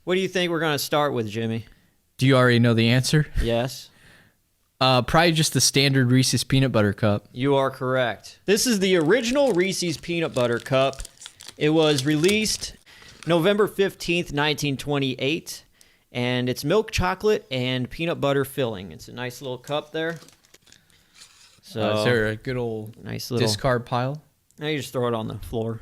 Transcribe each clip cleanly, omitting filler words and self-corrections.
What do you think we're going to start with, Jimmy? Do you already know the answer? Yes. Probably just the standard Reese's Peanut Butter Cup. You are correct. This is the original Reese's Peanut Butter Cup. It was released November 15th, 1928, and it's milk chocolate and peanut butter filling. It's a nice little cup there. So Is there a good old nice little discard pile? Now you just throw it on the floor.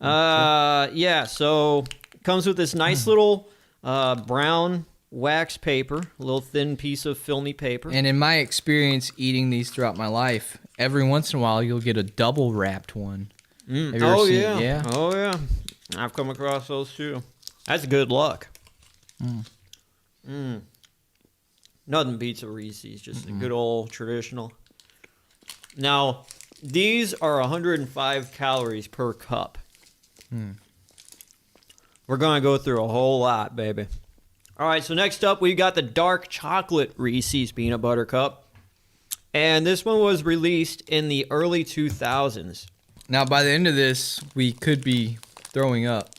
Yeah, so it comes with this nice little brown wax paper, a little thin piece of filmy paper. And in my experience eating these throughout my life, every once in a while you'll get a double wrapped one. Have you ever seen it? Yeah. Oh, yeah. I've come across those too. That's good luck. Nothing beats a Reese's, just a good old traditional. Now, these are 105 calories per cup. We're going to go through a whole lot, baby. All right, so next up, we got the dark chocolate Reese's Peanut Butter Cup. And this one was released in the early 2000s. Now, by the end of this, we could be throwing up.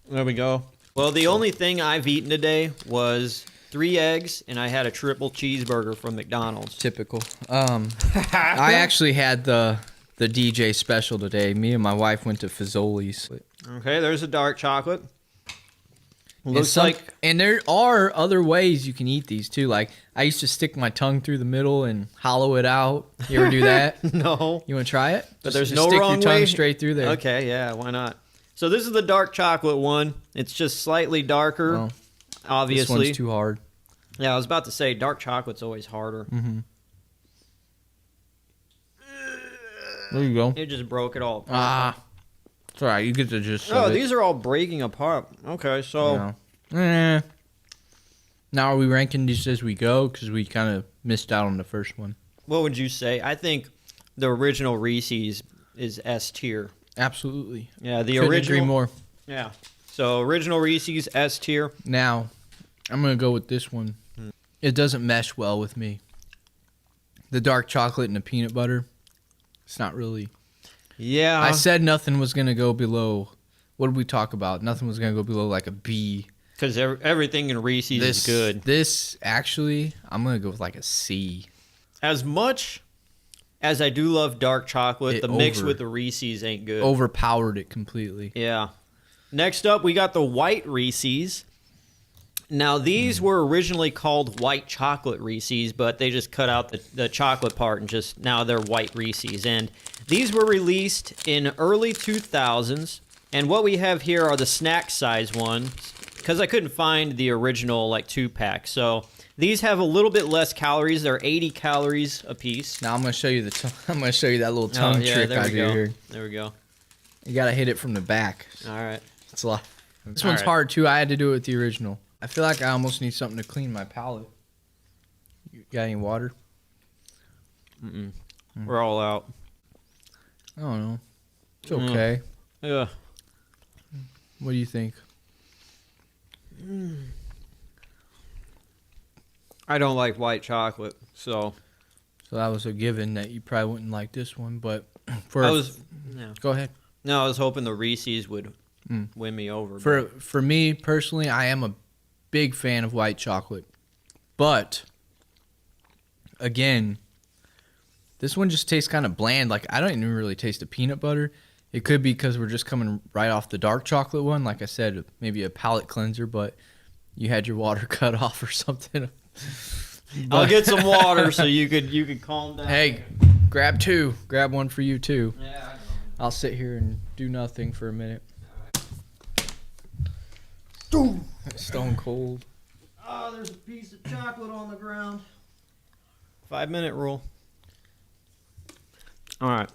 There we go. Well, the only thing I've eaten today was 3 eggs, and I had a triple cheeseburger from McDonald's. Typical. I actually had the DJ special today. Me and my wife went to Fazoli's. Okay, there's a dark chocolate. Looks like... And there are other ways you can eat these, too. Like, I used to stick my tongue through the middle and hollow it out. You ever do that? No. You want to try it? But just, there's just no stick wrong your tongue way. straight through there. Okay, yeah, why not? So this is the dark chocolate one. It's just slightly darker, Well, obviously. This one's too hard. Yeah, I was about to say, dark chocolate's always harder. There you go. It just broke it all apart. It's all right. You get to just Oh, these are all breaking apart. Okay, so... Now are we ranking these as we go? Because we kind of missed out on the first one. What would you say? I think the original Reese's is S tier. Absolutely. Yeah, the Couldn't original. agree more. Yeah. So original Reese's S tier. Now, I'm going to go with this one. It doesn't mesh well with me. The dark chocolate and the peanut butter. It's not really. Yeah. I said nothing was going to go below. What did we talk about? Nothing was going to go below like a B. Because everything in Reese's is good. This, actually, I'm going to go with like a C. As much as I do love dark chocolate, the mix with the Reese's ain't good. Overpowered it completely. Yeah. Next up, we got the white Reese's. Now, these were originally called white chocolate Reese's, but they just cut out the chocolate part and just now they're white Reese's. And these were released in early 2000s. And what we have here are the snack size ones, because I couldn't find the original like 2-pack. So these have a little bit less calories. They're 80 calories a piece. Now I'm gonna show you I'm gonna show you that little tongue trick I do here. There we go. You gotta hit it from the back. All right. It's a lot. This one's hard too. I had to do it with the original. I feel like I almost need something to clean my palate. You got any water? We're all out. I don't know. It's okay. Yeah. What do you think? I don't like white chocolate, so that was a given that you probably wouldn't like this one, but go ahead. No, I was hoping the Reese's would win me over. For me personally, I am a big fan of white chocolate, but again, this one just tastes kind of bland. Like I don't even really taste the peanut butter. It could be because we're just coming right off the dark chocolate one. Like I said, maybe a palate cleanser, but you had your water cut off or something. I'll get some water so you could calm down. Hey, grab 2. Grab one for you too. Yeah, I know. I'll sit here and do nothing for a minute. Stone cold. Oh, there's a piece of chocolate on the ground. 5-minute rule. All right.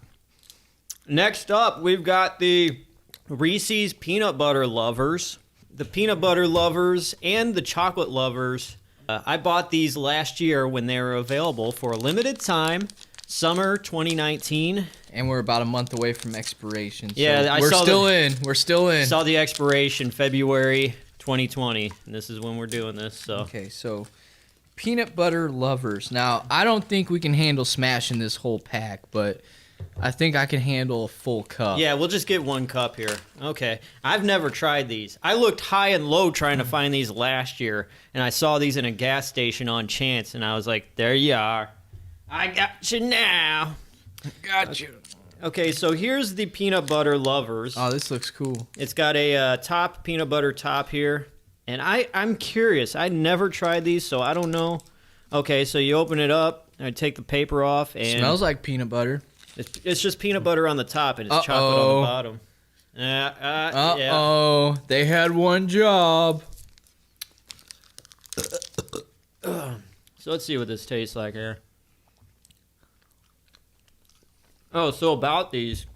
Next up, we've got the Reese's Peanut Butter Lovers. The Peanut Butter Lovers and the Chocolate Lovers. I bought these last year when they were available for a limited time, summer 2019. And we're about a month away from expiration. So Yeah, we're still in. We're still in. Saw the expiration February 2020, and this is when we're doing this. So Okay, so Peanut Butter Lovers. Now, I don't think we can handle smashing this whole pack, but I think I can handle a full cup. Yeah, we'll just get 1 cup here. Okay. I've never tried these. I looked high and low trying to find these last year, and I saw these in a gas station on chance, and I was like, there you are. I got you now. Got you. Okay, so here's the peanut butter lovers. Oh, this looks cool. It's got a top peanut butter top here, and I'm curious. I never tried these, so I don't know. Okay, so you open it up, I take the paper off, and Smells like peanut butter. it's just peanut butter on the top, and it's chocolate on the bottom. Uh-oh. Yeah. They had one job. So let's see what this tastes like here. Oh, so about these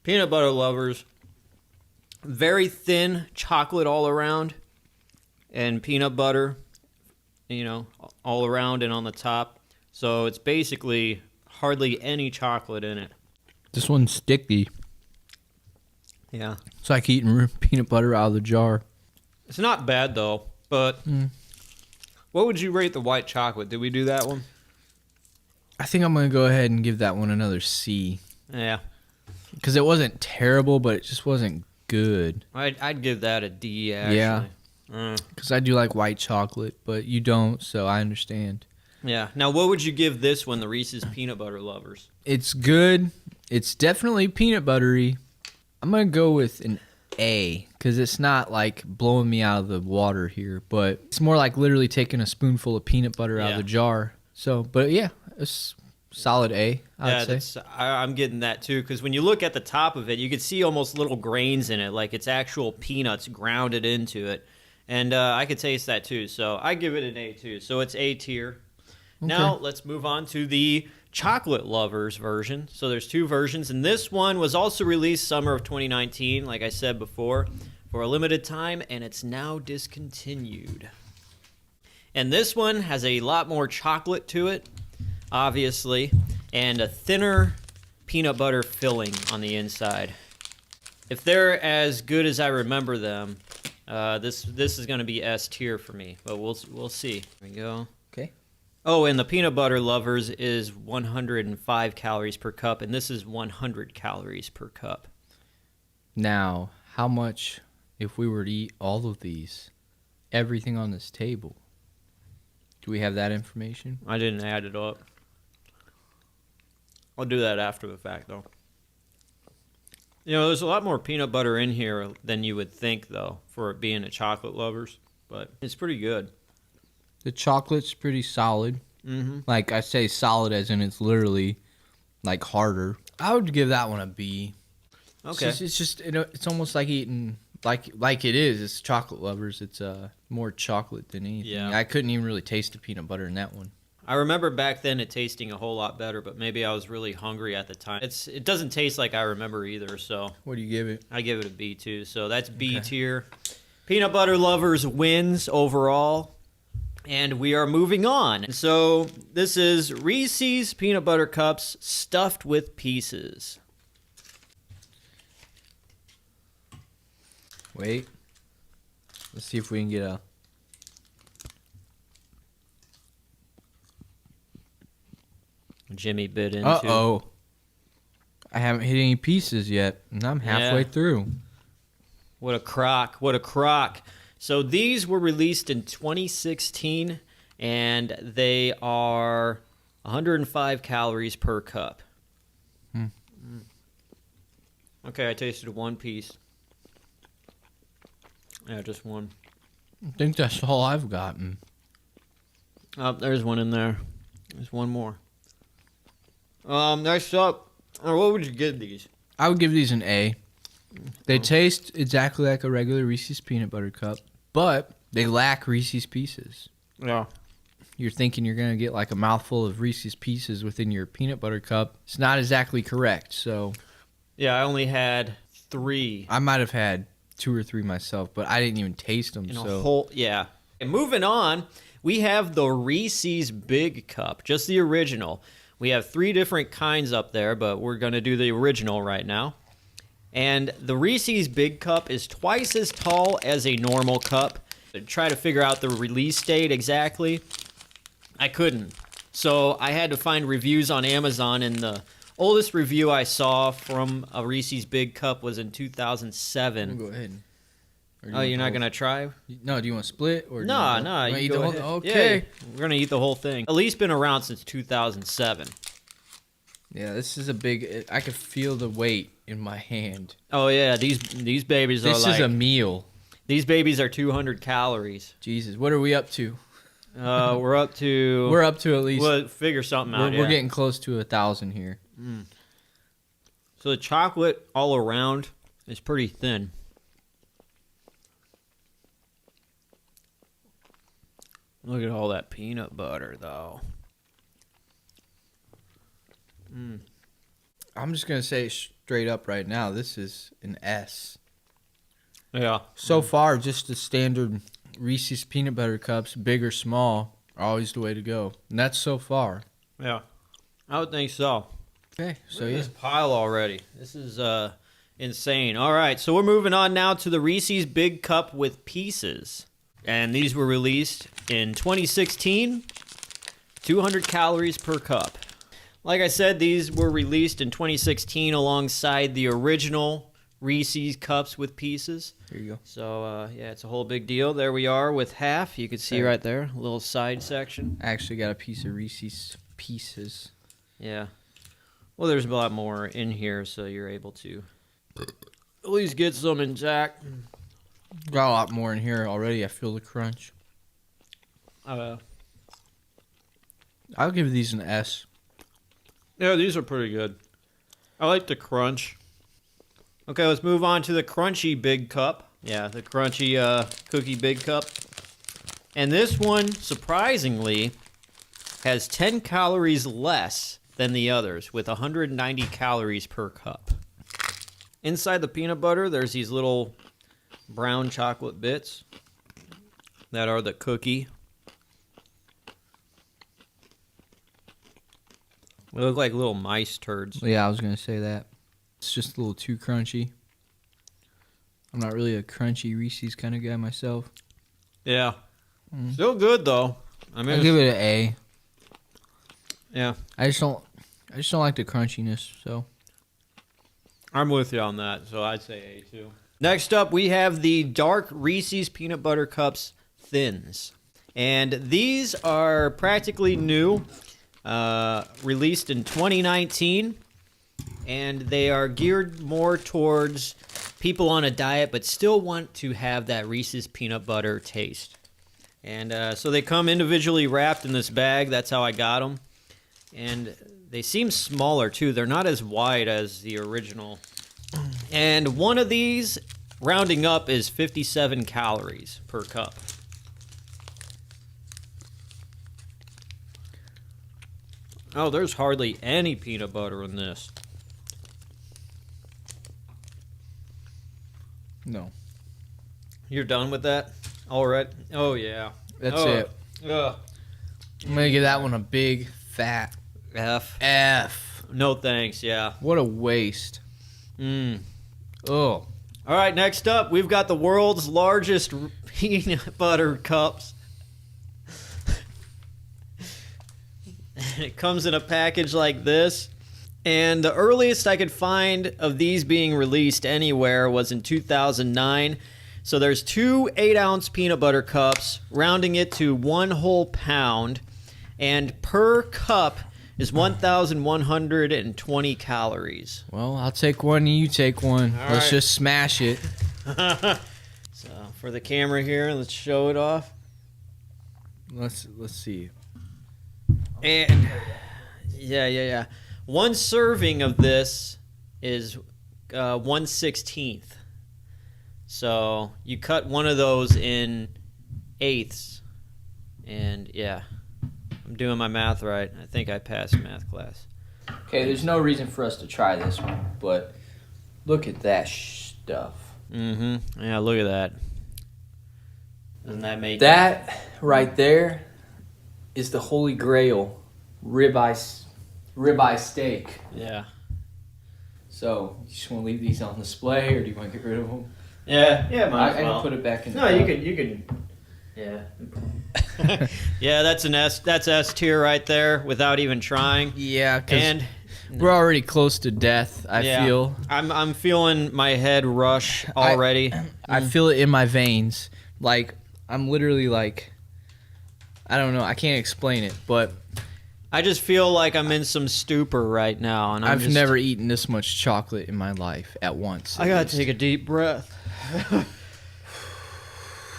peanut butter lovers, very thin chocolate all around, and peanut butter, you know, all around and on the top. So it's basically hardly any chocolate in it. This one's sticky. Yeah. It's like eating peanut butter out of the jar. It's not bad, though. But what would you rate the white chocolate? Did we do that one? I think I'm going to go ahead and give that one another C. Yeah. Because it wasn't terrible, but it just wasn't good. I'd give that a D, actually. Yeah. Because I do like white chocolate, but you don't, so I understand. Yeah. Now, what would you give this one, the Reese's Peanut Butter Lovers? It's good. It's definitely peanut buttery. I'm going to go with an A because it's not like blowing me out of the water here, but it's more like literally taking a spoonful of peanut butter out of the jar. So, but yeah, it's solid A, I'd say. I'm getting that too, because when you look at the top of it, you can see almost little grains in it, like it's actual peanuts grounded into it. And I could taste that too, so I give it an A too. So it's A tier. Okay. Now let's move on to the chocolate lovers version. So there's 2 versions, and this one was also released summer of 2019, like I said before, for a limited time, and it's now discontinued. And this one has a lot more chocolate to it, obviously, and a thinner peanut butter filling on the inside. If they're as good as I remember them, this is going to be S tier for me, but we'll see. There we go. Okay. Oh, and the peanut butter lovers is 105 calories per cup, and this is 100 calories per cup. Now, how much if we were to eat all of these, everything on this table? Do we have that information? I didn't add it up. I'll do that after the fact, though. You know, there's a lot more peanut butter in here than you would think, though, for it being a chocolate lovers, but it's pretty good. The chocolate's pretty solid. Mm-hmm. Like, I say solid as in it's literally, like, harder. I would give that one a B. Okay. It's just it's almost like eating, like it is. It's chocolate lovers. It's more chocolate than anything. Yeah. I couldn't even really taste the peanut butter in that one. I remember back then it tasting a whole lot better, but maybe I was really hungry at the time. It doesn't taste like I remember either, so. What do you give it? I give it a B too, so that's B tier. Peanut butter lovers wins overall, and we are moving on. So this is Reese's Peanut Butter Cups stuffed with pieces. Wait. Let's see if we can get a... Jimmy bit into. Uh-oh. I haven't hit any pieces yet, and I'm halfway through. What a crock. What a crock. So these were released in 2016, and they are 105 calories per cup. Okay, I tasted one piece. Yeah, just one. I think that's all I've gotten. Oh, there's one in there. There's one more. Next up, what would you give these? I would give these an A. They taste exactly like a regular Reese's Peanut Butter Cup, but they lack Reese's Pieces. Yeah. You're thinking you're going to get like a mouthful of Reese's Pieces within your peanut butter cup. It's not exactly correct, so... Yeah, I only had 3. I might have had 2 or 3 myself, but I didn't even taste them, Yeah. And moving on, we have the Reese's Big Cup, just the original. We have 3 different kinds up there, but we're going to do the original right now. And the Reese's Big Cup is twice as tall as a normal cup. To try to figure out the release date exactly, I couldn't. So I had to find reviews on Amazon, and the Oldest review I saw from a Reese's Big Cup was in I'm 2007. gonna go ahead. Oh, you're not gonna try? No, do you want to split or? No, you wanna you eat go the whole. ahead. Okay. Yeah, we're gonna eat the whole thing. At least been around since 2007. Yeah, this is a big. I could feel the weight in my hand. Oh yeah, these babies are This like is a meal. these babies are 200 calories. Jesus, what are we up to? We're up to We're up to at least. well, figure something out. We're Yeah. getting close to 1,000 here. So the chocolate all around is pretty thin. Look at all that peanut butter, though. I'm just gonna say straight up right now, this is an S. Yeah. So far, just the standard Reese's peanut butter cups, big or small, are always the way to go. And that's so far. Yeah. I would think so. Okay, so Look at yeah. this pile already. This is insane. All right, so we're moving on now to the Reese's Big Cup with Pieces. And these were released in 2016. 200 calories per cup. Like I said, these were released in 2016 alongside the original Reese's Cups with Pieces. There you go. So, yeah, it's a whole big deal. There we are with half. You can see Okay. right there, a little side section. I actually got a piece of Reese's Pieces. Yeah. Well, there's a lot more in here, so you're able to at least get some intact. Got a lot more in here already. I feel the crunch. Uh, I'll give these an S. yeah, these are pretty good. I like the crunch. Okay, let's move on to the Crunchy Big Cup. Yeah, the Crunchy Cookie Big Cup. And this one, surprisingly, has 10 calories less than the others, with 190 calories per cup. Inside the peanut butter, there's these little brown chocolate bits that are the cookie. They look like little mice turds. Yeah, I was going to say that. It's just a little too crunchy. I'm not really a crunchy Reese's kind of guy myself. Yeah. Still good, though. I mean, I'll give it an A. yeah, I just don't like the crunchiness, so. I'm with you on that, so I'd say A, too. Next up, we have the Dark Reese's Peanut Butter Cups Thins. And these are practically new, released in 2019. And they are geared more towards people on a diet, but still want to have that Reese's peanut butter taste. And so they come individually wrapped in this bag. That's how I got them. And they seem smaller, too. They're not as wide as the original. And one of these, rounding up, is 57 calories per cup. Oh, there's hardly any peanut butter in this. No. You're done with that already? Oh, yeah. That's Oh, it. Ugh. I'm going to give that one a big, fat F. F. No thanks, yeah. What a waste. Mm. Oh. All right, next up, we've got the world's largest peanut butter cups. It comes in a package like this. And the earliest I could find of these being released anywhere was in 2009. So there's 2 8-ounce peanut butter cups, rounding it to 1 whole pound. And per cup is 1,120 calories. Well, I'll take one and you take one. All Let's right. just smash it. So for the camera here, let's show it off. Let's see. And yeah. 1 serving of this is 1/16. So you cut one of those in eighths. And yeah, I'm doing my math right. I think I passed math class. Okay, there's no reason for us to try this one, but look at that stuff. Mm-hmm. Yeah, look at that. Doesn't that make That right there is the holy grail ribeye steak. Yeah. So, you just want to leave these on display, or do you want to get rid of them? Yeah, I can put it back in. No, you can. Yeah. Yeah, that's an S. That's S tier right there, without even trying. Yeah, because And We're already close to death, I feel. I'm feeling my head rush already. I feel it in my veins. Like, I'm literally like, I don't know. I can't explain it, but I just feel like I'm in some stupor right now. And I've never eaten this much chocolate in my life at once. I gotta take a deep breath.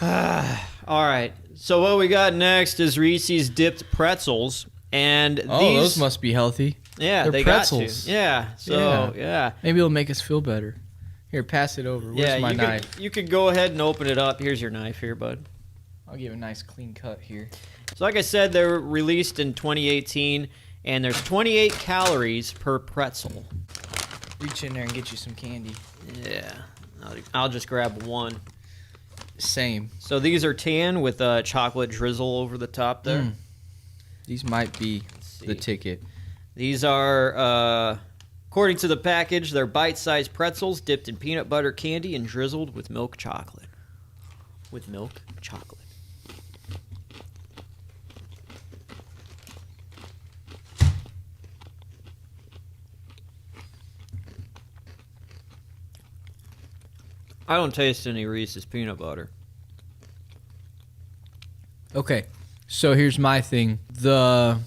All right. So what we got next is Reese's dipped pretzels. And those must be healthy. Yeah, They're they pretzels. got to. Yeah. So yeah. Maybe it'll make us feel better. Here, pass it over. Where's my knife? You could go ahead and open it up. Here's your knife here, bud. I'll give a nice clean cut here. So like I said, they were released in 2018, and there's 28 calories per pretzel. Reach in there and get you some candy. Yeah. I'll just grab one. Same. So these are tan with a chocolate drizzle over the top there. These might be the ticket. These are, according to the package, they're bite-sized pretzels dipped in peanut butter candy and drizzled with milk chocolate. With milk chocolate. I don't taste any Reese's peanut butter. Okay, so here's my thing. The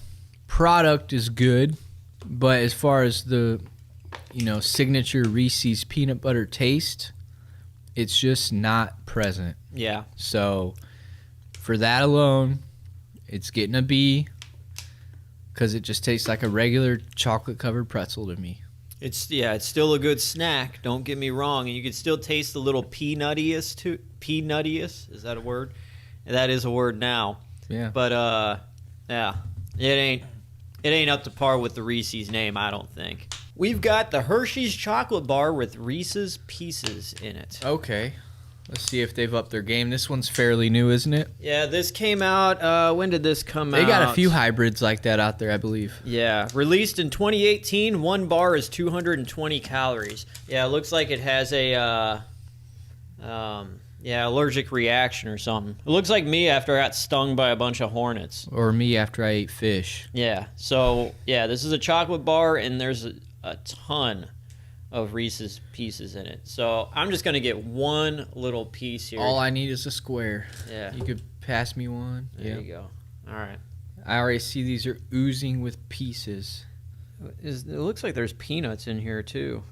product is good, but as far as the, signature Reese's peanut butter taste, it's just not present. Yeah. So for that alone, it's getting a B because it just tastes like a regular chocolate-covered pretzel to me. It's still a good snack. Don't get me wrong, and you can still taste the little peanuttiest too. Peanuttiest, is that a word? That is a word now. Yeah. But yeah, it ain't up to par with the Reese's name, I don't think. We've got the Hershey's chocolate bar with Reese's Pieces in it. Okay. Let's see if they've upped their game. This one's fairly new, isn't it? Yeah, this came out. When did this come out? They got a few hybrids like that out there, I believe. Yeah, released in 2018. One bar is 220 calories. Yeah, it looks like it has a allergic reaction or something. It looks like me after I got stung by a bunch of hornets. Or me after I ate fish. Yeah. So yeah, this is a chocolate bar, and there's a ton of Reese's Pieces in it. So I'm just gonna get one little piece here. All I need is a square. Yeah. You could pass me one. There you go. All right. I already see these are oozing with pieces. It looks like there's peanuts in here too.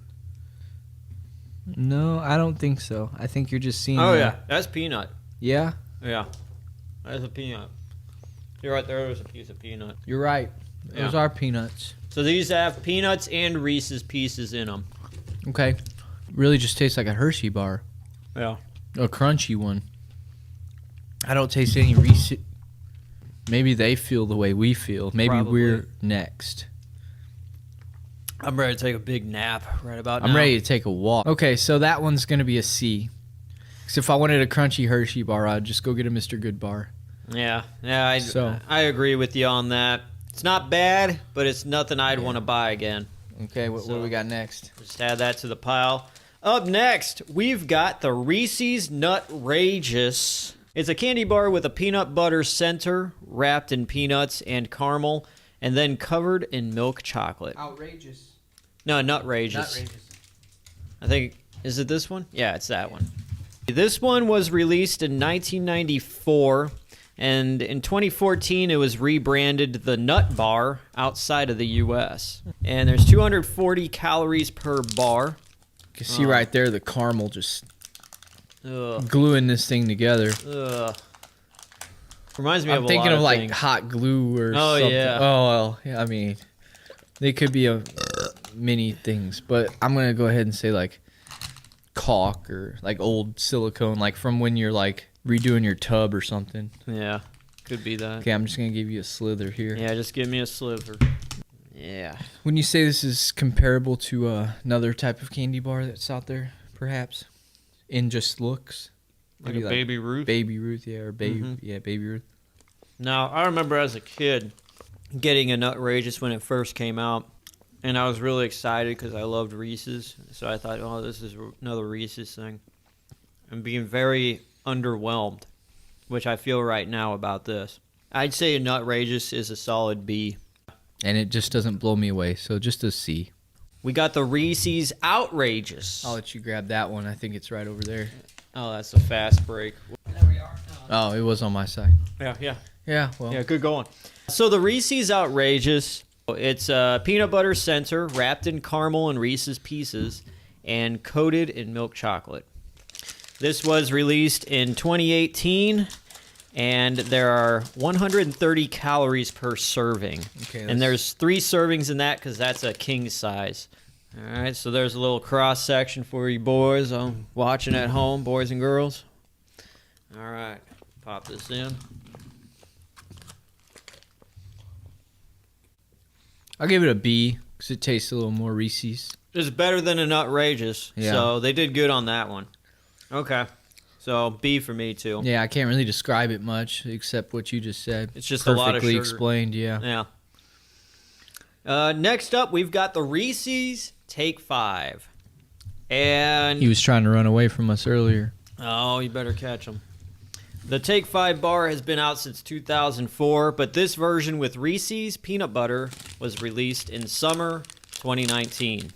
No, I don't think so. I think you're just seeing. Oh yeah, that's peanut. Yeah. Yeah, that's a peanut. You're right there. There's a piece of peanut. You're right. Those are peanuts. So these have peanuts and Reese's Pieces in them. Okay. Really just tastes like a Hershey bar. Yeah. A crunchy one. I don't taste any Reese. Maybe they feel the way we feel. Maybe Probably. we're next. I'm ready to take a big nap right about now. I'm ready to take a walk. Okay, so that one's going to be a C. Because if I wanted a crunchy Hershey bar, I'd just go get a Mr. Good bar. Yeah, I agree with you on that. It's not bad, but it's nothing I'd want to buy again. Okay, what do we got next? Just add that to the pile. Up next, we've got the Reese's Nutrageous. It's a candy bar with a peanut butter center, wrapped in peanuts and caramel, and then covered in milk chocolate. Outrageous. No, Nutrageous. I think, is it this one? Yeah, it's that one. This one was released in 1994, and in 2014 it was rebranded the Nut Bar outside of the U.S. And there's 240 calories per bar. You can see right there the caramel just Ugh. gluing this thing together. Ugh. Reminds me I'm of a thinking lot of of like things. hot glue or Oh, something. yeah. Oh, well, yeah, I mean, they could be a many things, but I'm going to go ahead and say like caulk or like old silicone, like from when you're like redoing your tub or something. Yeah, could be that. Okay, I'm just going to give you a slither here. Yeah, just give me a sliver. Yeah. When you say this is comparable to another type of candy bar that's out there, perhaps, in just looks. Like Maybe a Baby Ruth? Baby Ruth, yeah, or Baby Ruth. Now, I remember as a kid getting a Nutrageous when it first came out, and I was really excited because I loved Reese's. So I thought, oh, this is another Reese's thing. And being very underwhelmed, which I feel right now about this. I'd say a Nutrageous is a solid B. and it just doesn't blow me away. So just a C. We got the Reese's Outrageous. I'll let you grab that one. I think it's right over there. Oh, that's a fast break. There we are. Oh, it was on my side. Yeah. Yeah, well. Yeah, good going. So the Reese's Outrageous, it's a peanut butter center wrapped in caramel and Reese's Pieces and coated in milk chocolate. This was released in 2018, and there are 130 calories per serving. Okay, and there's 3 servings in that because that's a king size. All right, so there's a little cross section for you boys watching at home, boys and girls. All right, pop this in. I'll give it a B because it tastes a little more Reese's. It's better than an Outrageous, Yeah. so they did good on that one. Okay, so B for me too. Yeah, I can't really describe it much except what you just said. It's just a lot of perfectly sugar. explained, yeah. Yeah. Next up, we've got the Reese's Take 5. And He was trying to run away from us earlier. oh, you better catch them. The Take 5 bar has been out since 2004, but this version with Reese's Peanut Butter was released in summer 2019.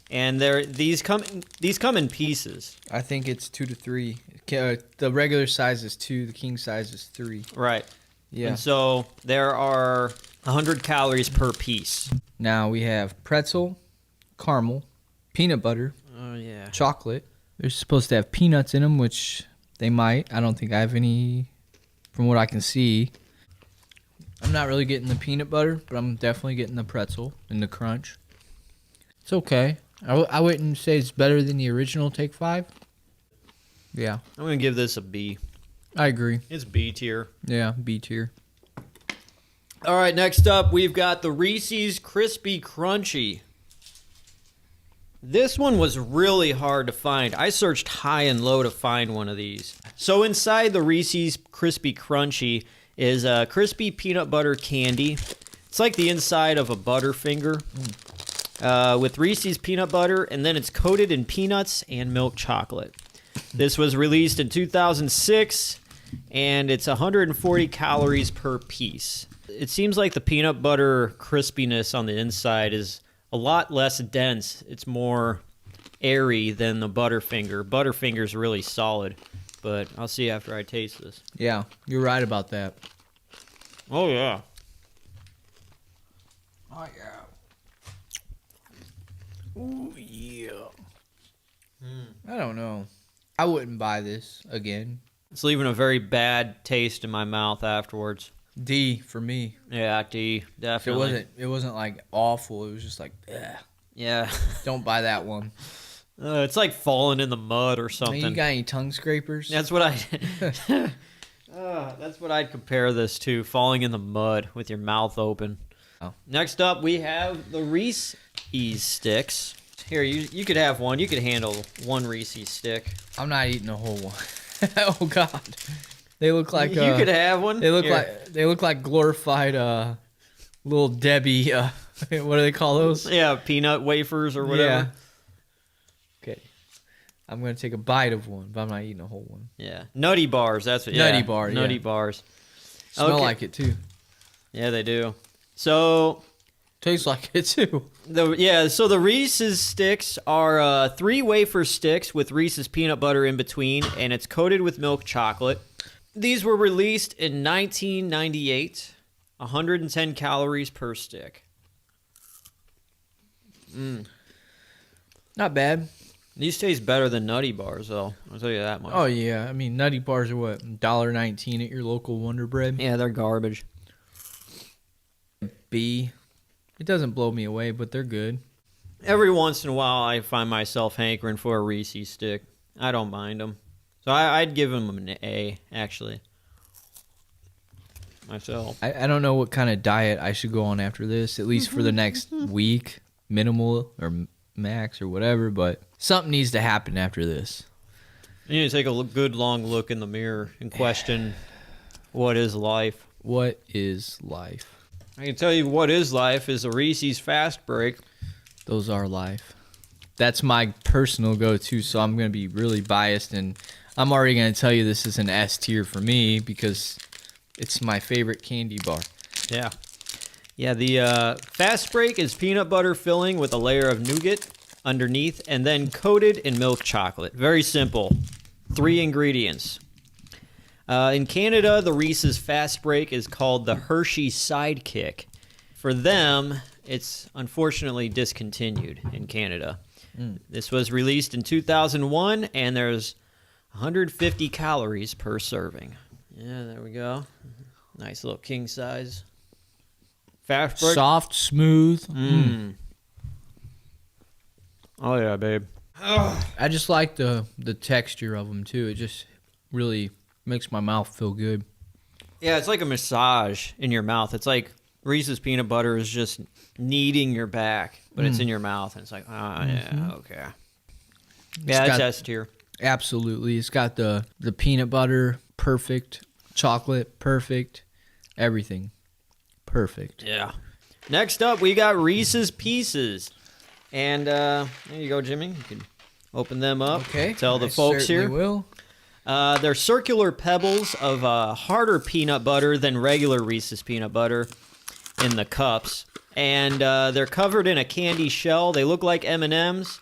And these come in pieces. I think it's 2 to 3. The regular size is 2. The king size is 3. Right. Yeah. And so there are 100 calories per piece. Now we have pretzel, caramel, peanut butter, Oh, yeah. chocolate. They're supposed to have peanuts in them, which they might. I don't think I have any from what I can see. I'm not really getting the peanut butter, but I'm definitely getting the pretzel and the crunch. It's okay. I wouldn't say it's better than the original Take 5. Yeah, I'm going to give this a B. I agree. It's B tier. Yeah, B tier. All right, next up, we've got the Reese's Crispy Crunchy. This one was really hard to find. I searched high and low to find one of these. So inside the Reese's Crispy Crunchy is a crispy peanut butter candy. It's like the inside of a Butterfinger with Reese's peanut butter, and then it's coated in peanuts and milk chocolate. This was released in 2006, and it's 140 calories per piece. It seems like the peanut butter crispiness on the inside is a lot less dense. It's more airy than the Butterfinger. Butterfinger's really solid, but I'll see after I taste this. Yeah, you're right about that. Oh, yeah. Oh, yeah. Ooh, yeah. I don't know. I wouldn't buy this again. It's leaving a very bad taste in my mouth afterwards. D for me. Yeah, D, definitely. It wasn't like awful. It was just like, ugh. Yeah. Don't buy that one. It's like falling in the mud or Hey, something. you got any tongue scrapers? That's what that's what I'd compare this to, falling in the mud with your mouth open. Oh. Next up, we have the Reese's sticks. Here, you could have one. You could handle one Reese's stick. I'm not eating a whole one. Oh God, they look like You could have one. they look Here. like glorified little Debbie. What do they call those? Yeah, peanut wafers or whatever. Yeah. Okay, I'm gonna take a bite of one, but I'm not eating a whole one. Yeah. Nutty bars. That's what. Nutty Yeah. bar, yeah. Nutty bars. Smell Okay. like it too. Yeah, they do. So Tastes like it too. So the Reese's sticks are 3 wafer sticks with Reese's peanut butter in between, and it's coated with milk chocolate. These were released in 1998, 110 calories per stick. Not bad. These taste better than Nutty bars, though. I'll tell you that much. Oh yeah, I mean Nutty bars are what, $1.19 at your local Wonder Bread. Yeah, they're garbage. B. It doesn't blow me away, but they're good. Every once in a while, I find myself hankering for a Reese's stick. I don't mind them. So I'd give them an A, actually. Myself. I don't know what kind of diet I should go on after this, at least for the next week, minimal or max or whatever, but something needs to happen after this. You need to take a good long look in the mirror and question, what is life? What is life? I can tell you what is life is a Reese's Fast Break. Those are life. That's my personal go-to, so I'm going to be really biased, and I'm already going to tell you this is an S tier for me because it's my favorite candy bar. Yeah. Yeah, the fast break is peanut butter filling with a layer of nougat underneath and then coated in milk chocolate. Very simple. 3 ingredients. In Canada, the Reese's fast break is called the Hershey Sidekick. For them, it's unfortunately discontinued in Canada. This was released in 2001, and there's 150 calories per serving. Yeah, there we go. Nice little king size. Fast break. Soft, smooth. Oh, yeah, babe. I just like the texture of them, too. It just really makes my mouth feel good. Yeah, it's like a massage in your mouth. It's like Reese's peanut butter is just kneading your back, but it's in your mouth, and it's like, oh, yeah, okay. Yeah, it's S tier. Absolutely. It's got the peanut butter, perfect. Chocolate, perfect. Everything, perfect. Yeah. Next up, we got Reese's Pieces. And there you go, Jimmy. You can open them up. Okay. Tell the folks here. Will. They're circular pebbles of harder peanut butter than regular Reese's peanut butter in the cups. And they're covered in a candy shell. They look like M&Ms.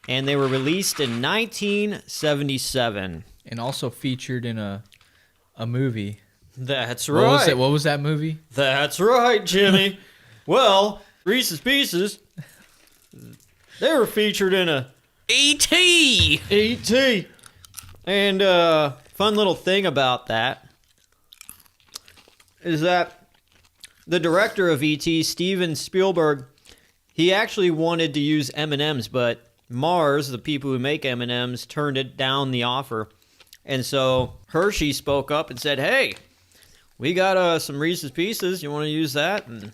And they were released in 1977. And also featured in a movie. That's right. What was that movie? That's right, Jimmy. Well, Reese's Pieces, they were featured in a E.T. E.T. And fun little thing about that is that the director of E.T., Steven Spielberg, he actually wanted to use M&Ms, but Mars, the people who make M&Ms, turned it down the offer. And so Hershey spoke up and said, hey, we got some Reese's Pieces. You want to use that? And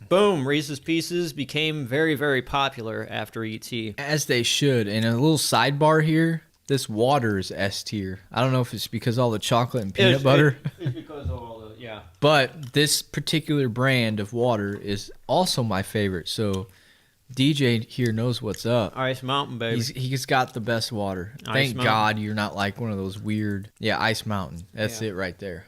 boom, Reese's Pieces became very, very popular after E.T. As they should. And a little sidebar here, this water is S tier. I don't know if it's because all the chocolate and peanut butter. It's because of all the, yeah. But this particular brand of water is also my favorite. So DJ here knows what's up. Ice Mountain, baby. He's got the best water. Thank God you're not like one of those weird. Yeah, Ice Mountain. That's it right there.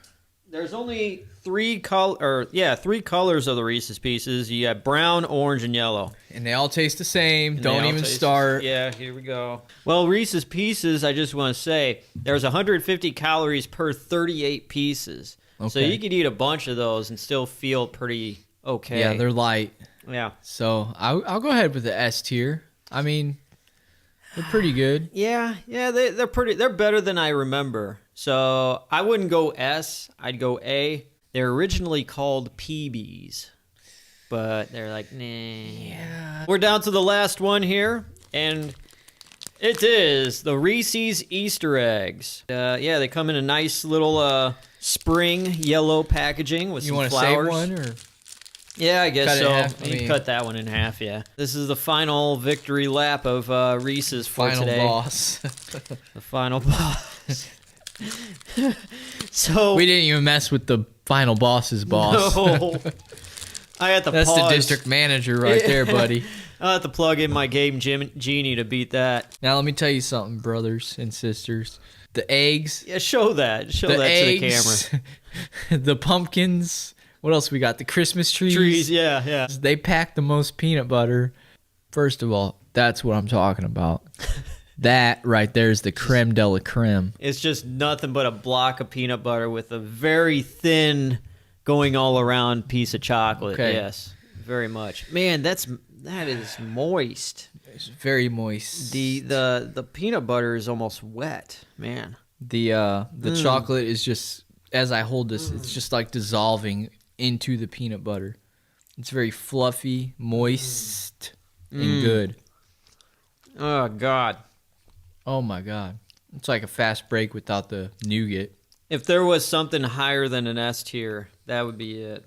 There's only three colors of the Reese's Pieces. You have brown, orange, and yellow. And they all taste the same. Don't even start. Yeah, here we go. Well, Reese's Pieces, I just want to say, there's 150 calories per 38 pieces. Okay. So you could eat a bunch of those and still feel pretty okay. Yeah, they're light. Yeah. So I'll go ahead with the S tier. I mean, they're pretty good. Yeah, they're pretty. They're better than I remember. So I wouldn't go S. I'd go A. They're originally called PBs, but they're like, nah. Yeah. We're down to the last one here, and it is the Reese's Easter eggs. Yeah, they come in a nice little spring yellow packaging with some flowers. You want to save one or? Yeah, I guess so. You cut that one in half, yeah. This is the final victory lap of Reese's for today. Final boss. The final boss. So we didn't even mess with the final boss's boss. No. I had to That's pause. The district manager right there, buddy. I have to plug in my game genie to beat that. Now let me tell you something, brothers and sisters. The eggs. Yeah, show that. Show that eggs, to the camera. The pumpkins. What else we got? The Christmas trees. Trees, yeah. They pack the most peanut butter. First of all, that's what I'm talking about. That right there is the creme de la creme. It's just nothing but a block of peanut butter with a very thin, going all around piece of chocolate. Okay. Yes, very much. Man, that is moist. It's very moist. The peanut butter is almost wet, man. The chocolate is just, as I hold this, it's just like dissolving into the peanut butter. It's very fluffy, moist, and good. Oh, God. Oh, my God. It's like a fast break without the nougat. If there was something higher than an S tier, that would be it.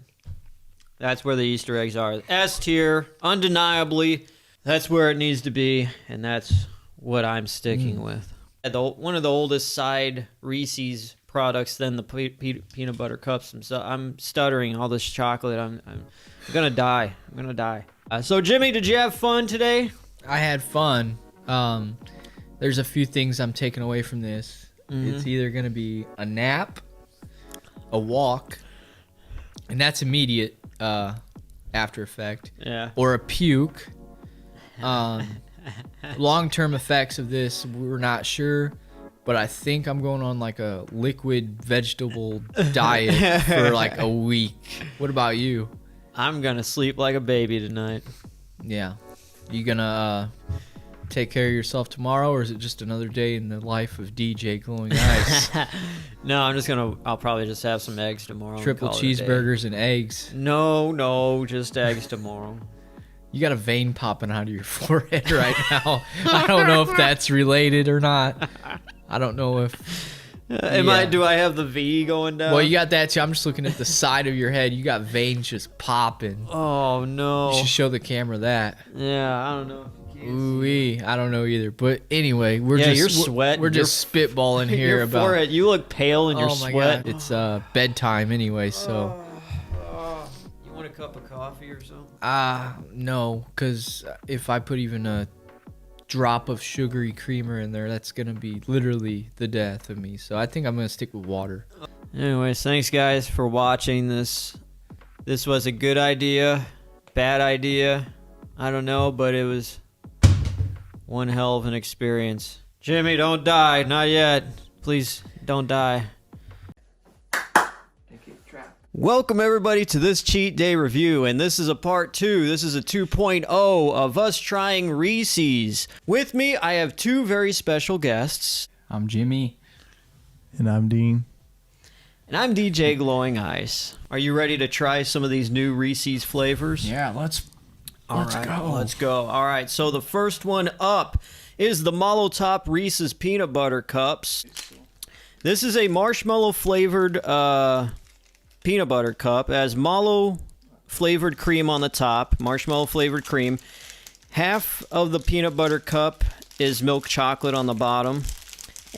That's where the Easter eggs are. S tier, undeniably, that's where it needs to be, and that's what I'm sticking with. One of the oldest side Reese's products than the peanut butter cups themselves. I'm stuttering all this chocolate. I'm gonna die. I'm gonna die. So Jimmy, did you have fun today? I had fun. There's a few things I'm taking away from this. It's either gonna be a nap, a walk, and that's immediate. after effect. Yeah. Or a puke. Long-term effects of this, we're not sure. But I think I'm going on like a liquid vegetable diet for like a week. What about you? I'm going to sleep like a baby tonight. Yeah. You gonna take care of yourself tomorrow, or is it just another day in the life of DJ Glowing Ice? No, I'll probably just have some eggs tomorrow. Triple cheeseburgers and eggs. No, just eggs tomorrow. You got a vein popping out of your forehead right now. I don't know if that's related or not. I don't know if... Do I have the V going down? Well, you got that too. I'm just looking at the side of your head. You got veins just popping. Oh, no. You should show the camera that. Yeah, I don't know. Ooh-wee. I don't know either. But anyway, you're sweating. We're just spitballing here your about... forehead. You look pale in your sweat. God. It's bedtime anyway, so... You want a cup of coffee or something? No, because if I put even a drop of sugary creamer in there, that's going to be literally the death of me. So I think I'm going to stick with water. Anyways, thanks guys for watching this. This was a good idea, bad idea, I don't know, but it was one hell of an experience. Jimmy, don't die, not yet. Please don't die. Welcome everybody to this cheat day review, and this is a part 2. This is a 2.0 of us trying Reese's. With me, I have two very special guests. I'm Jimmy. And I'm Dean. And I'm DJ Glowing Ice. Are you ready to try some of these new Reese's flavors? Yeah, let's go. Let's go. All right, so the first one up is the Mallow Top Reese's Peanut Butter Cups. This is a marshmallow flavored peanut butter cup. It has mallow flavored cream on the top, marshmallow flavored cream. Half of the peanut butter cup is milk chocolate on the bottom.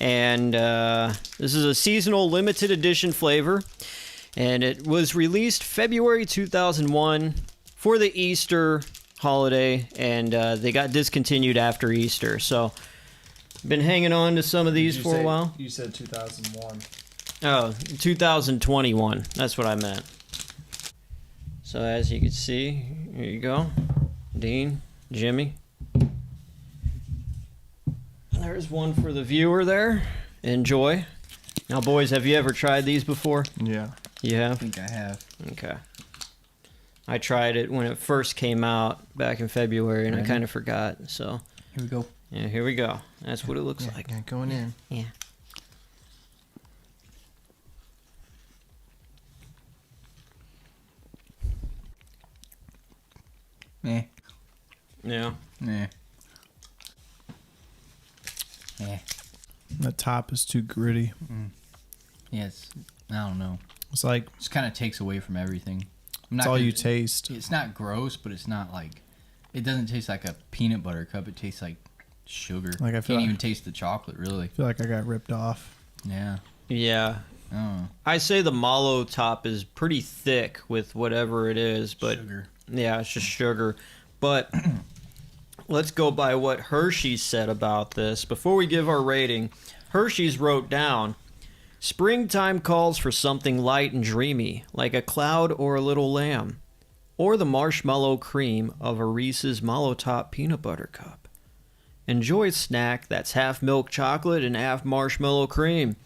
And this is a seasonal limited edition flavor. And it was released February 2001 for the Easter holiday. And they got discontinued after Easter. So, been hanging on to some of these for a while. You said 2001. Oh, 2021. That's what I meant. So as you can see, here you go. Dean, Jimmy. There's one for the viewer there. Enjoy. Now, boys, have you ever tried these before? Yeah. You have? I think I have. Okay. I tried it when it first came out back in February, and I kind of forgot. So Here we go. yeah, here we go. That's what it looks like. Yeah, going in. Yeah. Meh. Yeah. Meh. Meh. The top is too gritty. Yes. I don't know. It's like Just kind of takes away from everything. it's all you taste. It's not gross, but it's not like... It doesn't taste like a peanut butter cup. It tastes like sugar. Like I feel Can't like- even taste the chocolate, really. I feel like I got ripped off. Yeah. Yeah. Oh. I say the mallow top is pretty thick with whatever it is, but Sugar. yeah, it's just sugar. But let's go by what Hershey said about this. Before we give our rating, Hershey's wrote down, springtime calls for something light and dreamy, like a cloud or a little lamb, or the marshmallow cream of a Reese's Mallow Top peanut butter cup. Enjoy a snack that's half milk chocolate and half marshmallow cream,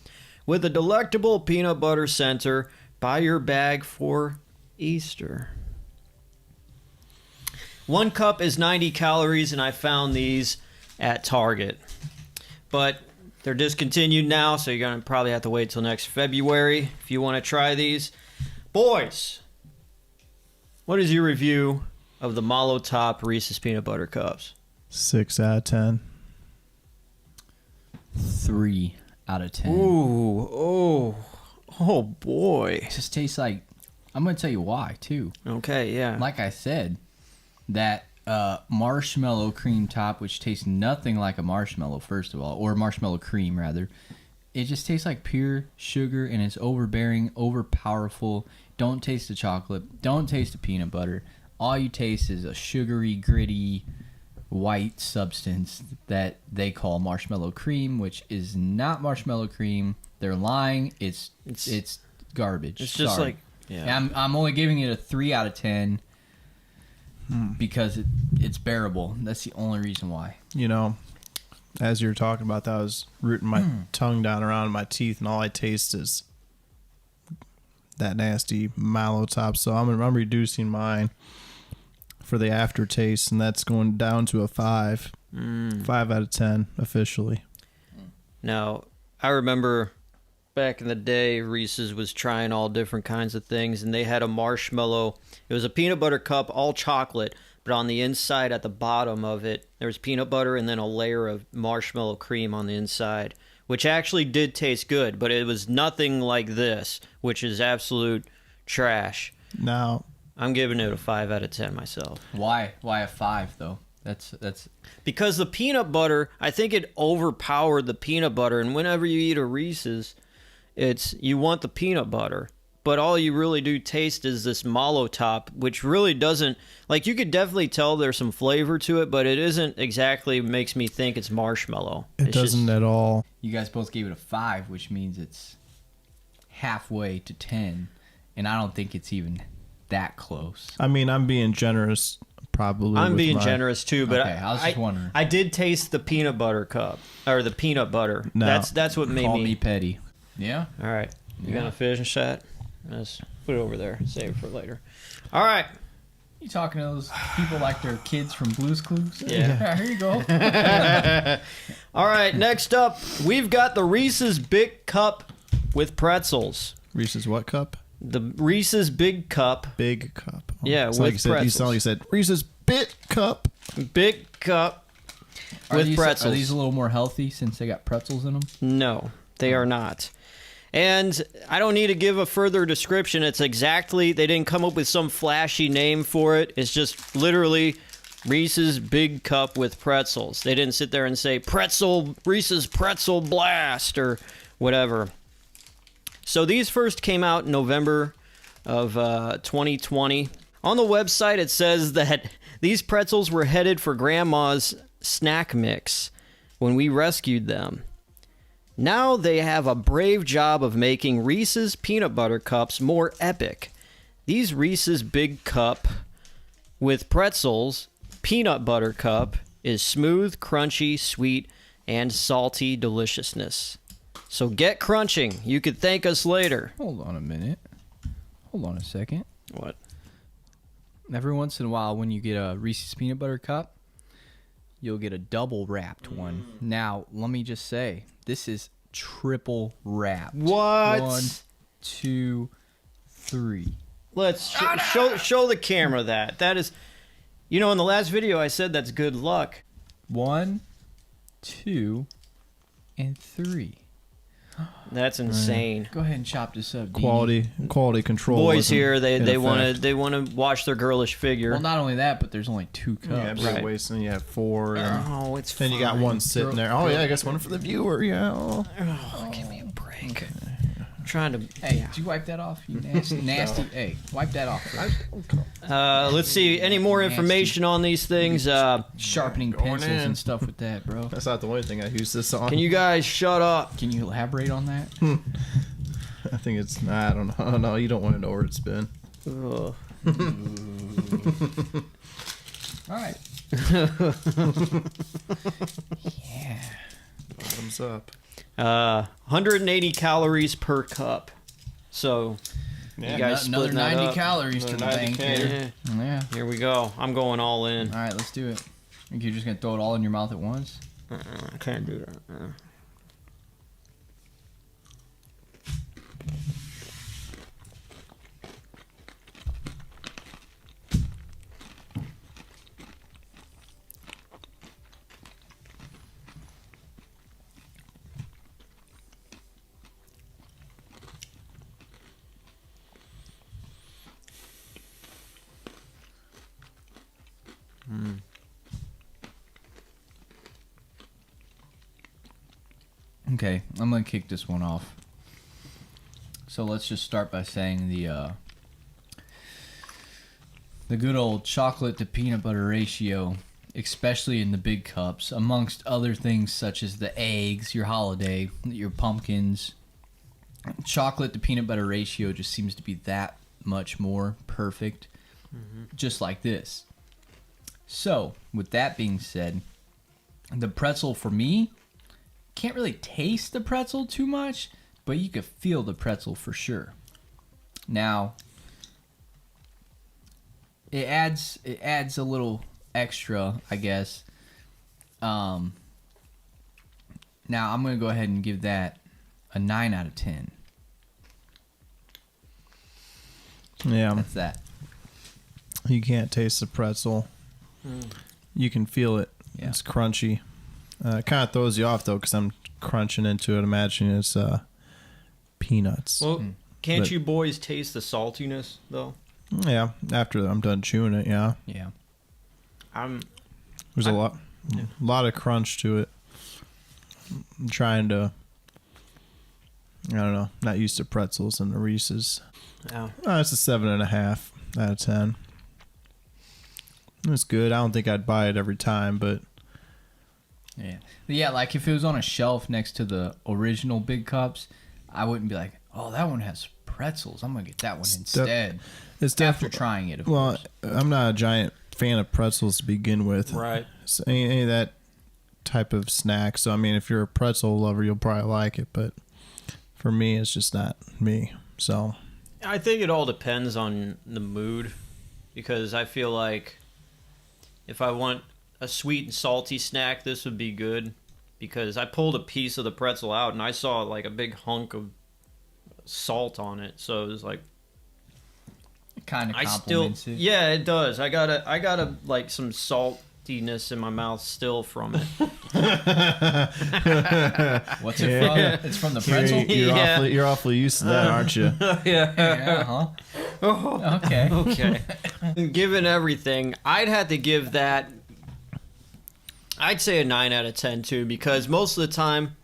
with a delectable peanut butter center. Buy your bag for Easter. One cup is 90 calories, and I found these at Target. But they're discontinued now, so you're going to probably have to wait till next February if you want to try these. Boys, what is your review of the Mallow Top Reese's Peanut Butter Cups? 6 out of 10. 3 out of 10. Oh boy. It just tastes like... I'm going to tell you why, too. Okay, yeah. Like I said, that marshmallow cream top, which tastes nothing like a marshmallow, first of all, or marshmallow cream, rather. It just tastes like pure sugar, and it's overbearing, overpowerful. Don't taste the chocolate. Don't taste the peanut butter. All you taste is a sugary, gritty, white substance that they call marshmallow cream, which is not marshmallow cream. They're lying. It's garbage. It's just Sorry. like, yeah. I'm only giving it a 3 out of 10. because it's bearable. That's the only reason why. You know, as you were talking about that, I was rooting my tongue down around my teeth, and all I taste is that nasty Mallow top. So I'm reducing mine for the aftertaste, and that's going down to a 5. 5 out of 10 officially. Now, I remember back in the day, Reese's was trying all different kinds of things, and they had a marshmallow. It was a peanut butter cup, all chocolate, but on the inside at the bottom of it, there was peanut butter and then a layer of marshmallow cream on the inside, which actually did taste good, but it was nothing like this, which is absolute trash. Now, I'm giving it a 5 out of 10 myself. Why a 5 though? That's Because the peanut butter, I think it overpowered the peanut butter, and whenever you eat a Reese's, you want the peanut butter, but all you really do taste is this Mallow top, which really doesn't, like, you could definitely tell there's some flavor to it, but it isn't exactly makes me think it's marshmallow. it doesn't at all. you guys both gave it a 5, which means it's halfway to 10, and I don't think it's even that close. I mean, I'm being generous, probably. I'm with being mine. generous too, but Okay, I was just wondering. I did taste the peanut butter cup, or the peanut butter. No. That's what made Call me. me petty. Yeah. All right, you Yeah. gonna finish that? Let's put it over there. Save it for later. All right. You talking to those people like they're kids from Blue's Clues? Yeah. Here you go. All right, next up, we've got the Reese's Big Cup with pretzels. Reese's what cup? The Reese's Big Cup, Big cup. Yeah, It's with like you said, pretzels. sounded like you said Reese's Bit cup. Big Cup Are with these, pretzels. Are these a little more healthy since they got pretzels in them? No, they are not. And I don't need to give a further description. It's exactly, they didn't come up with some flashy name for it. It's just literally Reese's Big Cup with pretzels. They didn't sit there and say Reese's Pretzel Blast or whatever. So these first came out in November of 2020. On the website, it says that these pretzels were headed for Grandma's snack mix when we rescued them. Now they have a brave job of making Reese's peanut butter cups more epic. These Reese's Big Cup with pretzels peanut butter cup is smooth, crunchy, sweet, and salty deliciousness. So get crunching. You could thank us later. Hold on a minute. Hold on a second. What? Every once in a while, when you get a Reese's peanut butter cup, you'll get a double wrapped one. Now, let me just say, this is triple wrapped. What? 1, 2, 3. Let's show the camera that. That is, in the last video I said that's good luck. 1, 2, and 3. That's insane. Go ahead and chop this up, Dee. Quality control. Boys wasn't here, in they want effect. to watch their girlish figure. Well, not only that, but there's only 2 Yeah, cups. big Right. waste, and you have 4. And Oh, it's then you got fine. one sitting there. Oh, yeah, I guess one for the viewer. Yeah. Oh, give me a break. I'm trying to. Hey, did you wipe that off? You nasty. Hey, wipe that off. Let's see. Any more information on these things? Sharpening Going pencils in. and stuff with that, bro. That's not the only thing I use this on. Can you guys shut up? Can you elaborate on that? I think it's. I don't know. No, you don't want to know where it's been. Ugh. All right. Yeah. Bottoms up. 180 calories per cup. So, Yeah, you guys Another splitting that 90 up? calories to the Another 90 bank K. here. Yeah. Yeah. Here we go. I'm going all in. All right, let's do it. Think you're just gonna throw it all in your mouth at once? I can't do that. Okay, I'm gonna kick this one off. So let's just start by saying the good old chocolate to peanut butter ratio, especially in the big cups, amongst other things such as the eggs, your holiday, your pumpkins. Chocolate to peanut butter ratio just seems to be that much more perfect, just like this. So, with that being said, the pretzel for me, can't really taste the pretzel too much, but you could feel the pretzel for sure. Now, it adds a little extra, I guess. Now I'm gonna go ahead and give that a 9 out of 10. Yeah, That's that. you can't taste the pretzel. You can feel it. Yeah. It's crunchy. It kind of throws you off though, because I'm crunching into it. Imagine it's peanuts. Well, can't But- you boys taste the saltiness though? Yeah, after I'm done chewing it, yeah. Yeah. There's a lot of crunch to it. I'm trying to, I don't know, not used to pretzels and the Reese's. Yeah. It's a 7.5 out of 10. It's good. I don't think I'd buy it every time, but Yeah, like if it was on a shelf next to the original big cups, I wouldn't be like, oh, that one has pretzels. I'm going to get that one instead. it's After definitely trying it, of well. course. I'm not a giant fan of pretzels to begin with. Right. So any of that type of snack. So I mean, if you're a pretzel lover, you'll probably like it. But for me, it's just not me. So I think it all depends on the mood, because I feel like if I want a sweet and salty snack, this would be good, because I pulled a piece of the pretzel out and I saw like a big hunk of salt on it. So it was like, Kind of I still, compliments it. yeah, it does. I gotta like some saltiness in my mouth still from it. What's it from? It's from the pretzel? Yeah. you're awfully used to that, aren't you? Yeah, huh? Okay. Okay. Given everything, I'd have to give that, I'd say a 9 out of 10 too, because most of the time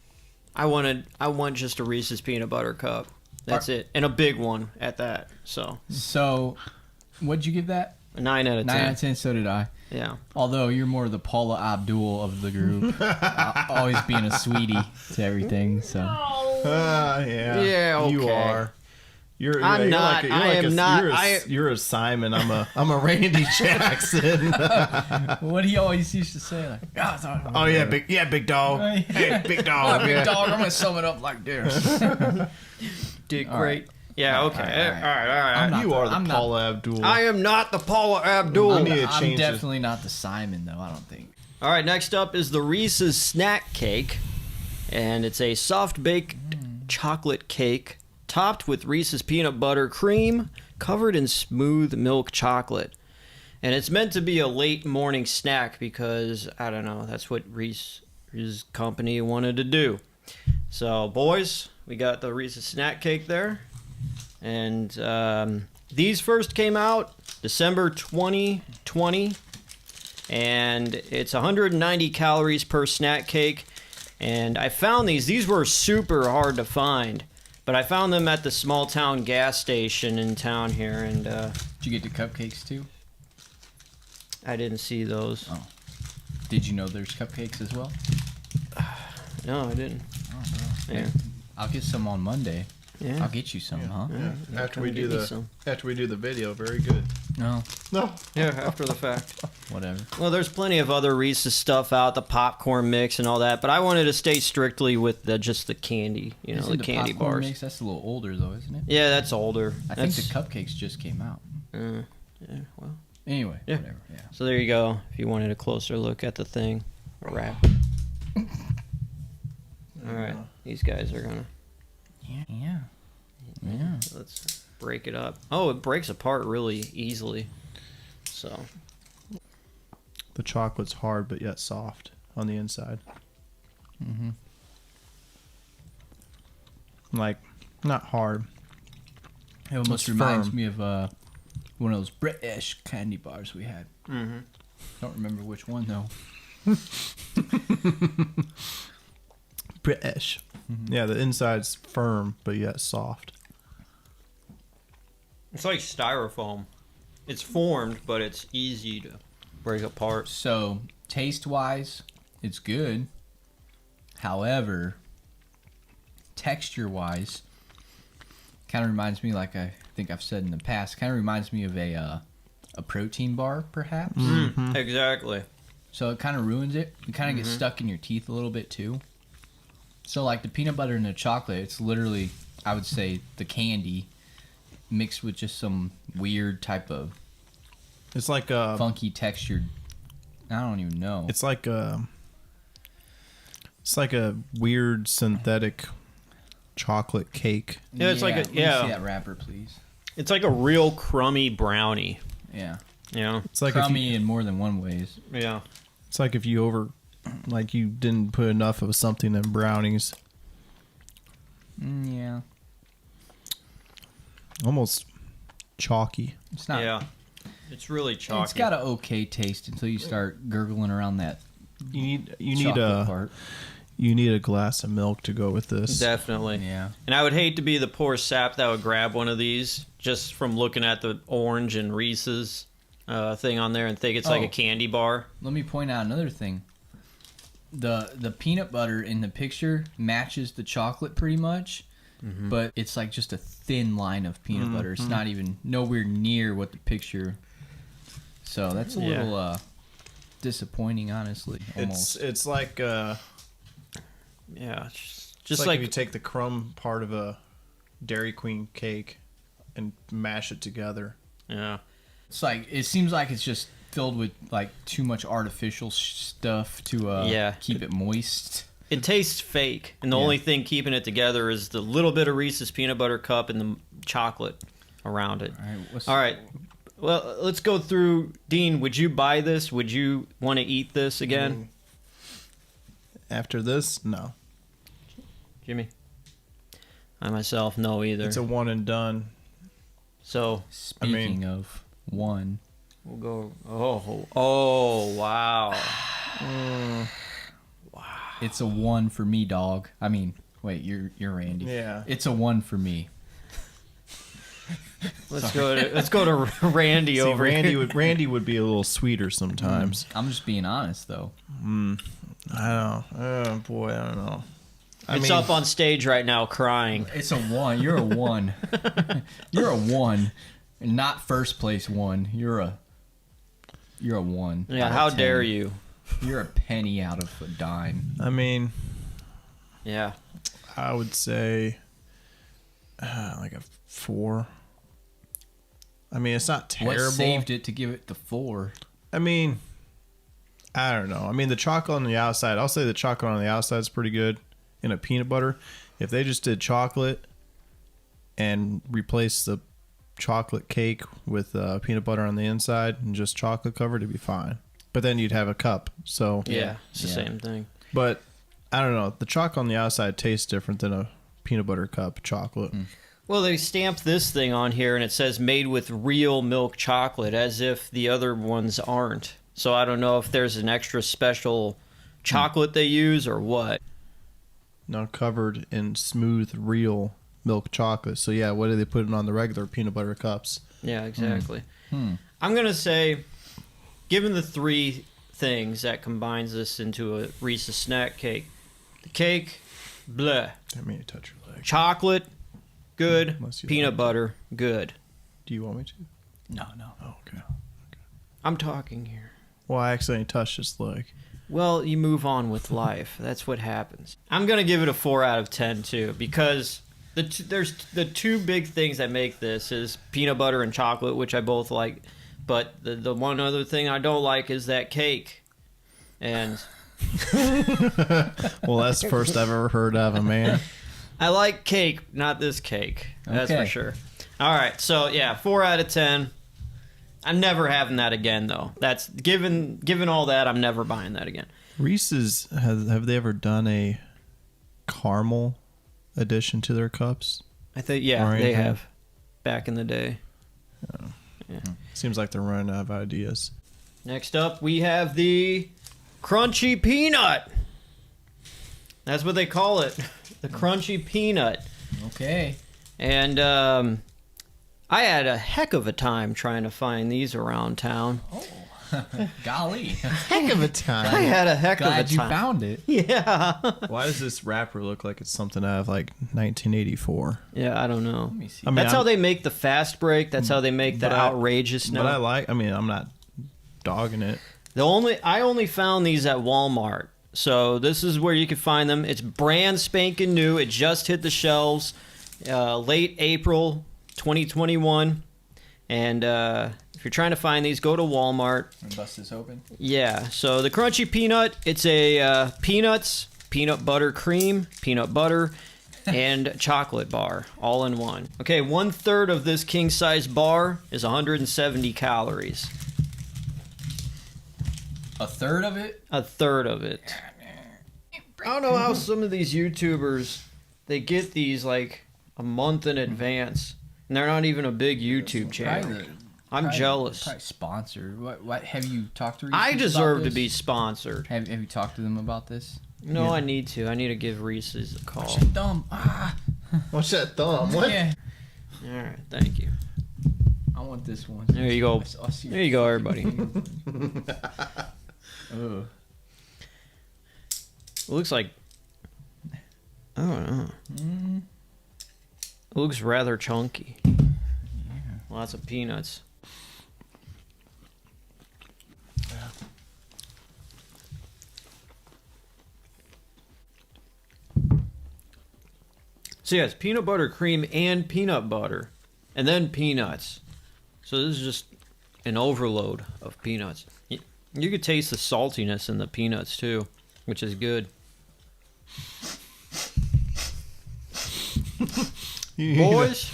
I want just a Reese's peanut butter cup. That's it. And a big one at that. So What'd you give that? a 9 out of 10. 9 out of 10, so did I. Yeah. Although you're more the Paula Abdul of the group. Always being a sweetie to everything, so. Yeah. Yeah, okay. You are. You're I'm not. I am not. You're a Simon. I'm a Randy Jackson. What he always used to say, like, Oh yeah, big dog. Hey, big dog. big dog, I'm going to sum it up like this. Did All great. right. Yeah, All okay. right, All right. I'm not You the- are the I'm not- Paula Abdul. I am not the Paula Abdul. I'm- need to I'm change it. definitely not the Simon, though, I don't think. All right, next up is the Reese's Snack Cake, and it's a soft baked chocolate cake topped with Reese's peanut butter cream, covered in smooth milk chocolate. And it's meant to be a late morning snack because, I don't know, that's what Reese's company wanted to do. So, boys, we got the Reese's Snack Cake there. And these first came out December 2020. And it's 190 calories per snack cake. And I found these were super hard to find. But I found them at the small town gas station in town here. And Did you get the cupcakes, too? I didn't see those. Oh. Did you know there's cupcakes as well? No, I didn't. Oh, bro. Yeah. I'll get some on Monday. Yeah. I'll get you some, huh? Yeah. After come we get do me the some. video, very good. No, No. Yeah, after the fact. whatever. Well, there's plenty of other Reese's stuff out, the popcorn mix and all that, but I wanted to stay strictly with just the candy, Isn't the candy popcorn bars. Mix, that's a little older, though, isn't it? Yeah, that's older. I think That's, the cupcakes just came out. yeah, well. Anyway, Yeah. whatever. Yeah. So there you go. If you wanted a closer look at the thing, a wrap. All right, these guys are gonna. Yeah. Let's break it up. Oh, it breaks apart really easily. So The chocolate's hard but yet soft on the inside. Mm-hmm. Like, not hard. It almost It's reminds firm. me of one of those British candy bars we had. mm-hmm. Don't remember which one though. British. Yeah, the inside's firm but yet soft. It's like styrofoam. It's formed, but it's easy to break apart. So taste wise, it's good. However, texture wise, kind of reminds me, like I think I've said in the past, kind of reminds me of a a protein bar, perhaps. Exactly. So it kind of ruins it. It kind of gets stuck in your teeth a little bit too. So like the peanut butter and the chocolate, it's literally, I would say, the candy mixed with just some weird type of It's like a funky textured. I don't even know. It's like a weird synthetic chocolate cake. Yeah, it's like a let me see that wrapper, please. It's like a real crummy brownie. Yeah, Yeah. It's like crummy in more than one ways. Yeah. It's like if you you didn't put enough of something in brownies. Yeah, Almost chalky. it's not. Yeah. It's really chalky. It's got an okay taste until you start gurgling around that You need chocolate part. You need a glass of milk to go with this. Definitely. Yeah. And I would hate to be the poor sap that would grab one of these just from looking at the orange and Reese's thing on there and think it's like Oh. a candy bar. Let me point out another thing. The peanut butter in the picture matches the chocolate pretty much, but it's like just a thin line of peanut butter. It's not even nowhere near what the picture. So that's a Yeah. little disappointing, honestly. Almost. It's like Yeah. just Just like if you take the crumb part of a Dairy Queen cake and mash it together. yeah. It's like it seems like it's just filled with like too much artificial stuff to Yeah. keep it moist. It tastes fake, and the Yeah. only thing keeping it together is the little bit of Reese's peanut butter cup and the chocolate around it. All right. All right. Well, let's go through. Dean, would you buy this? Would you want to eat this again? After this, no. Jimmy? I myself, no either. It's a one and done. So Speaking of one, we'll go. Oh, wow. it's a one for me, dog. I mean, wait, you're Randy. Yeah. It's a one for me. Let's go to Randy See, over here. Randy would be a little sweeter sometimes. I'm just being honest, though. I don't know. Oh boy, I don't know. It's up on stage right now crying. It's a one. You're a one. You're a one, and not first place one. You're a one. Yeah, out of how 10. dare you? You're a penny out of a dime. I mean, Yeah. I would say like a 4. I mean, it's not terrible. What saved it to give it the 4? I mean, I don't know. I mean, the chocolate on the outside, I'll say the chocolate on the outside is pretty good in a peanut butter. If they just did chocolate and replaced the chocolate cake with peanut butter on the inside and just chocolate covered, it'd be fine. But then you'd have a cup. So, Yeah, it's the Yeah. same thing. but I don't know. The chocolate on the outside tastes different than a peanut butter cup chocolate. Well, they stamped this thing on here and it says made with real milk chocolate as if the other ones aren't. So I don't know if there's an extra special chocolate they use or what. Now covered in smooth, real milk chocolate. So, yeah, what do they put it on the regular peanut butter cups? Yeah, exactly. I'm going to say, given the three things that combines this into a Reese's snack cake, the cake, bleh. I mean, you touch your leg. Chocolate, good. Unless you Peanut like butter, good. Do you want me to? No. Oh, okay. I'm talking here. Well, I accidentally touched his leg. Well, you move on with life. That's what happens. I'm going to give it a 4 out of 10, too, because there's the two big things that make this is peanut butter and chocolate, which I both like. But the one other thing I don't like is that cake. And Well, that's the first I've ever heard of him, man. I like cake, not this cake. That's for Okay. sure. All right, so yeah, 4 out of 10. I'm never having that again, though. That's given all that, I'm never buying that again. Reese's, have they ever done a caramel addition to their cups? I think yeah, Or they anything? have back in the day. Seems like they're running out of ideas. Next up, we have the crunchy peanut. That's what they call it, the crunchy peanut. Okay. And I had a heck of a time trying to find these around town. Golly. Heck of a I time. had a heck Glad of a you time. found it. Yeah. Why does this wrapper look like it's something out of like 1984? Yeah, I don't know. Let me see. I mean, That's how they make the fast break. That's how they make the but outrageous But I now. like. I mean, I'm not dogging it. I only found these at Walmart. So this is where you can find them. It's brand spanking new. It just hit the shelves late April 2021. And if you're trying to find these, go to Walmart. Bust this open. Yeah, so the Crunchy Peanut, it's a peanuts, peanut butter cream, peanut butter, and chocolate bar all in one. Okay, 1/3 of this king size bar is 170 calories. A third of it? 1/3 of it. I don't know how some of these YouTubers, they get these like a month in advance, and they're not even a big YouTube channel. I'm jealous. Probably sponsored. What have you talked to Reese I about deserve to this? be sponsored. Have you talked to them about this? No, I need to. I need to give Reese's a call. Dumb. What's that thumb? What? Yeah. All right, thank you. I want this one. There you go. I see There you go, everybody. Oh. It looks like. I don't know. It looks rather chunky. Lots of peanuts. So yeah, it's peanut butter cream and peanut butter, and then peanuts. So this is just an overload of peanuts. You could taste the saltiness in the peanuts too, which is good. Boys,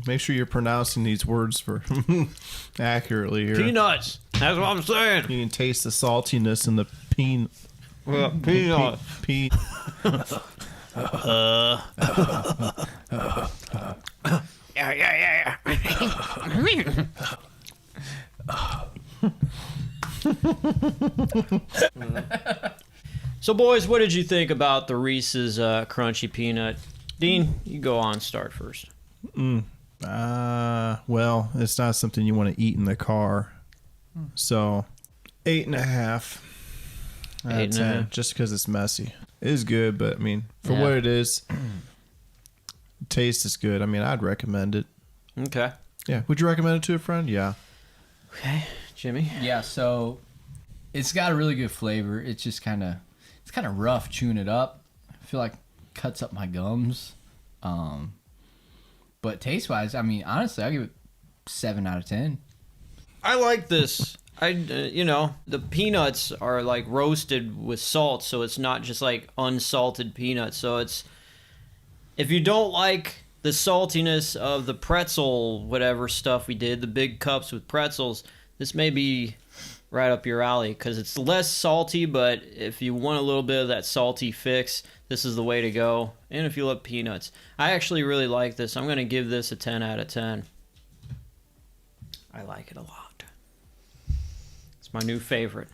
Make sure you're pronouncing these words for accurately here. peanuts. That's what I'm saying. You can taste the saltiness in the Peanuts. Pea. Yeah. So, boys, what did you think about the Reese's Crunchy Peanut? Dean, you go on, start first. Well, it's not something you want to eat in the car. So, 8.5. out of 10, just because it's messy. It is good, but I mean, for Yeah. what it is, taste is good. I mean, I'd recommend it. Okay. Yeah. Would you recommend it to a friend? Yeah. Okay, Jimmy. Yeah, so it's got a really good flavor. It's just kind of rough chewing it up. I feel like it cuts up my gums. But taste wise, I mean, honestly, I give it 7 out of 10. I like this. The peanuts are like roasted with salt, so it's not just like unsalted peanuts. So it's, if you don't like the saltiness of the pretzel, whatever stuff we did, the big cups with pretzels, this may be right up your alley because it's less salty, but if you want a little bit of that salty fix, this is the way to go. And if you love peanuts, I actually really like this. I'm going to give this a 10 out of 10. I like it a lot. It's my new favorite.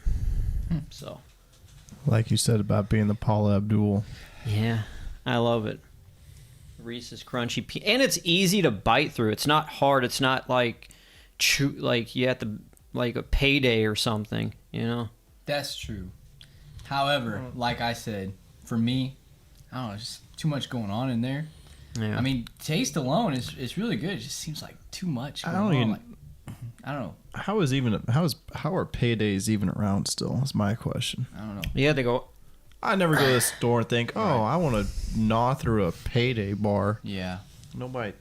So, Like you said about being the Paula Abdul. yeah, I love it. Reese's Crunchy and it's easy to bite through. It's not hard. It's not like you have to like a Payday or something, you know. That's true. However, like I said, for me, I don't know, just too much going on in there. Yeah. I mean, taste alone is really good. It just seems like too much going I don't on. even- Like, I don't know. How are paydays even around still? That's my question. I don't know. Yeah, they go. I never go to the store and think, oh, I want to gnaw through a payday bar. Yeah. Nobody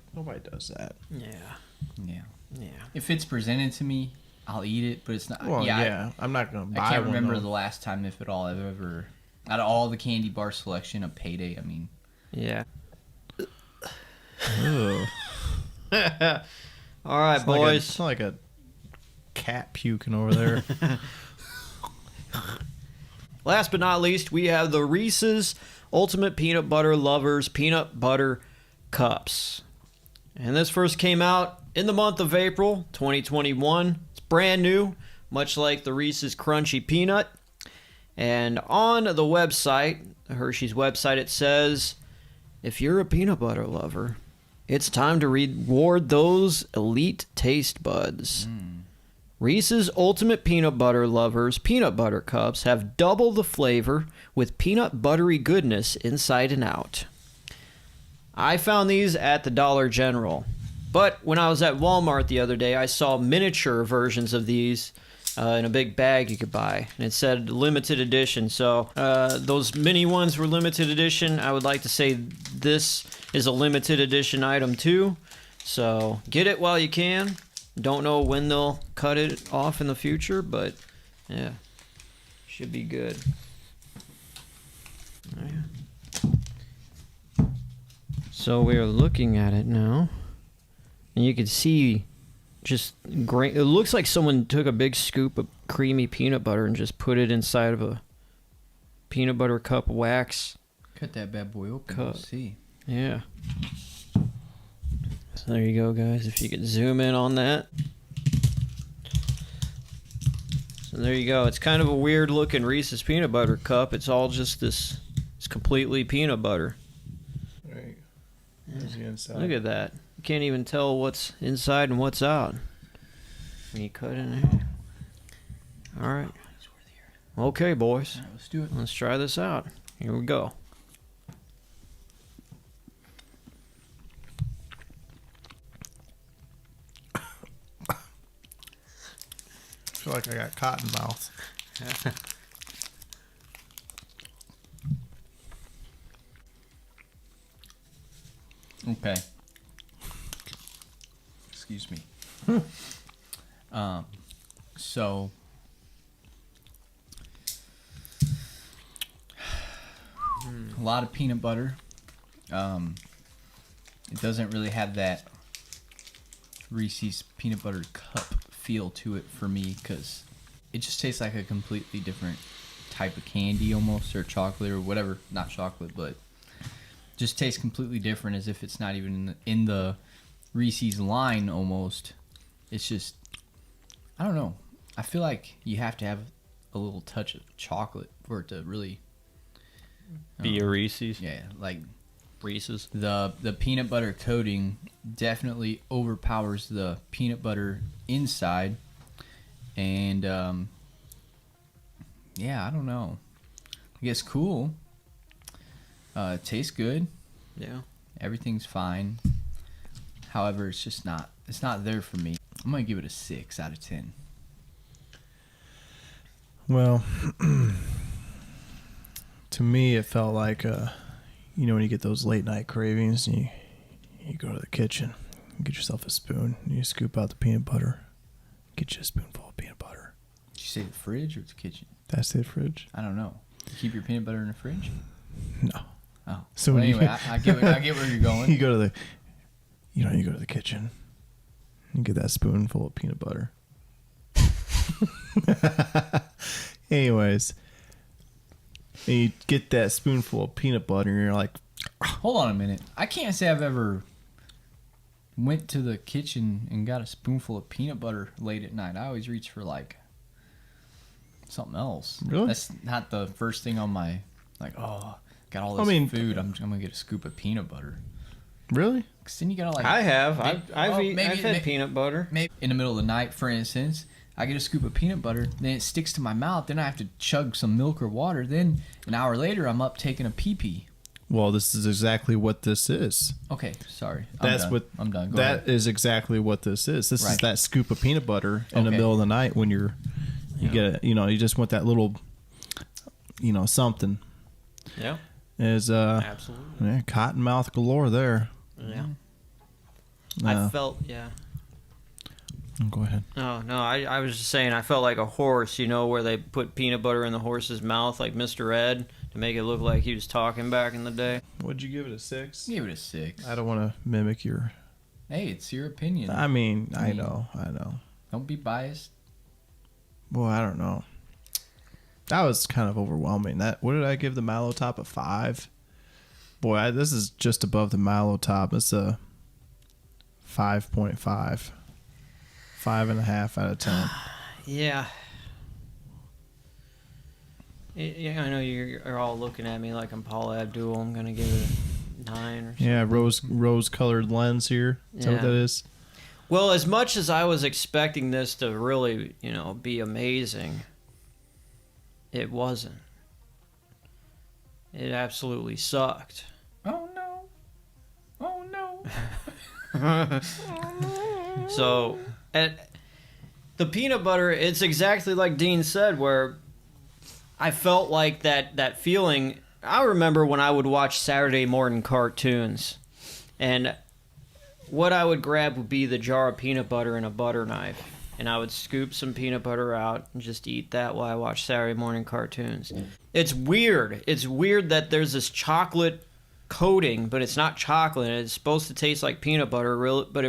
does that. Yeah. Yeah. Yeah. If it's presented to me, I'll eat it, but it's not. Well, yeah, yeah, I'm not gonna buy I can't one. remember though. the last time, if at all, I've ever, out of all the candy bar selection, a Payday. I mean, Yeah. Ugh. All right, boys. It's not like a cat puking over there. Last but not least, we have the Reese's Ultimate Peanut Butter Lovers Peanut Butter Cups. And this first came out in the month of April 2021. It's brand new, much like the Reese's Crunchy Peanut. And on the website, the Hershey's website, it says, if you're a peanut butter lover, it's time to reward those elite taste buds. Reese's Ultimate Peanut Butter Lovers peanut butter cups have double the flavor with peanut buttery goodness inside and out. I found these at the Dollar General, but when I was at Walmart the other day, I saw miniature versions of these in a big bag you could buy, and it said limited edition. So those mini ones were limited edition. I would like to say this is a limited edition item too. So get it while you can. Don't know when they'll cut it off in the future, but yeah, should be good. Oh, yeah. So we are looking at it now, and you can see just great. It looks like someone took a big scoop of creamy peanut butter and just put it inside of a peanut butter cup wax. Cut that bad boy open. Cut. We'll see. Yeah. So there you go, guys. If you could zoom in on that. So there you go. It's kind of a weird looking Reese's peanut butter cup. It's all just this. It's completely peanut butter. Right. There's the inside. Look at that. You can't even tell what's inside and what's out when you cut in there. All right. Okay, boys. All right, let's do it. Let's try this out. Here we go. I feel like I got cotton mouth. Okay. Excuse me. So a lot of peanut butter. It doesn't really have that Reese's peanut butter cup feel to it for me because it just tastes like a completely different type of candy almost, or chocolate or whatever. Not chocolate, but just tastes completely different, as if it's not even in the Reese's line almost. It's just, I don't know. I feel like you have to have a little touch of chocolate for it to really Be a Reese's. yeah, like Reese's. the peanut butter coating definitely overpowers the peanut butter inside, and yeah, I don't know. I guess cool. It tastes good. Yeah. Everything's fine. However, it's just not. It's not there for me. I'm gonna give it a 6 out of 10. Well, to me, it felt like, you know, when you get those late night cravings, and you go to the kitchen, you get yourself a spoon, and you scoop out the peanut butter, get you a spoonful of peanut butter. Did you say the fridge or the kitchen? That's the fridge. I don't know. You keep your peanut butter in the fridge? No. Oh. So Well, when you- anyway, I get where you're going. You go to the, you go to the kitchen, and get that spoonful of peanut butter. Anyways, and you get that spoonful of peanut butter, and you're like, Hold on a minute. I can't say I've ever went to the kitchen and got a spoonful of peanut butter late at night. I always reach for like something else. Really? That's not the first thing on my like. Oh, got all this food. I'm gonna get a scoop of peanut butter. really? 'Cause then you gotta like. I have. Maybe- I've had peanut butter. Maybe in the middle of the night, for instance, I get a scoop of peanut butter, then it sticks to my mouth. Then I have to chug some milk or water. Then an hour later, I'm up taking a pee pee. Well, this is exactly what this is. Okay, sorry. That's done. what I'm done. Go That ahead. is exactly what this is. This is Right. that scoop of peanut butter in the Okay. middle of the night when you Yeah. get it. You know, you just want that little, something. Yeah. Is Absolutely. yeah, cotton mouth galore there. Yeah. No. I felt. Yeah. Go ahead. Oh, no, I was just saying I felt like a horse, where they put peanut butter in the horse's mouth like Mr. Ed to make it look like he was talking back in the day. Would you give it a 6? Give it a 6. I don't want to mimic your. Hey, it's your opinion. I mean, I mean- know. Don't be biased. Boy, I don't know. That was kind of overwhelming. What did I give the Mallow top, a 5? Boy, this is just above the Mallow top. It's a 5.5. 5.5 out of 10. Yeah. Yeah, I know you're all looking at me like I'm Paul Abdul. I'm going to give it a 9 or something. Yeah, rose colored lens here. Is that what Yeah. that is? Well, as much as I was expecting this to really, be amazing, it wasn't. It absolutely sucked. Oh no. Oh no. So, the peanut butter, it's exactly like Dean said, where I felt like that feeling. I remember when I would watch Saturday morning cartoons, and what I would grab would be the jar of peanut butter and a butter knife, and I would scoop some peanut butter out and just eat that while I watched Saturday morning cartoons. It's weird. It's weird that there's this chocolate coating, but it's not chocolate. It's supposed to taste like peanut butter, but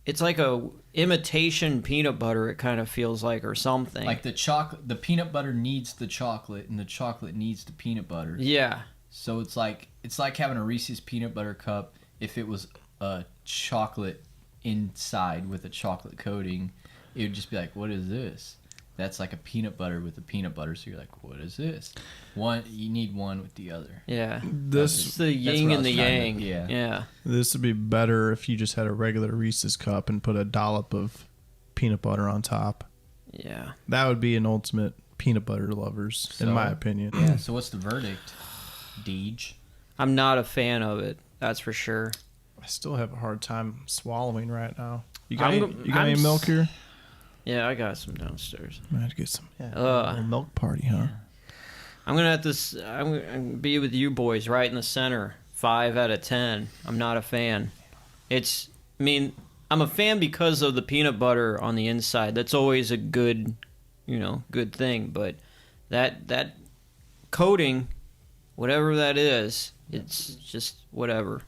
it's like a imitation peanut butter. It kind of feels like, or something. Like the peanut butter needs the chocolate, and the chocolate needs the peanut butter. Yeah. So it's like having a Reese's peanut butter cup if it was a chocolate inside with a chocolate coating. It would just be like, what is this? That's like a peanut butter with a peanut butter. So you're like, what is this? You need one with the other. Yeah. This the yin and the yang. Yeah. This would be better if you just had a regular Reese's cup and put a dollop of peanut butter on top. Yeah. That would be an ultimate peanut butter lovers, in my opinion. Yeah. So what's the verdict, Deej? I'm not a fan of it. That's for sure. I still have a hard time swallowing right now. You got I'm any milk here? Yeah, I got some downstairs. I have to get some. Yeah, a little milk party, huh? I'm gonna have to. I'm gonna be with you boys right in the center. 5 out of 10. I'm not a fan. I'm a fan because of the peanut butter on the inside. That's always a good thing. But that coating, whatever that is, it's just whatever.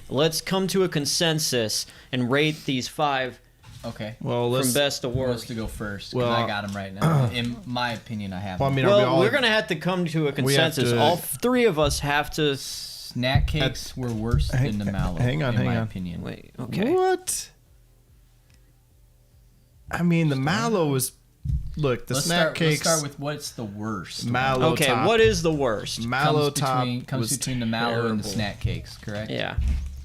Let's come to a consensus and rate these 5. Okay. Well, from best to Who wants worst. to go first? Well, I got them right now. In my opinion, I have. Well, I them. mean, We're gonna have to come to a consensus. All 3 of us have to. Snack cakes were worse than the Mallow. Hang on. in my opinion. Wait. Okay. What? I mean, the Mallow was. Look, Let's snack cakes. Let's start with what's the worst. Mallow Okay. top. What is the worst? Mallow top comes between the Mallow and the snack cakes, correct? Yeah.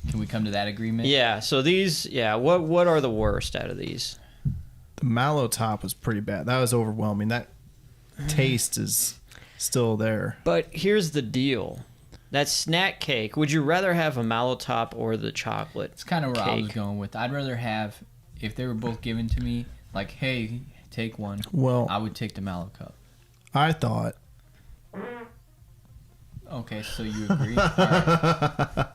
Can we come to that agreement? Yeah. So these. Yeah. What are the worst out of these? The Mallow top was pretty bad. That was overwhelming. That taste is still there. But here's the deal. That snack cake, would you rather have a Mallow top or the chocolate? It's kind of where I was cake? going with. I'd rather have, if they were both given to me, like, hey, take one. Well, I would take the Mallow cup. I thought. Okay, so you agree? All right.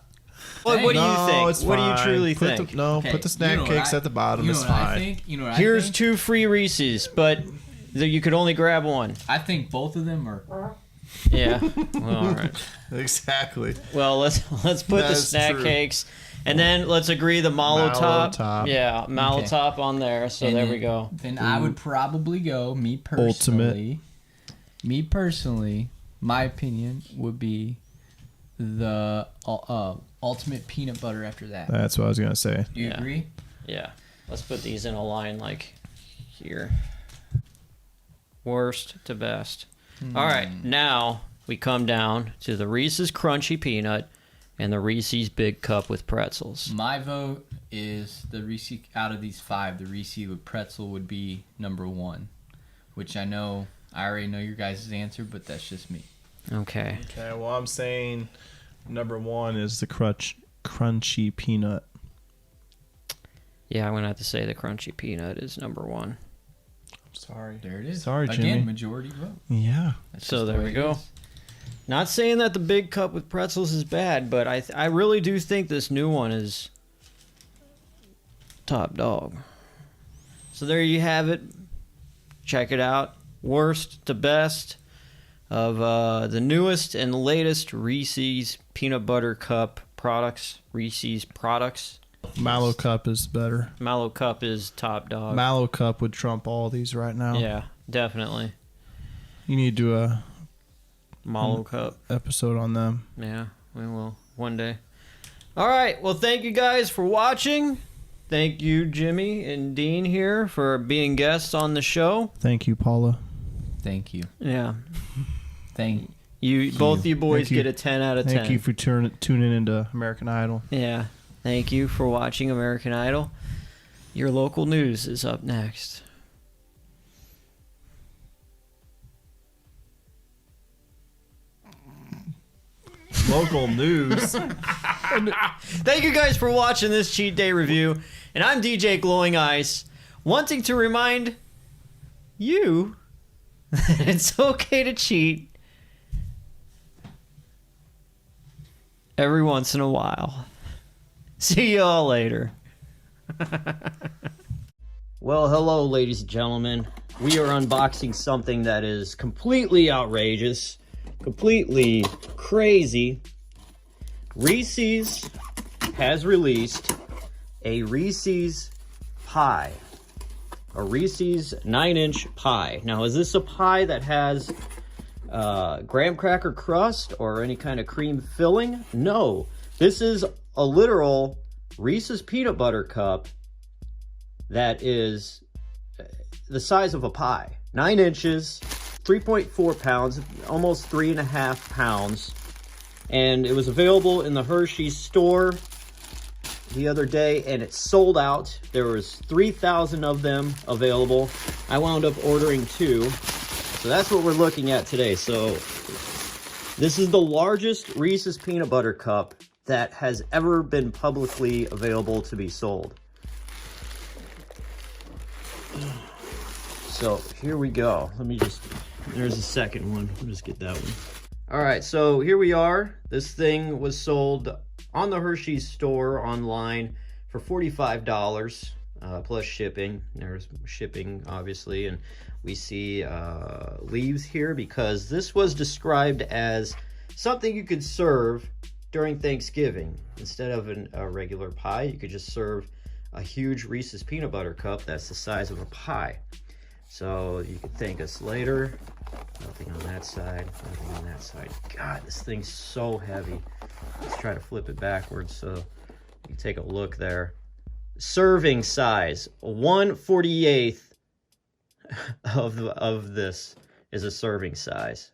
What do you think? It's What do you fine. truly Put think? put the snack cakes at the bottom. It's fine. Here's 2 free Reese's, but you could only grab one. I think both of them are. Yeah. Well, all right. Exactly. Well, let's put the That's snack true. cakes, and then let's agree the Mallow top. Yeah, Mallow Okay. top on there. So And there then- we go. Then I would probably go, me personally, my opinion would be the ultimate peanut butter after that. That's what I was gonna say. Do you Yeah. agree? Yeah. Let's put these in a line like here. Worst to best. All right, now we come down to the Reese's Crunchy Peanut and the Reese's Big Cup with pretzels. My vote is the Reese. Out of these 5, the Reese with pretzel would be number 1, which I already know your guys' answer, but that's just me. Okay. Okay. Well, I'm saying number 1 is the crunchy peanut. Yeah, I'm going to have to say the Crunchy Peanut is number 1. Sorry. There it is. Sorry, Again, Jimmy. majority vote. Yeah. That's So just the there way we it go. is. Not saying that the Big Cup with pretzels is bad, but I really do think this new one is top dog. So there you have it. Check it out. Worst to best of the newest and latest Reese's Peanut Butter Cup products. Reese's products. Mallow cup is better. Mallow Cup is top dog. Mallow cup would trump all these right now. Yeah, definitely. You need to do a Mallow Cup. episode on them. Yeah, we will one day. All right. Well, thank you guys for watching. Thank you, Jimmy and Dean here for being guests on the show. Thank you, Paula. Thank you. Yeah. Thank You both you boys Thank you. get a 10 out of 10. Thank you for tuning into American Idol. Yeah. Thank you for watching American Idol. Your local news is up next. Local news. Thank you guys for watching this cheat day review. And I'm DJ Glowing Ice, wanting to remind you that it's okay to cheat every once in a while. See y'all later. Well, hello, ladies and gentlemen. We are unboxing something that is completely outrageous, completely crazy. Reese's has released a Reese's pie. A Reese's 9-inch pie. Now, is this a pie that has graham cracker crust or any kind of cream filling? No. This is a literal Reese's peanut butter cup that is the size of a pie. 9 inches, 3.4 pounds, almost 3.5 pounds. And it was available in the Hershey store the other day, and it sold out. There was 3,000 of them available. I wound up ordering 2. So that's what we're looking at today. So this is the largest Reese's peanut butter cup that has ever been publicly available to be sold. So here we go. There's a second one. We'll just get that one. All right, so here we are. This thing was sold on the Hershey store online for $45 plus shipping. There's shipping, obviously, and we see leaves here because this was described as something you could serve during Thanksgiving. Instead of a regular pie, you could just serve a huge Reese's peanut butter cup that's the size of a pie. So you can thank us later. Nothing on that side, nothing on that side. God, this thing's so heavy. Let's try to flip it backwards so you can take a look there. Serving size, 1/48 of this is a serving size.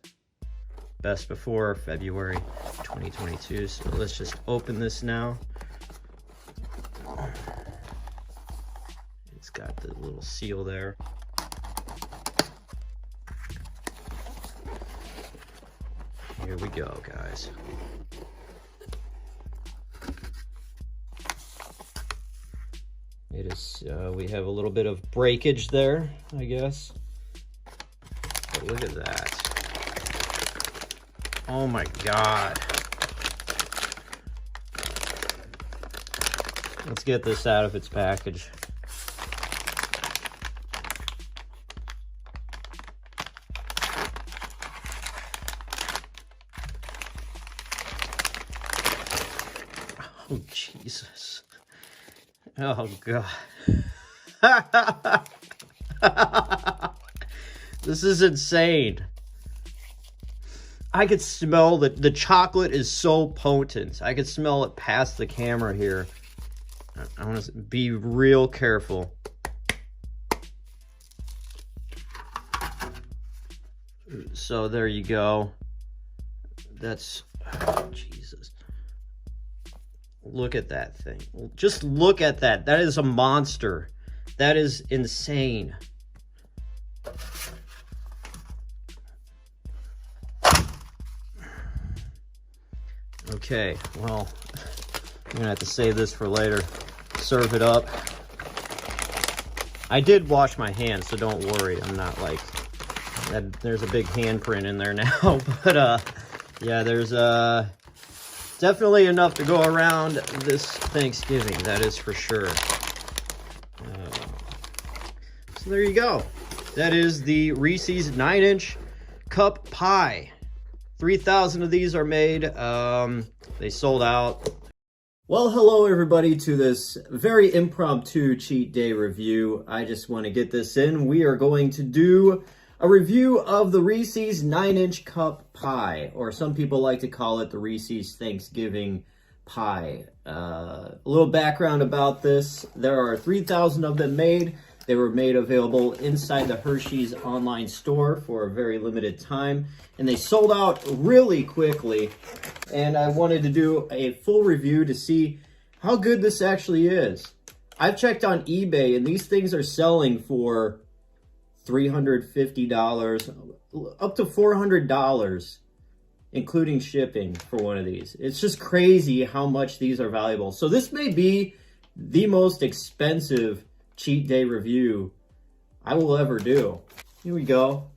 Best before February 2022. So let's just open this now. It's got the little seal there. Here we go, guys. It is, we have a little bit of breakage there, I guess. But look at that. Oh my God. Let's get this out of its package. Oh, Jesus. Oh, God. This is insane. I could smell the chocolate is so potent. I could smell it past the camera here. I want to be real careful. So there you go. That's, oh, Jesus. Look at that thing. Just look at that. That is a monster. That is insane. Okay, well, I'm gonna have to save this for later. Serve it up. I did wash my hands, so don't worry. I'm not like that. There's a big handprint in there now, but yeah, there's definitely enough to go around this Thanksgiving. That is for sure. So there you go. That is the Reese's 9-inch cup pie. 3,000 of these are made. They sold out. Well, hello everybody to this very impromptu cheat day review. I just want to get this in. We are going to do a review of the Reese's 9-inch cup pie, or some people like to call it the Reese's Thanksgiving pie. A little background about this. There are 3,000 of them made. They were made available inside the Hershey's online store for a very limited time, and they sold out really quickly. And I wanted to do a full review to see how good this actually is. I've checked on eBay, and these things are selling for $350, up to $400, including shipping for one of these. It's just crazy how much these are valuable. So this may be the most expensive cheat day review I will ever do. Here we go.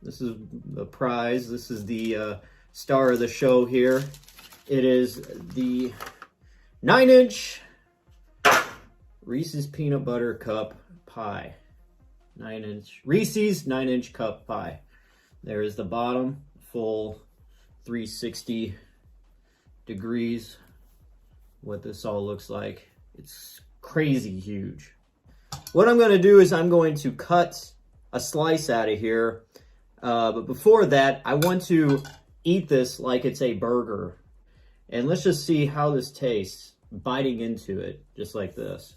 This is the prize. This is the star of the show here. It is the 9-inch Reese's Peanut Butter Cup Pie. 9-inch Reese's 9-inch cup pie. There is the bottom, full 360 degrees. What this all looks like. It's crazy huge. What I'm going to do is I'm going to cut a slice out of here. But before that, I want to eat this like it's a burger. And let's just see how this tastes biting into it, just like this.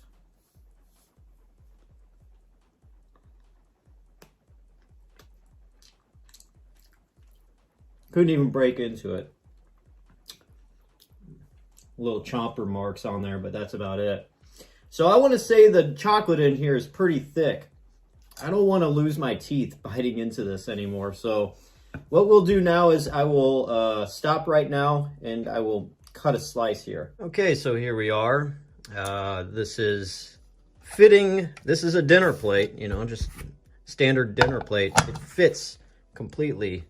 Couldn't even break into it. Little chomper marks on there, but that's about it. So I want to say the chocolate in here is pretty thick. I don't want to lose my teeth biting into this anymore. So what we'll do now is I will stop right now and I will cut a slice here. Okay, so here we are. This is fitting. This is a dinner plate, you know, just standard dinner plate. It fits completely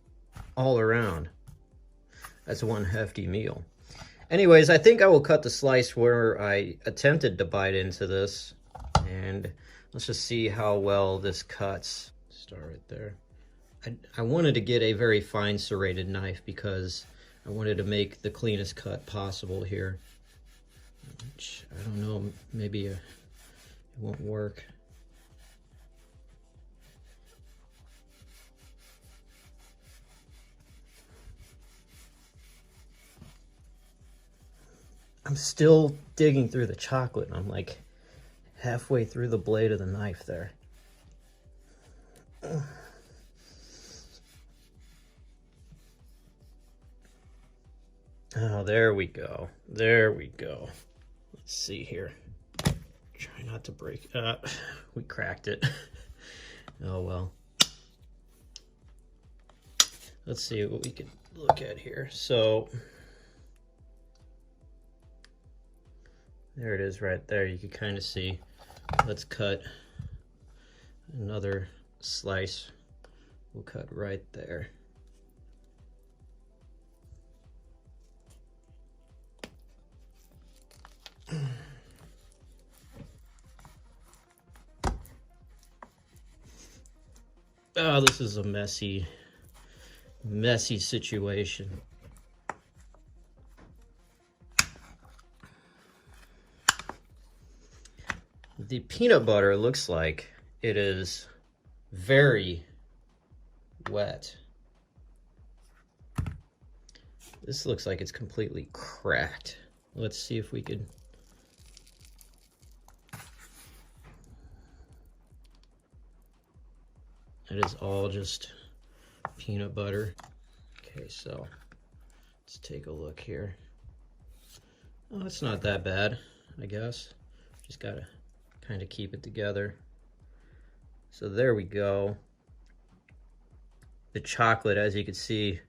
all around. That's one hefty meal. Anyways, I think I will cut the slice where I attempted to bite into this, and let's just see how well this cuts. Start right there. I wanted to get a very fine serrated knife because I wanted to make the cleanest cut possible here. Which, I don't know, maybe it won't work. I'm still digging through the chocolate. I'm like halfway through the blade of the knife there. Oh, there we go. There we go. Let's see here. Try not to break. We cracked it. Oh well. Let's see what we can look at here. So there it is right there. You can kind of see. Let's cut another slice. We'll cut right there. Oh, this is a messy situation. The peanut butter looks like it is very wet. This looks like it's completely cracked. Let's see if we could. It is all just peanut butter. Okay, so let's take a look here. Oh, it's not that bad, I guess. Just gotta kind of keep it together. So there we go. The chocolate, as you can see,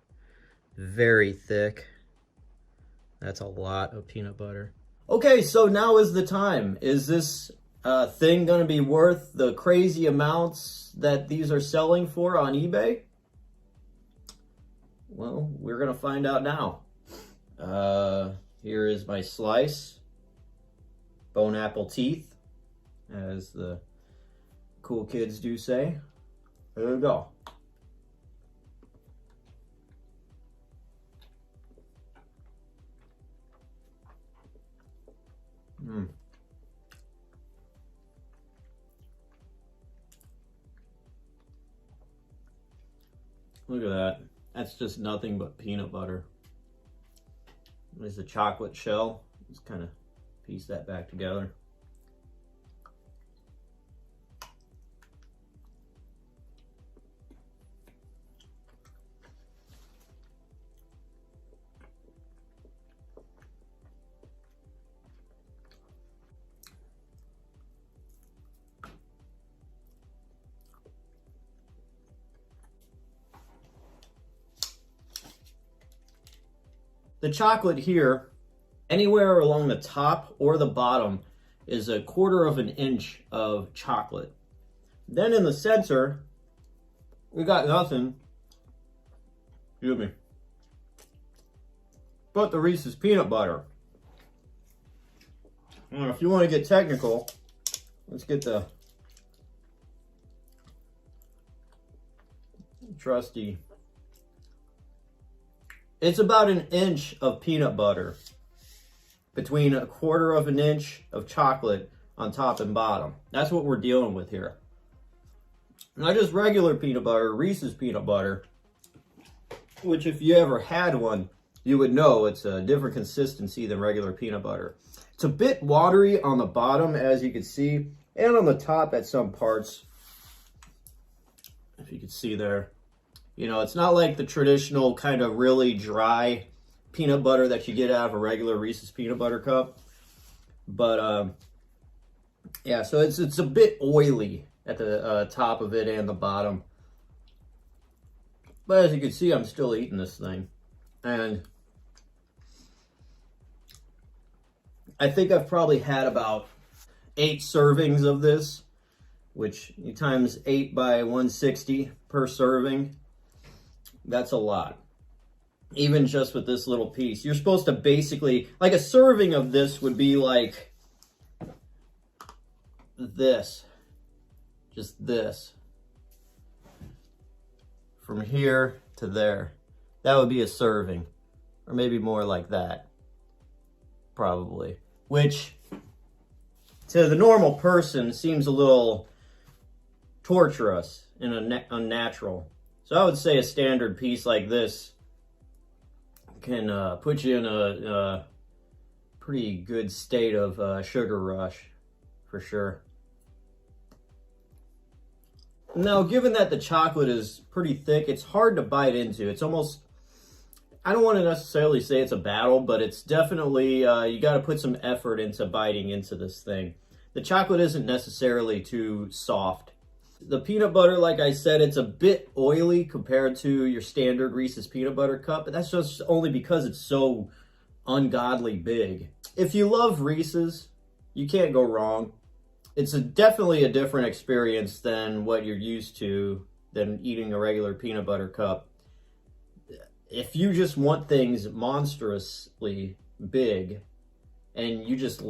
very thick. That's a lot of peanut butter. Okay, so now is the time. Is this thing going to be worth the crazy amounts that these are selling for on eBay? Well, we're going to find out now. Here is my slice. Bone apple teeth, as the cool kids do say. There we go. Look at that. That's just nothing but peanut butter. There's the chocolate shell. Just kind of piece that back together. The chocolate here, anywhere along the top or the bottom, is 1/4 of an inch of chocolate. Then in the center, we got nothing, excuse me, but the Reese's peanut butter. And if you want to get technical, let's get the trusty. It's about an inch of peanut butter between 1/4 of an inch of chocolate on top and bottom. That's what we're dealing with here. Not just regular peanut butter, Reese's peanut butter, which if you ever had one, you would know it's a different consistency than regular peanut butter. It's a bit watery on the bottom, as you can see, and on the top at some parts, if you can see there. You know, it's not like the traditional kind of really dry peanut butter that you get out of a regular Reese's peanut butter cup. But, yeah, so it's a bit oily at the top of it and the bottom. But as you can see, I'm still eating this thing. And I think I've probably had about 8 servings of this, which you times 8 by 160 per serving. That's a lot. Even just with this little piece. You're supposed to basically, like a serving of this would be like this. Just this. From here to there. That would be a serving. Or maybe more like that. Probably. Which, to the normal person, seems a little torturous and unnatural. So I would say a standard piece like this can put you in a pretty good state of sugar rush, for sure. Now, given that the chocolate is pretty thick, it's hard to bite into. It's almost, I don't want to necessarily say it's a battle, but it's definitely, you got to put some effort into biting into this thing. The chocolate isn't necessarily too soft. The peanut butter, like I said, it's a bit oily compared to your standard Reese's peanut butter cup, but that's just only because it's so ungodly big. If you love Reese's, you can't go wrong. It's definitely a different experience than what you're used to, than eating a regular peanut butter cup. If you just want things monstrously big, and you just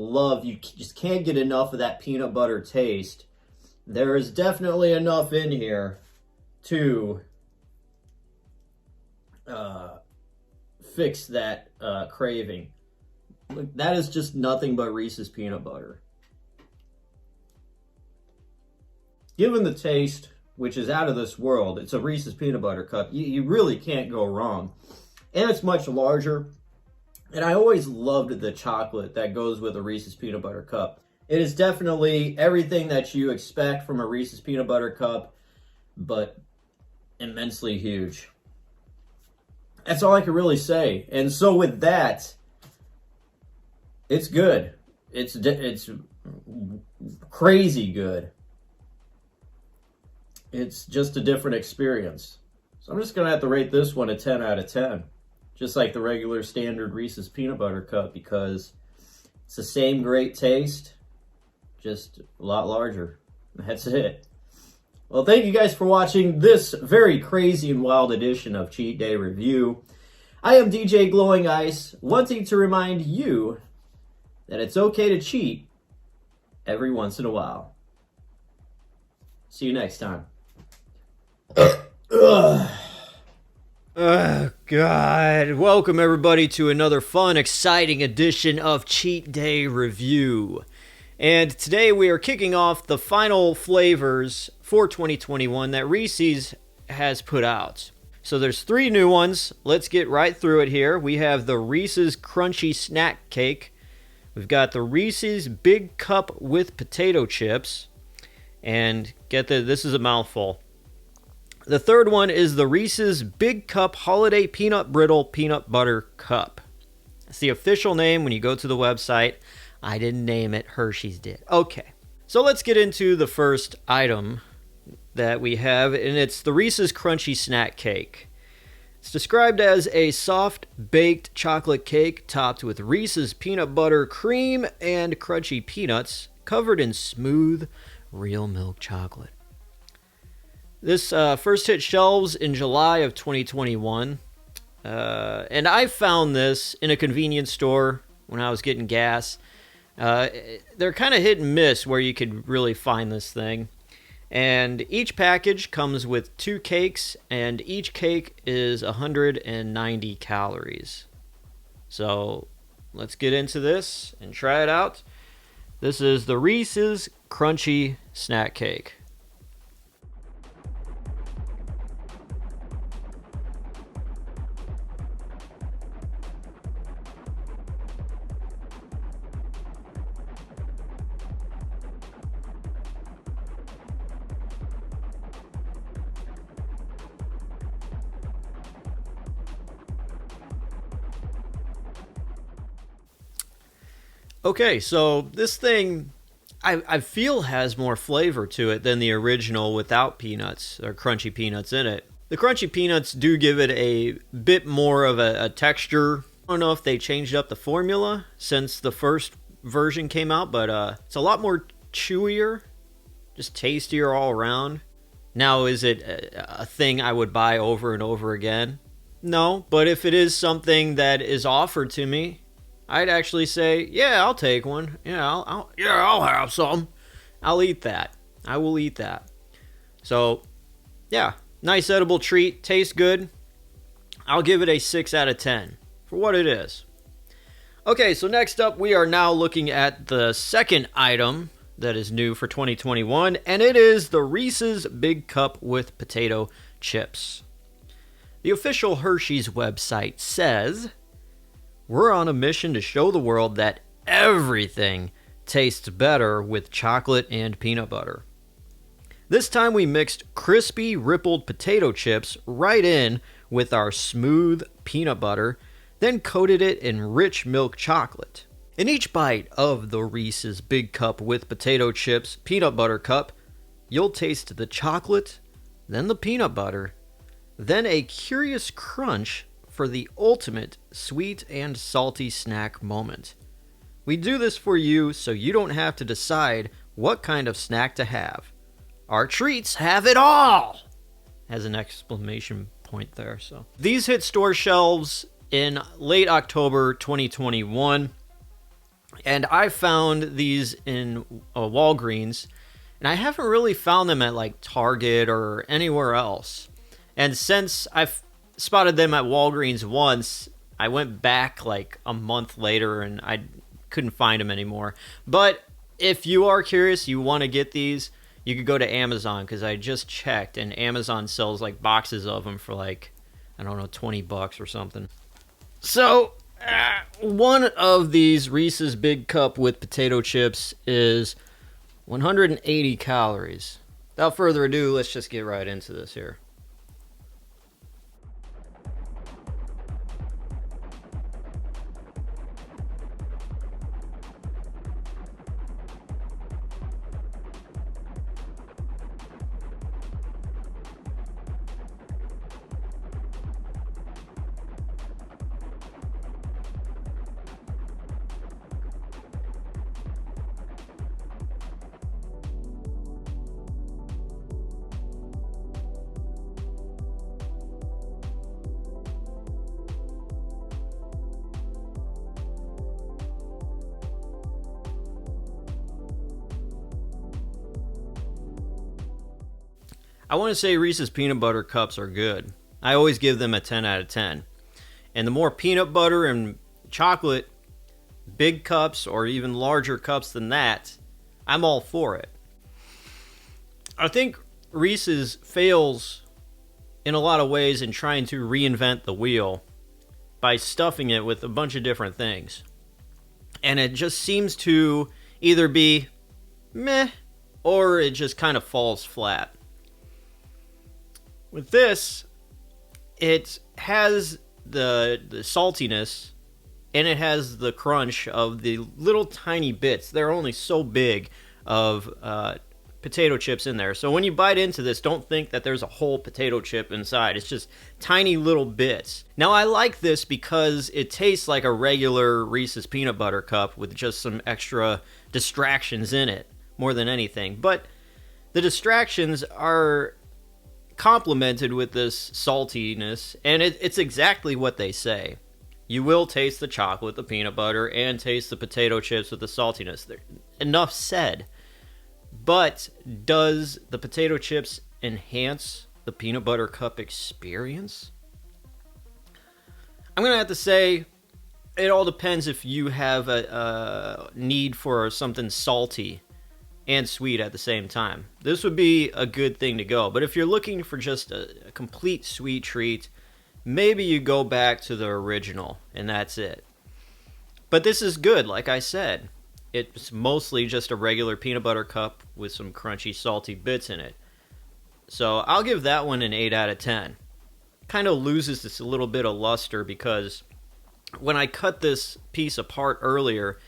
can't get enough of that peanut butter taste, there is definitely enough in here to fix that craving. Look, that is just nothing but Reese's peanut butter. Given the taste, which is out of this world, it's a Reese's peanut butter cup. You really can't go wrong. And it's much larger. And I always loved the chocolate that goes with a Reese's peanut butter cup. It is definitely everything that you expect from a Reese's peanut butter cup, but immensely huge. That's all I can really say. And so with that, it's good. It's crazy good. It's just a different experience. So I'm just going to have to rate this one a 10 out of 10. Just like the regular standard Reese's peanut butter cup, because it's the same great taste, just a lot larger. That's it. Well, thank you guys for watching this very crazy and wild edition of Cheat Day Review. I am DJ Glowing Ice, wanting to remind you that it's okay to cheat every once in a while. See you next time. Oh, God. Welcome, everybody, to another fun, exciting edition of Cheat Day Review. And today we are kicking off the final flavors for 2021 that Reese's has put out. So there's 3 new ones. Let's get right through it here. We have the Reese's Crunchy Snack Cake. We've got the Reese's Big Cup with Potato Chips. And this is a mouthful. The third one is the Reese's Big Cup Holiday Peanut Brittle Peanut Butter Cup. It's the official name when you go to the website. I didn't name it, Hershey's did. Okay, so let's get into the first item that we have, and it's the Reese's Crunchy Snack Cake. It's described as a soft baked chocolate cake topped with Reese's peanut butter cream and crunchy peanuts covered in smooth real milk chocolate. This first hit shelves in July of 2021. And I found this in a convenience store when I was getting gas. They're kind of hit and miss where you could really find this thing. And each package comes with 2 cakes, and each cake is 190 calories. So let's get into this and try it out. This is the Reese's Crunchy Snack Cake. Okay, so this thing, I feel has more flavor to it than the original without peanuts or crunchy peanuts in it. The crunchy peanuts do give it a bit more of a texture. I don't know if they changed up the formula since the first version came out, but it's a lot more chewier, just tastier all around. Now, is it a thing I would buy over and over again? No, but if it is something that is offered to me, I'd actually say, yeah, I'll take one. Yeah, I'll have some. I'll eat that. I will eat that. So, yeah, nice edible treat. Tastes good. I'll give it a 6 out of 10 for what it is. Okay, so next up, we are now looking at the second item that is new for 2021, and it is the Reese's Big Cup with Potato Chips. The official Hershey's website says, "We're on a mission to show the world that everything tastes better with chocolate and peanut butter. This time we mixed crispy, rippled potato chips right in with our smooth peanut butter, then coated it in rich milk chocolate. In each bite of the Reese's Big Cup with Potato Chips Peanut Butter Cup, you'll taste the chocolate, then the peanut butter, then a curious crunch for the ultimate sweet and salty snack moment. We do this for you so you don't have to decide what kind of snack to have. Our treats have it all!" Has an exclamation point there. So these hit store shelves in late October 2021, and I found these in Walgreens, and I haven't really found them at like Target or anywhere else. And since I've spotted them at Walgreens once, I went back like a month later and I couldn't find them anymore. But if you are curious, you want to get these, you could go to Amazon, because I just checked and Amazon sells like boxes of them for like, I don't know, $20 or something. So one of these Reese's Big Cup with potato chips is 180 calories. Without further ado, let's just get right into this here. I want to say Reese's peanut butter cups are good. I always give them a 10 out of 10. And the more peanut butter and chocolate, big cups or even larger cups than that, I'm all for it. I think Reese's fails in a lot of ways in trying to reinvent the wheel by stuffing it with a bunch of different things. And it just seems to either be meh or it just kind of falls flat. With this, it has the saltiness and it has the crunch of the little tiny bits. They're only so big of potato chips in there. So when you bite into this, don't think that there's a whole potato chip inside. It's just tiny little bits. Now I like this because it tastes like a regular Reese's peanut butter cup with just some extra distractions in it more than anything. But the distractions are complemented with this saltiness, and it's exactly what they say. You will taste the chocolate, the peanut butter, and taste the potato chips with the saltiness. Enough said. But does the potato chips enhance the peanut butter cup experience? I'm going to have to say it all depends if you have a need for something salty and sweet at the same time. This would be a good thing to go. But if you're looking for just a complete sweet treat, maybe you go back to the original and that's it. But this is good, like I said. It's mostly just a regular peanut butter cup with some crunchy, salty bits in it. So I'll give that one an 8 out of 10. Kind of loses this a little bit of luster because when I cut this piece apart earlier,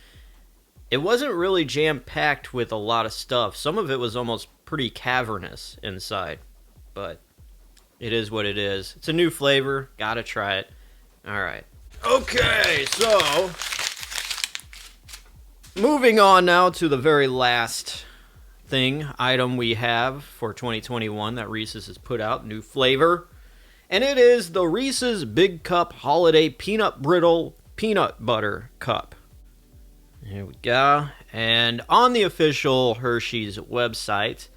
it wasn't really jam-packed with a lot of stuff. Some of it was almost pretty cavernous inside. But it is what it is. It's a new flavor. Gotta try it. Alright. Okay, so moving on now to the very last item we have for 2021 that Reese's has put out, new flavor. And it is the Reese's Big Cup Holiday Peanut Brittle Peanut Butter Cup. Here we go. And on the official Hershey's website,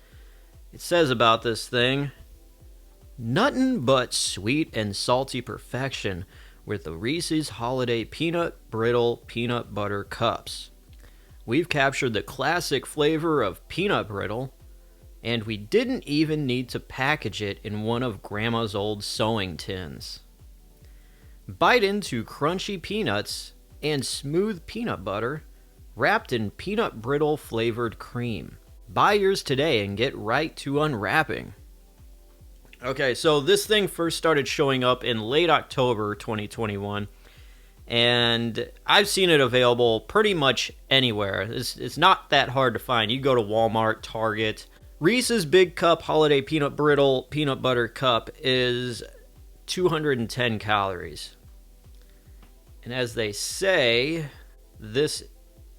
it says about this thing, "Nuttin' but sweet and salty perfection with the Reese's Holiday Peanut Brittle Peanut Butter Cups. We've captured the classic flavor of peanut brittle, and we didn't even need to package it in one of Grandma's old sewing tins. Bite into crunchy peanuts and smooth peanut butter wrapped in peanut brittle flavored cream. Buy yours today and get right to unwrapping." Okay, so this thing first started showing up in late October 2021. And I've seen it available pretty much anywhere. It's not that hard to find. You go to Walmart, Target. Reese's Big Cup Holiday Peanut Brittle Peanut Butter Cup is 210 calories. And as they say, this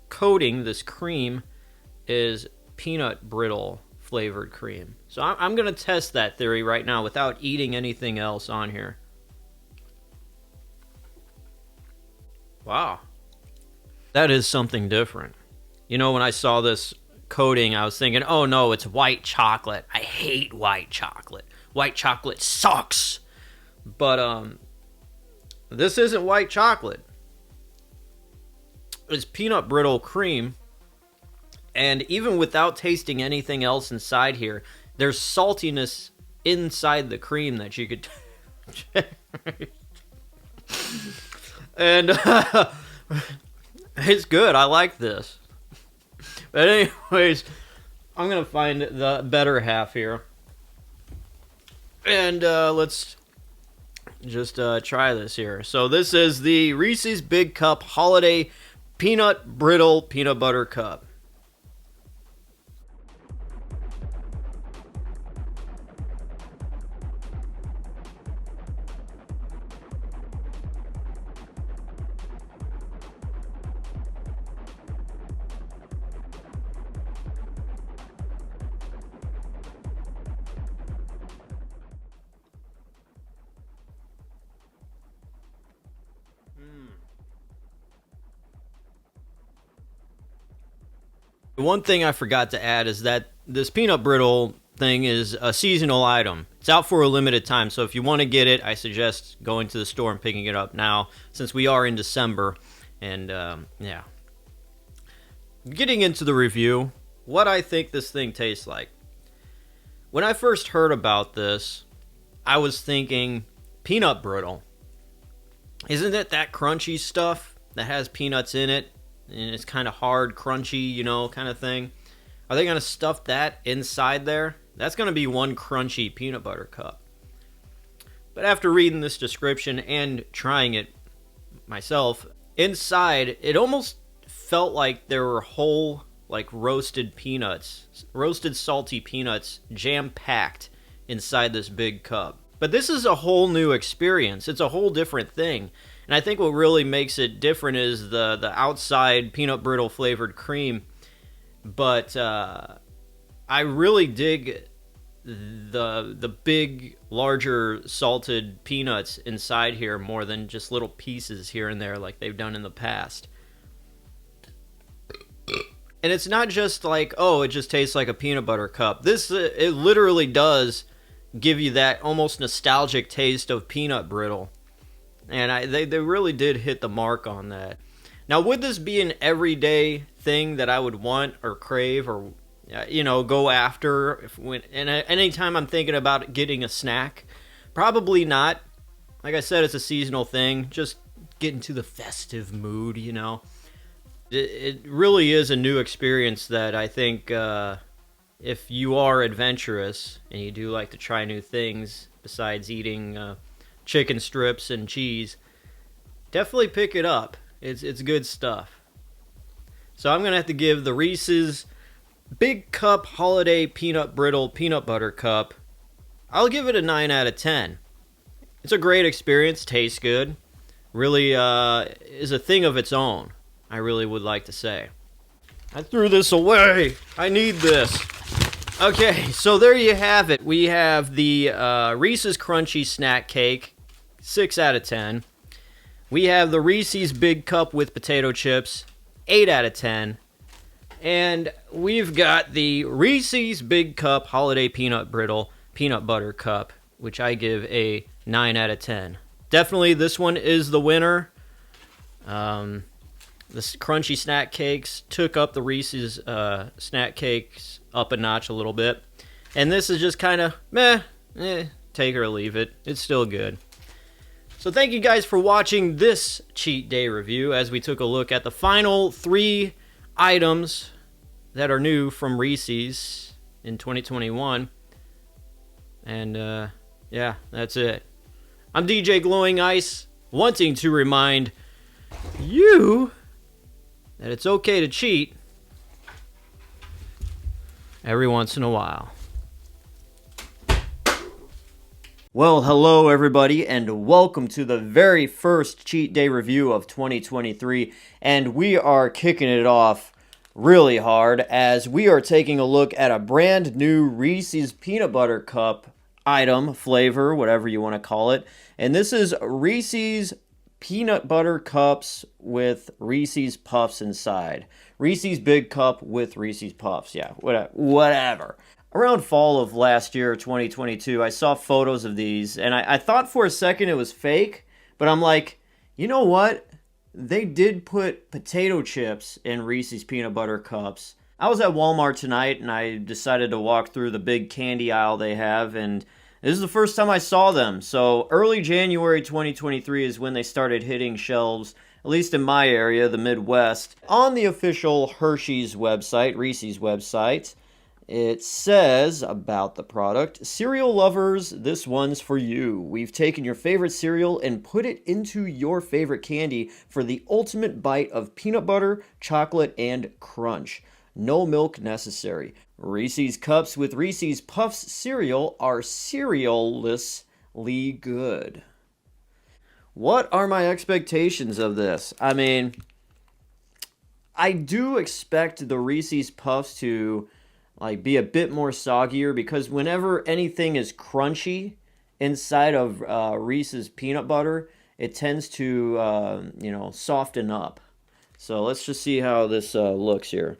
coating, this cream, is peanut brittle flavored cream. So I'm going to test that theory right now without eating anything else on here. Wow. That is something different. You know, when I saw this coating, I was thinking, oh no, it's white chocolate. I hate white chocolate. White chocolate sucks. But this isn't white chocolate. It's peanut brittle cream. And even without tasting anything else inside here, there's saltiness inside the cream that you could and it's good. I like this. But anyways, I'm going to find the better half here. And let's just try this here. So this is the Reese's Big Cup Holiday Peanut Brittle Peanut Butter Cup. One thing I forgot to add is that this peanut brittle thing is a seasonal item. It's out for a limited time, so if you want to get it, I suggest going to the store and picking it up now, since we are in December. And yeah. Getting into the review, what I think this thing tastes like. When I first heard about this, I was thinking peanut brittle. Isn't it that crunchy stuff that has peanuts in it? And it's kind of hard, crunchy, you know, kind of thing. Are they going to stuff that inside there? That's going to be one crunchy peanut butter cup. But after reading this description and trying it myself, inside, it almost felt like there were whole, like roasted peanuts, roasted salty peanuts, jam-packed inside this big cup. But this is a whole new experience. It's a whole different thing. And I think what really makes it different is the outside peanut brittle flavored cream. But I really dig the big, larger salted peanuts inside here more than just little pieces here and there like they've done in the past. And it's not just like, oh, it just tastes like a peanut butter cup. This, it literally does give you that almost nostalgic taste of peanut brittle. And they really did hit the mark on that. Now, would this be an everyday thing that I would want or crave or, go after? Anytime I'm thinking about getting a snack? Probably not. Like I said, it's a seasonal thing. Just get into the festive mood, It really is a new experience that I think if you are adventurous and you do like to try new things besides eating chicken strips and cheese, definitely pick it up. It's good stuff. So I'm going to have to give the Reese's Big Cup Holiday Peanut Brittle Peanut Butter Cup, I'll give it a 9 out of 10. It's a great experience, tastes good, really is a thing of its own, I really would like to say. I threw this away. I need this. Okay, so there you have it. We have the Reese's Crunchy Snack Cake, 6 out of 10. We have the Reese's Big Cup with potato chips, 8 out of 10. And we've got the Reese's Big Cup Holiday Peanut Brittle Peanut Butter Cup, which I give a 9 out of 10. Definitely this one is the winner. The Crunchy Snack Cakes took up the Reese's Snack Cakes up a notch a little bit. And this is just kind of take or leave it. It's still good. So thank you guys for watching this cheat day review as we took a look at the final 3 items that are new from Reese's in 2021. And yeah, that's it. I'm DJ Glowing Ice, wanting to remind you that it's okay to cheat every once in a while. Well, hello everybody, and welcome to the very first cheat day review of 2023, and we are kicking it off really hard as we are taking a look at a brand new Reese's Peanut Butter Cup item, flavor, whatever you want to call it, and this is Reese's Peanut Butter Cups with Reese's Puffs inside. Reese's Big Cup with Reese's Puffs, yeah, whatever. Around fall of last year, 2022, I saw photos of these, and I thought for a second it was fake, but I'm like, you know what? They did put potato chips in Reese's Peanut Butter Cups. I was at Walmart tonight, and I decided to walk through the big candy aisle they have, and this is the first time I saw them. So early January 2023 is when they started hitting shelves, at least in my area, the Midwest. On the official Hershey's website, Reese's website, it says about the product, cereal lovers, this one's for you. We've taken your favorite cereal and put it into your favorite candy for the ultimate bite of peanut butter, chocolate, and crunch. No milk necessary. Reese's Cups with Reese's Puffs cereal are cereallessly good. What are my expectations of this? I mean, I do expect the Reese's Puffs to be a bit more soggier, because whenever anything is crunchy inside of Reese's peanut butter, it tends to soften up. So let's just see how this looks here.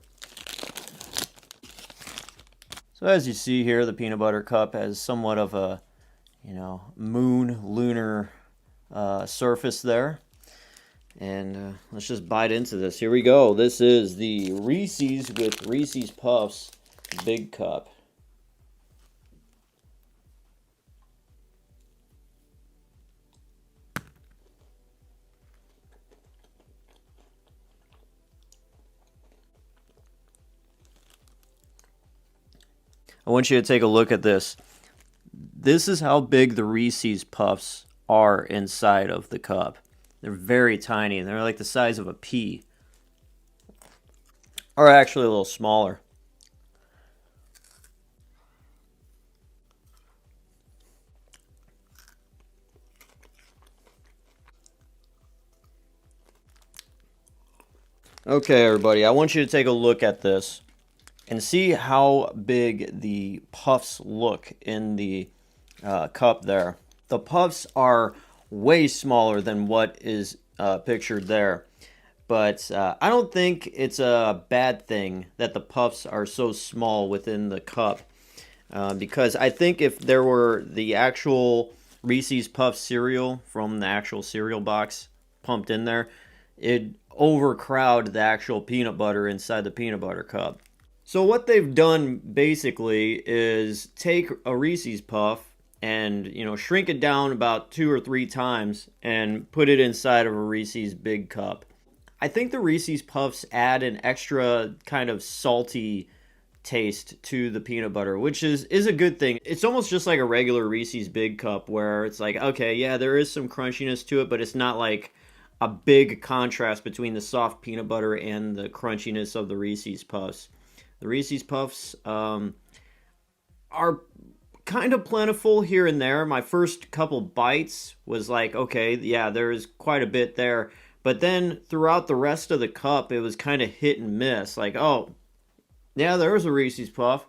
So as you see here, the peanut butter cup has somewhat of a lunar surface there. And let's just bite into this. Here we go. This is the Reese's with Reese's Puffs Big Cup. I want you to take a look at this. This is how big the Reese's Puffs are inside of the cup. They're very tiny, and they're like the size of a pea. are actually a little smaller. Okay, everybody, I want you to take a look at this and see how big the puffs look in the cup there. The puffs are way smaller than what is pictured there. But I don't think it's a bad thing that the puffs are so small within the cup. Because I think if there were the actual Reese's Puff cereal from the actual cereal box pumped in there, it'd overcrowd the actual peanut butter inside the peanut butter cup. So what they've done basically is take a Reese's Puff and, you know, shrink it down about 2 or 3 times and put it inside of a Reese's big cup. I think the Reese's Puffs add an extra kind of salty taste to the peanut butter, which is a good thing. It's almost just like a regular Reese's big cup where it's like, okay, yeah, there is some crunchiness to it, but it's not like a big contrast between the soft peanut butter and the crunchiness of the Reese's Puffs. The Reese's Puffs are kind of plentiful here and there. My first couple bites was like, okay, yeah, there's quite a bit there. But then throughout the rest of the cup, it was kind of hit and miss. Like, oh, yeah, there was a Reese's Puff.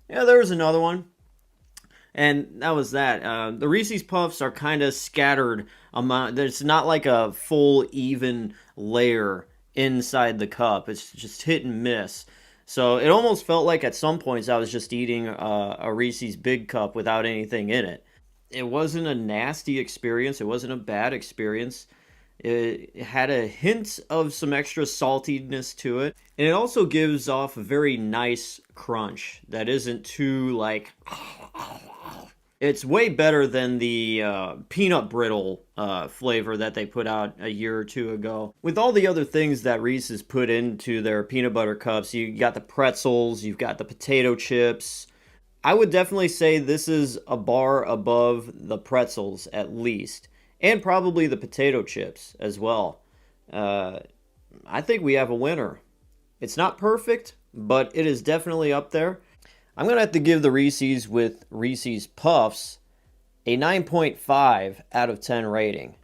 Yeah, there was another one. And that was that. The Reese's Puffs are kind of scattered amount. There's not like a full even layer inside the cup. It's just hit and miss. So it almost felt like at some points I was just eating a Reese's Big Cup without anything in it. It wasn't a nasty experience. It wasn't a bad experience. It had a hint of some extra saltiness to it. And it also gives off a very nice crunch that isn't too like... It's way better than the peanut brittle flavor that they put out a year or two ago. With all the other things that Reese's put into their peanut butter cups, you got the pretzels, you've got the potato chips. I would definitely say this is a bar above the pretzels at least. And probably the potato chips as well. I think we have a winner. It's not perfect, but it is definitely up there. I'm going to have to give the Reese's with Reese's Puffs a 9.5 out of 10 rating.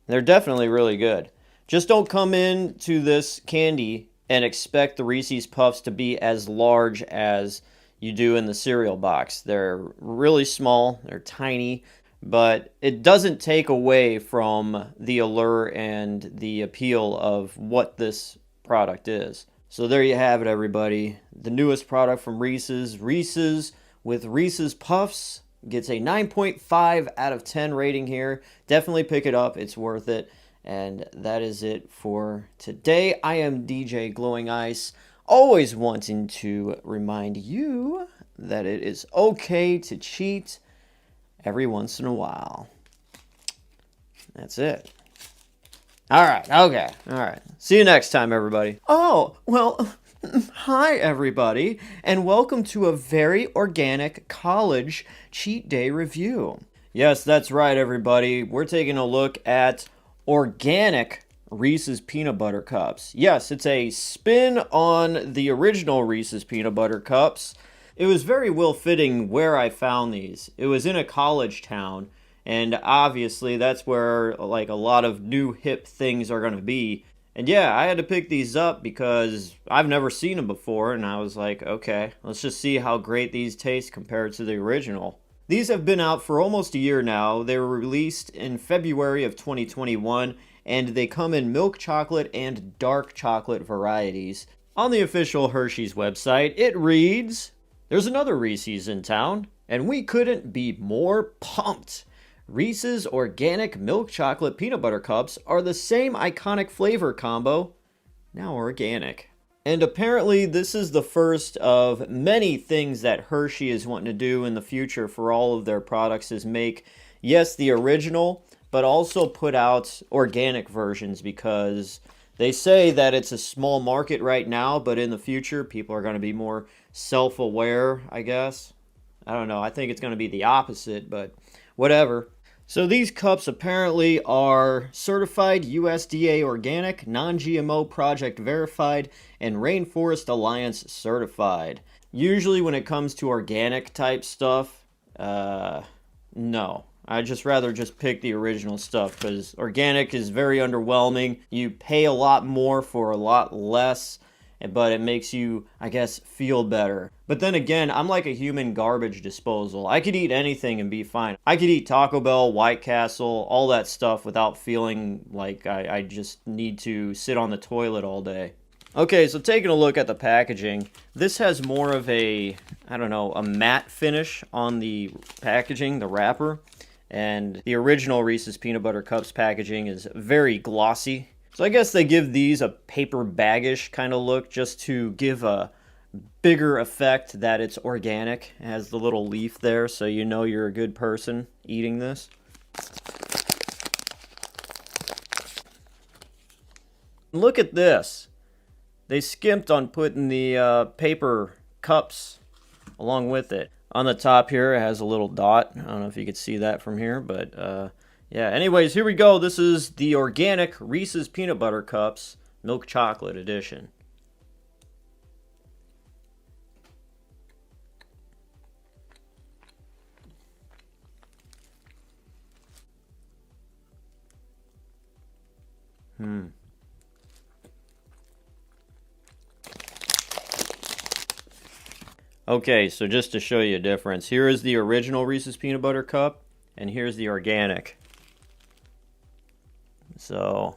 They're definitely really good. Just don't come into this candy and expect the Reese's Puffs to be as large as you do in the cereal box. They're really small, they're tiny, but it doesn't take away from the allure and the appeal of what this product is. So there you have it, everybody. The newest product from Reese's. Reese's with Reese's Puffs gets a 9.5 out of 10 rating here. Definitely pick it up. It's worth it. And that is it for today. I am DJ Glowing Ice, always wanting to remind you that it is okay to cheat every once in a while. That's it. All right, okay, all right. See you next time, everybody. Oh, well, hi, everybody, and welcome to a very organic college cheat day review. Yes, that's right, everybody. We're taking a look at organic Reese's Peanut Butter Cups. Yes, it's a spin on the original Reese's Peanut Butter Cups. It was very well fitting where I found these. It was in a college town. And obviously that's where like a lot of new hip things are going to be. And yeah, I had to pick these up because I've never seen them before. And I was like, okay, let's just see how great these taste compared to the original. These have been out for almost a year now. They were released in February of 2021. And they come in milk chocolate and dark chocolate varieties. On the official Hershey's website, it reads, "There's another Reese's in town, and we couldn't be more pumped. Reese's Organic Milk Chocolate Peanut Butter Cups are the same iconic flavor combo, now organic." And apparently this is the first of many things that Hershey is wanting to do in the future for all of their products, is make, yes, the original, but also put out organic versions, because they say that it's a small market right now, but in the future people are going to be more self-aware, I guess. I don't know. I think it's going to be the opposite, but whatever. So these cups apparently are certified USDA organic, non-GMO project verified, and Rainforest Alliance certified. Usually when it comes to organic type stuff, no. I'd just rather just pick the original stuff because organic is very underwhelming. You pay a lot more for a lot less, but it makes you, I guess, feel better. But then again, I'm like a human garbage disposal. I could eat anything and be fine. I could eat Taco Bell, White Castle, all that stuff without feeling like I just need to sit on the toilet all day. Okay, so taking a look at the packaging, this has more of a, I don't know, a matte finish on the packaging, the wrapper. And the original Reese's Peanut Butter Cups packaging is very glossy. So I guess they give these a paper baggish kind of look just to give a bigger effect that it's organic. It has the little leaf there so you know you're a good person eating this. Look at this. They skimped on putting the paper cups along with it. On the top here, it has a little dot. I don't know if you could see that from here, but yeah. Anyways, here we go. This is the organic Reese's Peanut Butter Cups Milk Chocolate Edition. Okay, so just to show you a difference, here is the original Reese's Peanut Butter Cup, and here's the organic. So,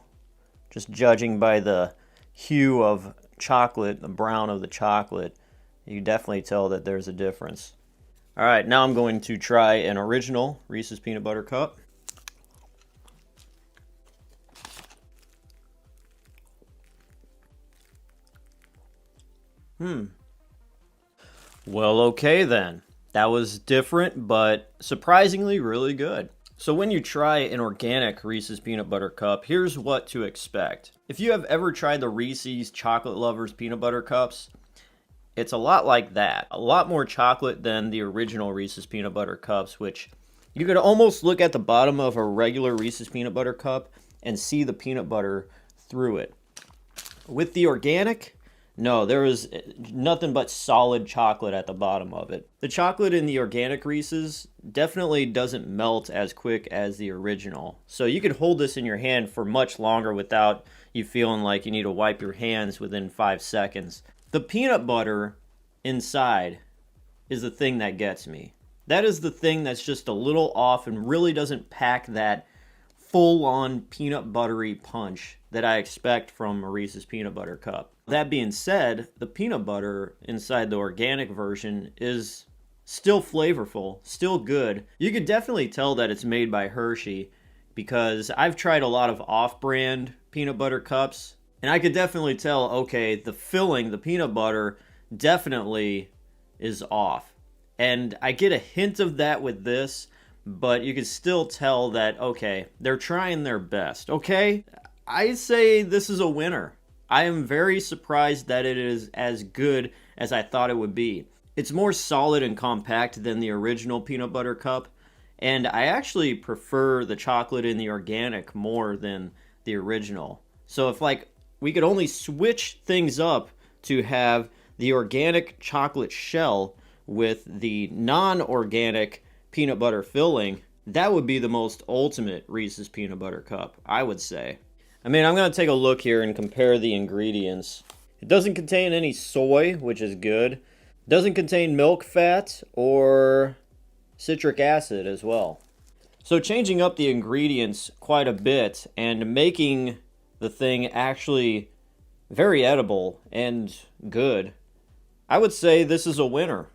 just judging by the hue of chocolate, the brown of the chocolate, you definitely tell that there's a difference. Alright, now I'm going to try an original Reese's Peanut Butter Cup. Well, okay then. That was different, but surprisingly really good. So when you try an organic Reese's Peanut Butter Cup, here's what to expect. If you have ever tried the Reese's Chocolate Lovers Peanut Butter Cups, it's a lot like that. A lot more chocolate than the original Reese's Peanut Butter Cups, which you could almost look at the bottom of a regular Reese's Peanut Butter Cup and see the peanut butter through it. With the organic, no, there was nothing but solid chocolate at the bottom of it. The chocolate in the organic Reese's definitely doesn't melt as quick as the original. So you could hold this in your hand for much longer without you feeling like you need to wipe your hands within 5 seconds. The peanut butter inside is the thing that gets me. That is the thing that's just a little off and really doesn't pack that full-on peanut buttery punch that I expect from a Reese's Peanut Butter Cup. That being said, the peanut butter inside the organic version is still flavorful, still good. You could definitely tell that it's made by Hershey because I've tried a lot of off-brand peanut butter cups and I could definitely tell, okay, the filling, the peanut butter, definitely is off. And I get a hint of that with this, but you can still tell that, okay, they're trying their best, okay? I say this is a winner. I am very surprised that it is as good as I thought it would be. It's more solid and compact than the original peanut butter cup, and I actually prefer the chocolate in the organic more than the original. So if like we could only switch things up to have the organic chocolate shell with the non-organic peanut butter filling, that would be the most ultimate Reese's Peanut Butter Cup, I would say. I mean, I'm going to take a look here and compare the ingredients. It doesn't contain any soy, which is good. It doesn't contain milk fat or citric acid as well. So changing up the ingredients quite a bit and making the thing actually very edible and good, I would say this is a winner.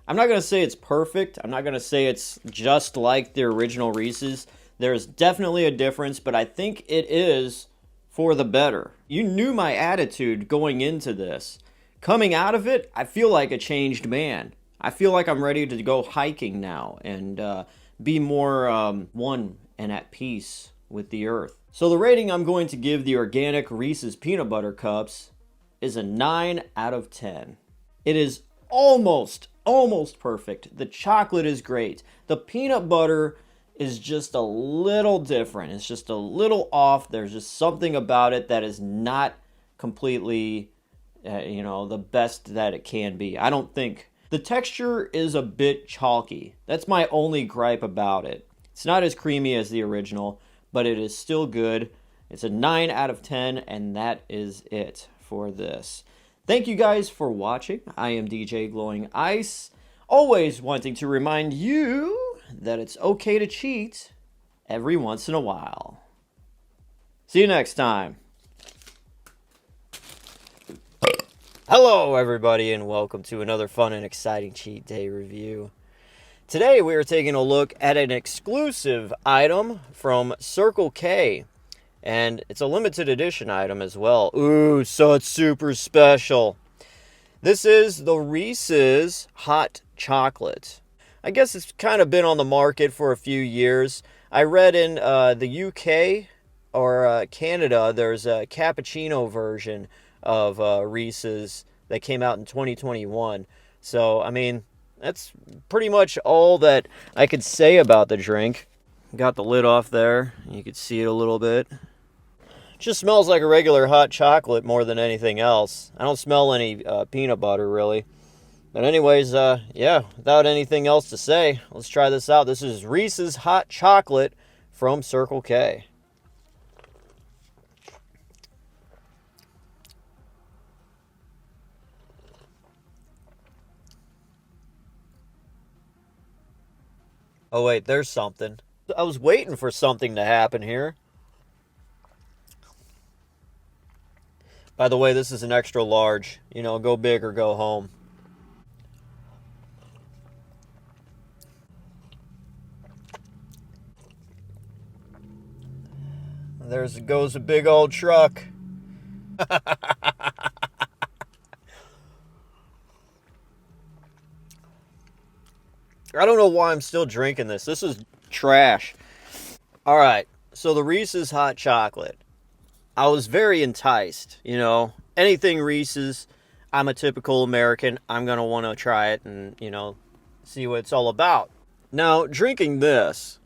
I'm not going to say it's perfect. I'm not going to say it's just like the original Reese's. There's definitely a difference, but I think it is for the better. You knew my attitude going into this. Coming out of it, I feel like a changed man. I feel like I'm ready to go hiking now and be more one and at peace with the earth. So the rating I'm going to give the organic Reese's Peanut Butter Cups is a 9 out of 10. It is almost perfect. The chocolate is great. The peanut butter is just a little different. It's just a little off. There's just something about it that is not completely, the best that it can be. I don't think the texture is a bit chalky. That's my only gripe about it. It's not as creamy as the original, but it is still good. It's a 9 out of 10, and that is it for this. Thank you guys for watching. I am DJ Glowing Ice, always wanting to remind you that it's okay to cheat every once in a while. See you next time. Hello, everybody, and welcome to another fun and exciting cheat day review. Today, we are taking a look at an exclusive item from Circle K, and it's a limited edition item as well. Ooh, so it's super special. This is the Reese's Hot Chocolate. I guess it's kind of been on the market for a few years. I read in the UK or Canada, there's a cappuccino version of Reese's that came out in 2021. So, I mean, that's pretty much all that I could say about the drink. Got the lid off there. You can see it a little bit. Just smells like a regular hot chocolate more than anything else. I don't smell any peanut butter, really. But anyways, yeah, without anything else to say, let's try this out. This is Reese's Hot Chocolate from Circle K. Oh, wait, there's something. I was waiting for something to happen here. By the way, this is an extra large. You know, go big or go home. There goes a big old truck. I don't know why I'm still drinking this. This is trash. All right, so the Reese's Hot Chocolate. I was very enticed, Anything Reese's, I'm a typical American. I'm going to want to try it and, see what it's all about. Now, drinking this,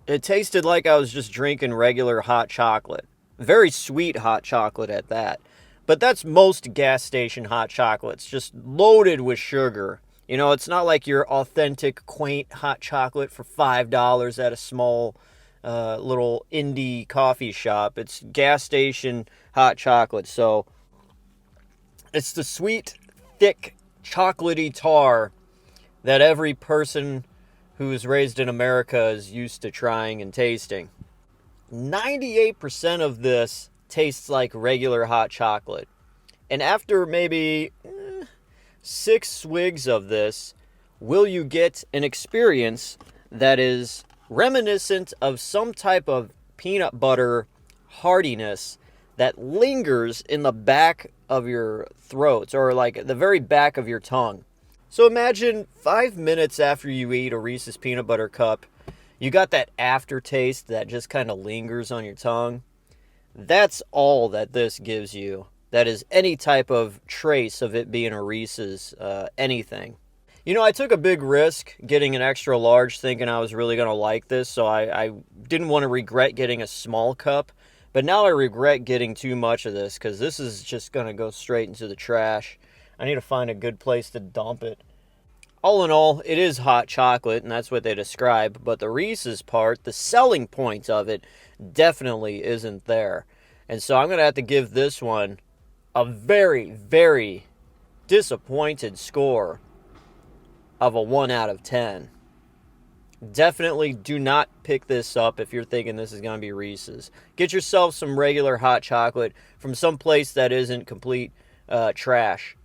it tasted like I was just drinking regular hot chocolate. Very sweet hot chocolate at that. But that's most gas station hot chocolates, just loaded with sugar. It's not like your authentic, quaint hot chocolate for $5 at a small little indie coffee shop. It's gas station hot chocolate. So it's the sweet, thick, chocolatey tar that every person who is raised in America is used to trying and tasting. 98% of this tastes like regular hot chocolate. And after maybe 6 swigs of this, will you get an experience that is reminiscent of some type of peanut butter heartiness that lingers in the back of your throats, or like the very back of your tongue. So imagine 5 minutes after you eat a Reese's Peanut Butter Cup, you got that aftertaste that just kind of lingers on your tongue. That's all that this gives you. That is any type of trace of it being a Reese's anything. I took a big risk getting an extra large thinking I was really going to like this, so I didn't want to regret getting a small cup. But now I regret getting too much of this because this is just going to go straight into the trash. I need to find a good place to dump it. All in all, it is hot chocolate, and that's what they describe. But the Reese's part, the selling point of it, definitely isn't there. And so I'm going to have to give this one a very, very disappointed score of a 1 out of 10. Definitely do not pick this up if you're thinking this is going to be Reese's. Get yourself some regular hot chocolate from some place that isn't complete trash.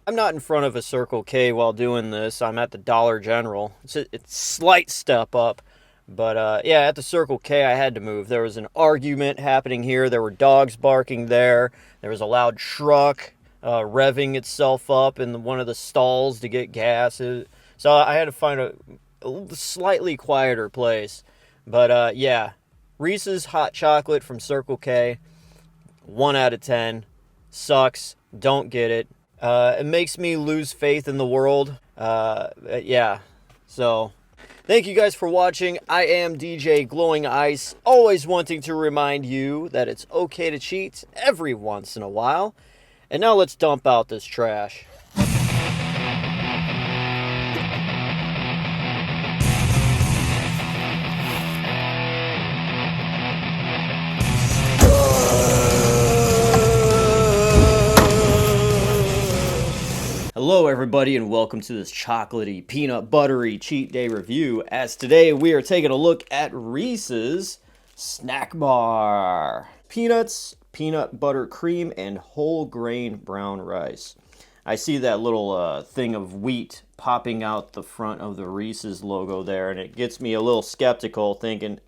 I'm not in front of a Circle K while doing this. I'm at the Dollar General. It's a slight step up. But yeah, at the Circle K, I had to move. There was an argument happening here. There were dogs barking there. There was a loud truck revving itself up in one of the stalls to get gas. So I had to find a slightly quieter place. But yeah, Reese's Hot Chocolate from Circle K, 1 out of 10. Sucks. Don't get it. It makes me lose faith in the world. Yeah. So Thank you guys for watching. I am DJ Glowing Ice, always wanting to remind you that it's okay to cheat every once in a while. And now let's dump out this trash. Hello everybody and welcome to this chocolatey, peanut buttery cheat day review, as today we are taking a look at Reese's Snack Bar. Peanuts, peanut butter cream, and whole grain brown rice. I see that little thing of wheat popping out the front of the Reese's logo there, and it gets me a little skeptical, thinking,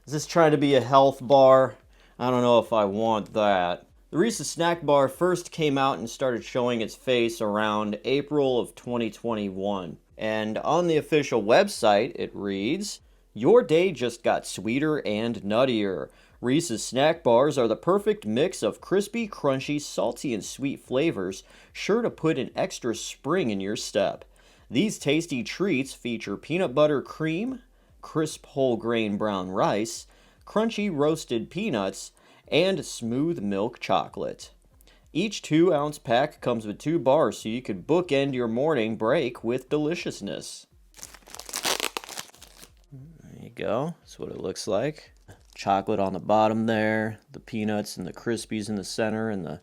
is this trying to be a health bar? I don't know if I want that. The Reese's Snack Bar first came out and started showing its face around April of 2021. And on the official website, it reads, "Your day just got sweeter and nuttier. Reese's Snack Bars are the perfect mix of crispy, crunchy, salty, and sweet flavors, sure to put an extra spring in your step. These tasty treats feature peanut butter cream, crisp whole grain brown rice, crunchy roasted peanuts, and smooth milk chocolate. Each 2-ounce pack comes with 2 bars, so you could bookend your morning break with deliciousness." There you go. That's what it looks like. Chocolate on the bottom there, the peanuts and the Krispies in the center, and the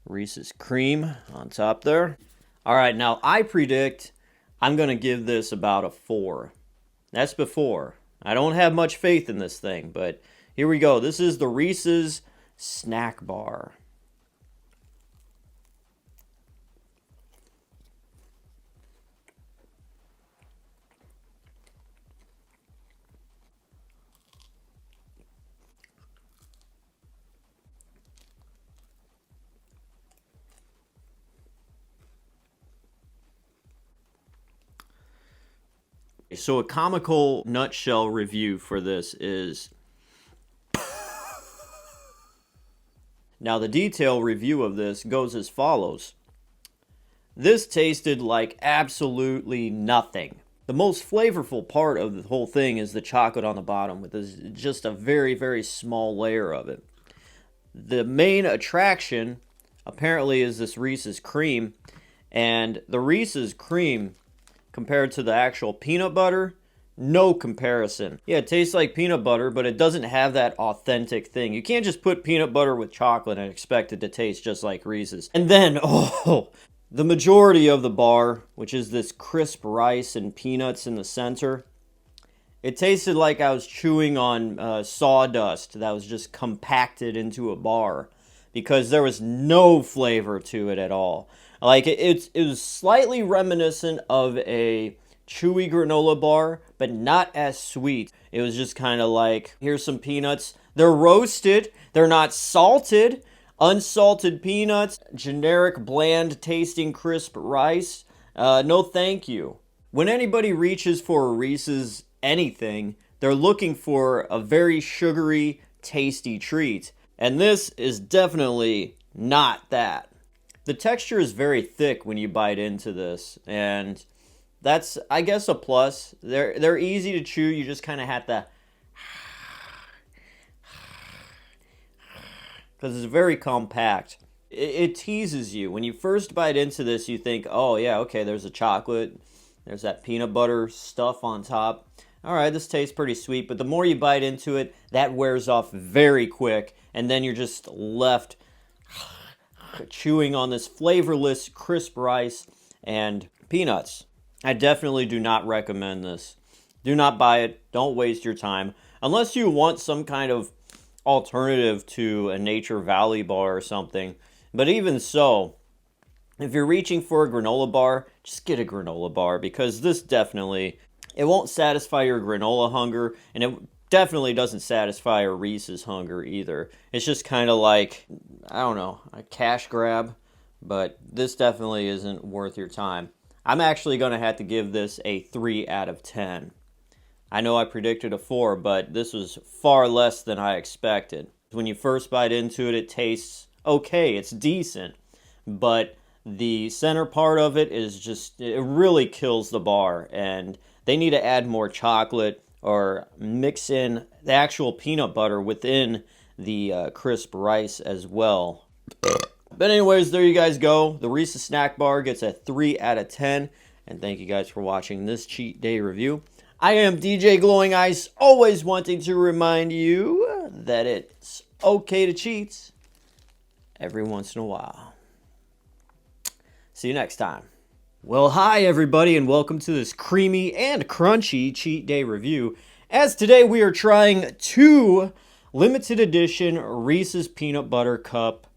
Reese's cream on top there. All right, now I predict I'm going to give this about a 4. That's before. I don't have much faith in this thing, but here we go. This is the Reese's Snack Bar. So a comical nutshell review for this is... Now the detailed review of this goes as follows. This tasted like absolutely nothing. The most flavorful part of the whole thing is the chocolate on the bottom, with just a very, very small layer of it. The main attraction apparently is this Reese's cream, and the Reese's cream compared to the actual peanut butter, no comparison. Yeah, it tastes like peanut butter, but it doesn't have that authentic thing. You can't just put peanut butter with chocolate and expect it to taste just like Reese's. And then, the majority of the bar, which is this crisp rice and peanuts in the center, it tasted like I was chewing on sawdust that was just compacted into a bar, because there was no flavor to it at all. Like, it was slightly reminiscent of a chewy granola bar, but not as sweet. It was just kind of like, here's some peanuts. They're roasted. They're not salted. Unsalted peanuts. Generic, bland tasting crisp rice. No thank you. When anybody reaches for a Reese's anything, they're looking for a very sugary, tasty treat. And this is definitely not that. The texture is very thick when you bite into this, and that's, I guess, a plus. They're easy to chew. You just kind of have to, because it's very compact. It teases you. When you first bite into this, you think, oh yeah, okay, there's a chocolate, there's that peanut butter stuff on top. All right, this tastes pretty sweet, but the more you bite into it, that wears off very quick, and then you're just left chewing on this flavorless crisp rice and peanuts. I definitely do not recommend this. Do not buy it. Don't waste your time. Unless you want some kind of alternative to a Nature Valley bar or something. But even so, if you're reaching for a granola bar, just get a granola bar, because this definitely, it won't satisfy your granola hunger, and it definitely doesn't satisfy a Reese's hunger either. It's just kind of like, I don't know, a cash grab, but this definitely isn't worth your time. I'm actually going to have to give this a 3 out of 10. I know I predicted a 4, but this was far less than I expected. When you first bite into it, it tastes okay, it's decent, but the center part of it is just, it really kills the bar, and they need to add more chocolate or mix in the actual peanut butter within the crisp rice as well. But anyways, there you guys go. The Reese's Snack Bar gets a 3 out of 10. And thank you guys for watching this cheat day review. I am DJ Glowing Ice, always wanting to remind you that it's okay to cheat every once in a while. See you next time. Well, hi everybody, and welcome to this creamy and crunchy cheat day review. As today we are trying 2 limited edition Reese's Peanut Butter Cup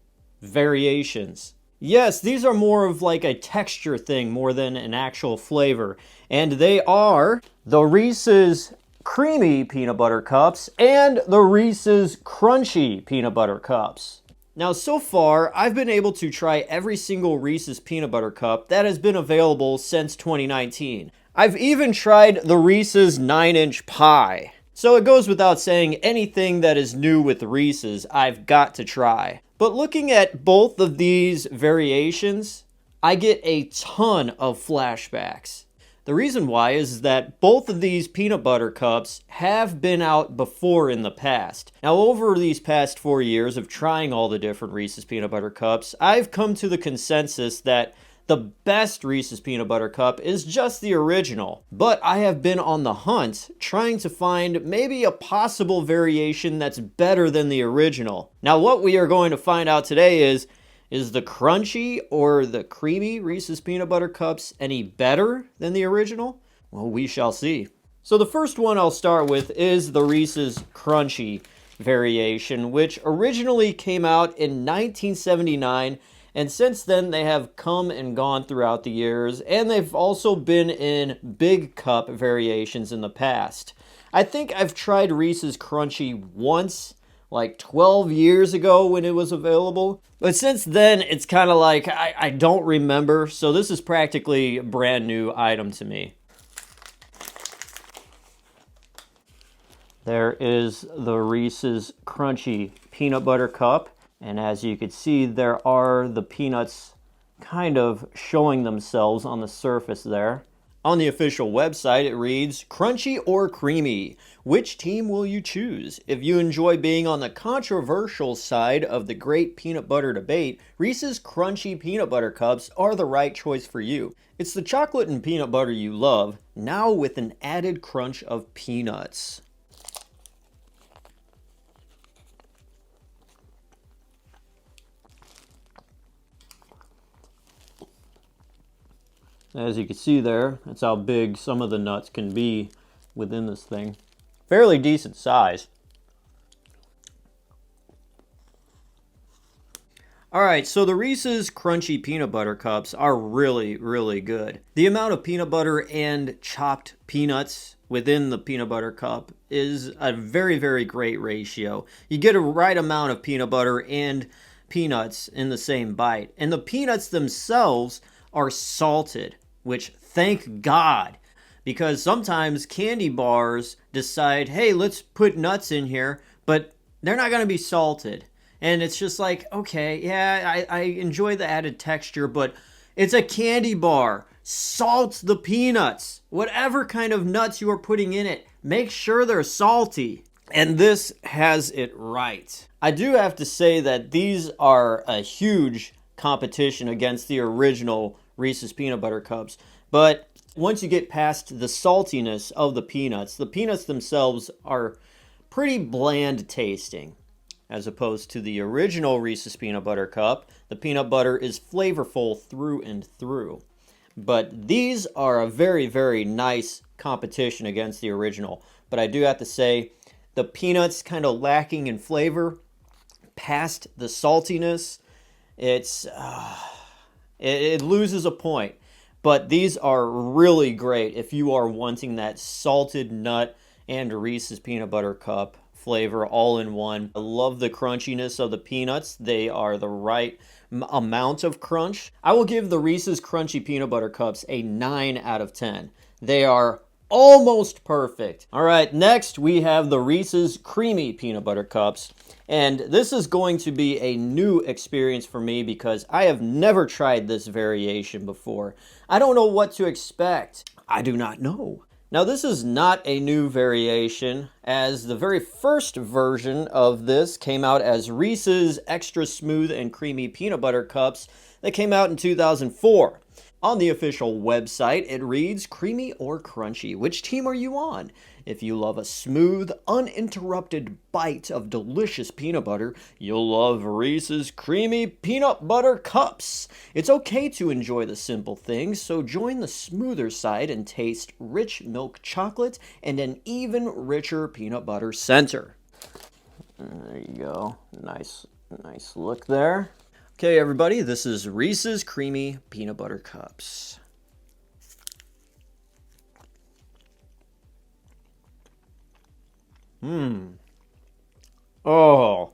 variations. Yes, these are more of like a texture thing more than an actual flavor. And they are the Reese's Creamy Peanut Butter Cups and the Reese's Crunchy Peanut Butter Cups. Now, so far, I've been able to try every single Reese's Peanut Butter Cup that has been available since 2019. I've even tried the Reese's 9-inch pie. So it goes without saying, anything that is new with Reese's, I've got to try. But looking at both of these variations, I get a ton of flashbacks. The reason why is that both of these peanut butter cups have been out before in the past. Now, over these past 4 years of trying all the different Reese's peanut butter cups, I've come to the consensus that the best Reese's Peanut Butter Cup is just the original, but I have been on the hunt trying to find maybe a possible variation that's better than the original. Now, what we are going to find out today is the crunchy or the creamy Reese's Peanut Butter Cups any better than the original? Well, we shall see. So the first one I'll start with is the Reese's Crunchy variation, which originally came out in 1979. And since then, they have come and gone throughout the years, and they've also been in big cup variations in the past. I think I've tried Reese's Crunchy once, like 12 years ago when it was available. But since then, it's kind of like I don't remember, so this is practically a brand new item to me. There is the Reese's Crunchy Peanut Butter Cup. And as you can see, there are the peanuts kind of showing themselves on the surface there. On the official website, it reads, "Crunchy or creamy? Which team will you choose? If you enjoy being on the controversial side of the great peanut butter debate, Reese's Crunchy Peanut Butter Cups are the right choice for you. It's the chocolate and peanut butter you love, now with an added crunch of peanuts." As you can see there, that's how big some of the nuts can be within this thing. Fairly decent size. Alright, so the Reese's Crunchy Peanut Butter Cups are really, really good. The amount of peanut butter and chopped peanuts within the peanut butter cup is a very, very great ratio. You get a right amount of peanut butter and peanuts in the same bite. And the peanuts themselves are salted, which thank God, because sometimes candy bars decide, hey, let's put nuts in here, but they're not going to be salted. And it's just like, okay, yeah, I enjoy the added texture, but it's a candy bar. Salt the peanuts. Whatever kind of nuts you are putting in it, make sure they're salty. And this has it right. I do have to say that these are a huge competition against the original Reese's Peanut Butter Cups. But once you get past the saltiness of the peanuts themselves are pretty bland tasting. As opposed to the original Reese's Peanut Butter Cup, the peanut butter is flavorful through and through. But these are a very, very nice competition against the original. But I do have to say, the peanuts kind of lacking in flavor, past the saltiness, it loses a point. But these are really great if you are wanting that salted nut and Reese's Peanut Butter Cup flavor all in one. I love the crunchiness of the peanuts. They are the right amount of crunch. I will give the Reese's Crunchy Peanut Butter Cups a 9 out of 10. They are almost perfect. All right, next we have the Reese's Creamy Peanut Butter Cups. And this is going to be a new experience for me because I have never tried this variation before. I don't know what to expect. I do not know. Now this is not a new variation, as the very first version of this came out as Reese's Extra Smooth and Creamy Peanut Butter Cups that came out in 2004. On the official website, it reads, creamy or crunchy, which team are you on? If you love a smooth, uninterrupted bite of delicious peanut butter, you'll love Reese's Creamy Peanut Butter Cups. It's okay to enjoy the simple things, so join the smoother side and taste rich milk chocolate and an even richer peanut butter center. There you go. Nice look there. Okay, everybody, this is Reese's Creamy Peanut Butter Cups. Oh.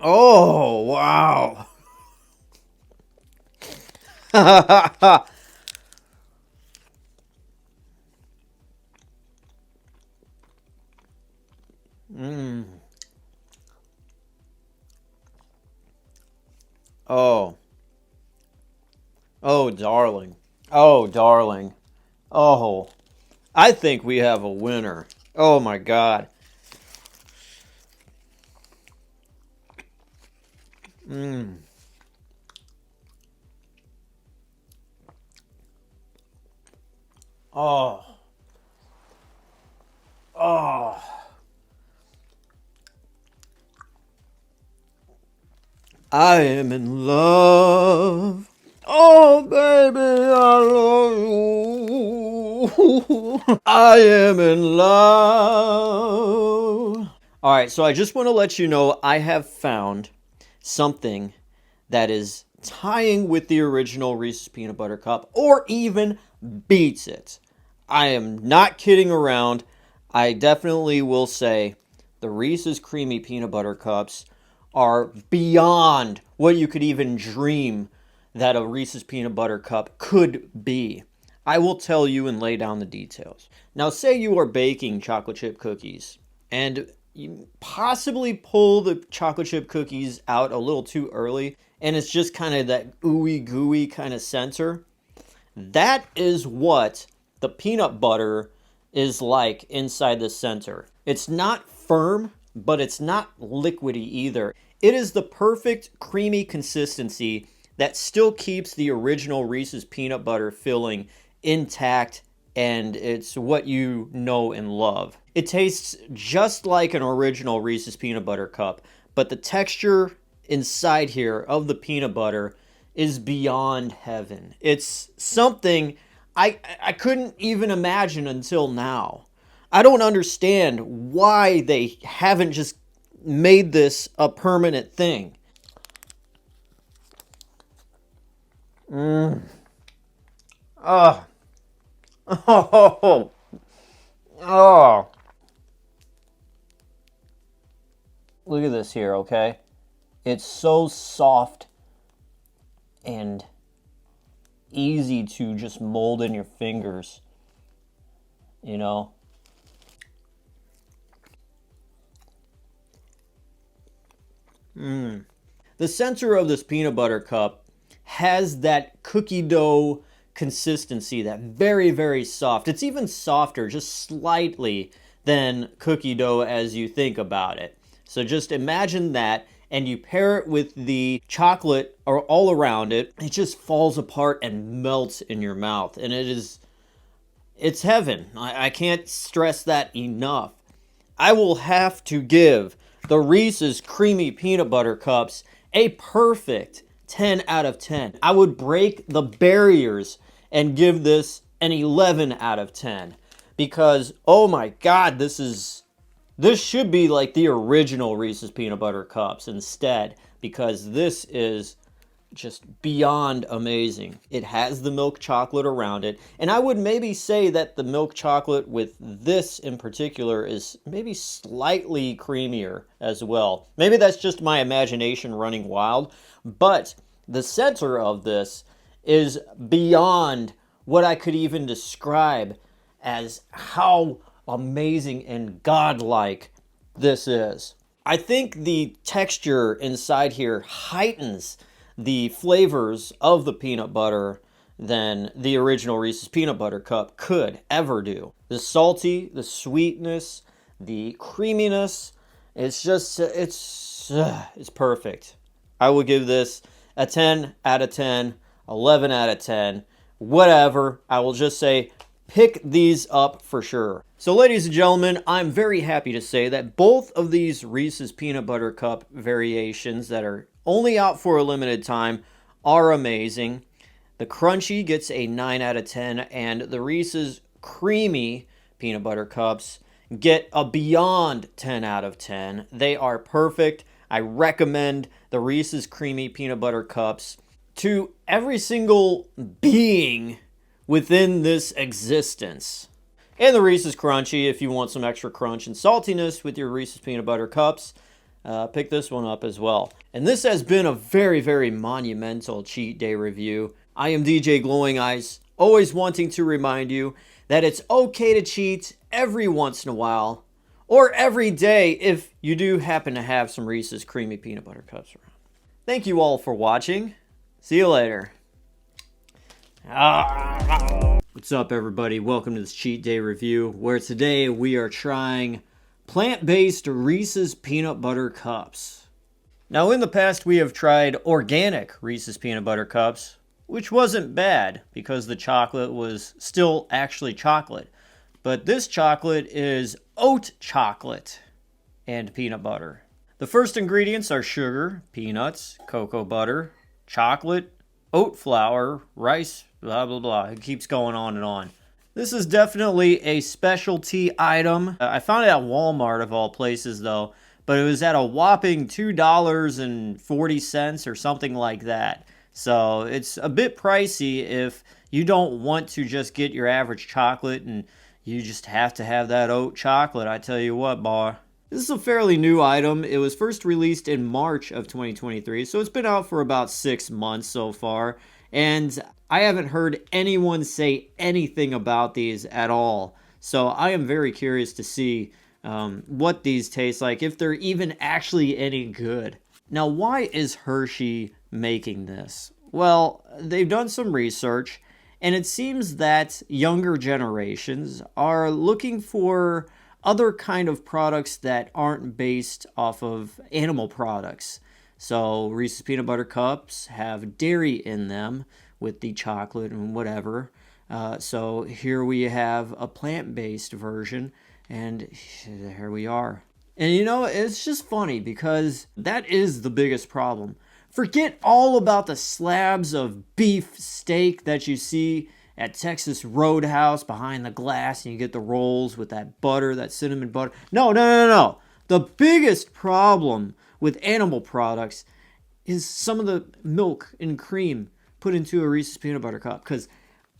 Oh, wow. Oh. Oh, darling. Oh, darling. Oh. I think we have a winner. Oh my God. Oh. Oh. I am in love. Oh, baby, I love you. I am in love. All right, so I just want to let you know I have found something that is tying with the original Reese's Peanut Butter Cup or even beats it. I am not kidding around. I definitely will say the Reese's Creamy Peanut Butter Cups are beyond what you could even dream that a Reese's Peanut Butter Cup could be. I will tell you and lay down the details. Now, say you are baking chocolate chip cookies and you possibly pull the chocolate chip cookies out a little too early and it's just kind of that ooey gooey kind of center. That is what the peanut butter is like inside the center. It's not firm, but it's not liquidy either. It is the perfect creamy consistency that still keeps the original Reese's peanut butter filling intact, and it's what you know and love. It tastes just like an original Reese's peanut butter cup, but the texture inside here of the peanut butter is beyond heaven. It's something I couldn't even imagine until now. I don't understand why they haven't just made this a permanent thing. Oh. Oh. Oh. Look at this here, okay? It's so soft and easy to just mold in your fingers, you know? The center of this peanut butter cup has that cookie dough consistency, that very, very soft. It's even softer, just slightly, than cookie dough as you think about it. So just imagine that, and you pair it with the chocolate or all around it, it just falls apart and melts in your mouth. And it's heaven. I can't stress that enough. I will have to give the Reese's Creamy Peanut Butter Cups a perfect 10 out of 10. I would break the barriers and give this an 11 out of 10 because, oh my God, this should be like the original Reese's Peanut Butter Cups instead, because this is just beyond amazing. It has the milk chocolate around it, and I would maybe say that the milk chocolate with this in particular is maybe slightly creamier as well. Maybe that's just my imagination running wild, but the center of this is beyond what I could even describe as how amazing and godlike this is. I think the texture inside here heightens the flavors of the peanut butter than the original Reese's Peanut Butter Cup could ever do. The salty, the sweetness, the creaminess, it's just, it's perfect. I would give this a 10 out of 10, 11 out of 10, whatever. I will just say pick these up for sure. So ladies and gentlemen, I'm very happy to say that both of these Reese's Peanut Butter Cup variations that are only out for a limited time are amazing. The Crunchy gets a 9 out of 10, and the Reese's Creamy Peanut Butter Cups get a beyond 10 out of 10. They are perfect. I recommend the Reese's Creamy Peanut Butter Cups to every single being within this existence. And the Reese's Crunchy, if you want some extra crunch and saltiness with your Reese's Peanut Butter Cups, pick this one up as well. And this has been a very, very monumental cheat day review. I am DJ Glowing Eyes, always wanting to remind you that it's okay to cheat every once in a while, or every day if you do happen to have some Reese's Creamy Peanut Butter Cups around. Thank you all for watching. See you later. What's up, everybody? Welcome to this cheat day review, where today we are trying plant-based Reese's Peanut Butter Cups. Now, in the past, we have tried organic Reese's Peanut Butter Cups, which wasn't bad because the chocolate was still actually chocolate. But this chocolate is oat chocolate and peanut butter. The first ingredients are sugar, peanuts, cocoa butter, chocolate, oat flour, rice, blah, blah, blah. It keeps going on and on. This is definitely a specialty item. I found it at Walmart of all places though, but it was at a whopping $2.40 or something like that. So it's a bit pricey if you don't want to just get your average chocolate and you just have to have that oat chocolate. I tell you what, boy. This is a fairly new item. It was first released in March of 2023, so it's been out for about 6 months so far. And I haven't heard anyone say anything about these at all. So I am very curious to see what these taste like, if they're even actually any good. Now, why is Hershey making this? Well, they've done some research, and it seems that younger generations are looking for other kind of products that aren't based off of animal products. So Reese's Peanut Butter Cups have dairy in them with the chocolate and whatever. So here we have a plant-based version, and here we are. And you know, it's just funny because that is the biggest problem. Forget all about the slabs of beef steak that you see at Texas Roadhouse behind the glass, and you get the rolls with that butter, that cinnamon butter. No. The biggest problem with animal products is some of the milk and cream put into a Reese's Peanut Butter Cup. Because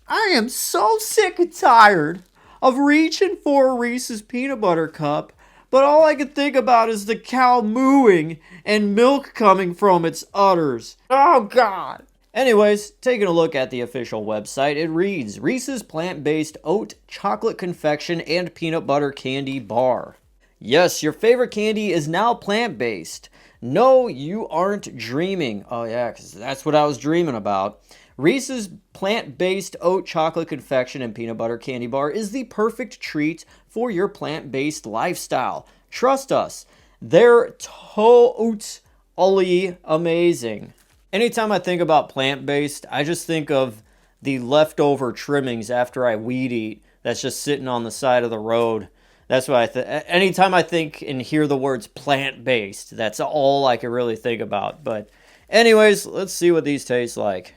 I am so sick and tired of reaching for a Reese's Peanut Butter Cup, but all I can think about is the cow mooing and milk coming from its udders. Oh, God. Anyways, taking a look at the official website, it reads, Reese's plant-based oat chocolate confection and peanut butter candy bar. Yes, your favorite candy is now plant-based. No, you aren't dreaming. Oh yeah, because that's what I was dreaming about. Reese's plant-based oat chocolate confection and peanut butter candy bar is the perfect treat for your plant-based lifestyle. Trust us, they're totally amazing. Anytime I think about plant-based, I just think of the leftover trimmings after I weed eat that's just sitting on the side of the road. That's what I think. Anytime I think and hear the words plant-based, that's all I can really think about. But anyways, let's see what these taste like.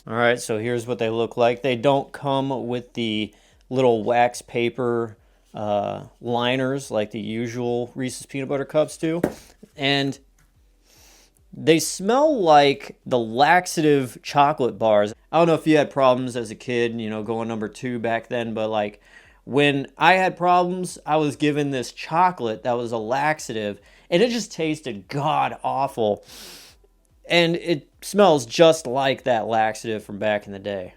All right, so here's what they look like. They don't come with the little wax paper liners like the usual Reese's Peanut Butter Cups do. And they smell like the laxative chocolate bars. I don't know if you had problems as a kid, you know, going number 2 back then, but like when I had problems, I was given this chocolate that was a laxative, and it just tasted god awful. And it smells just like that laxative from back in the day.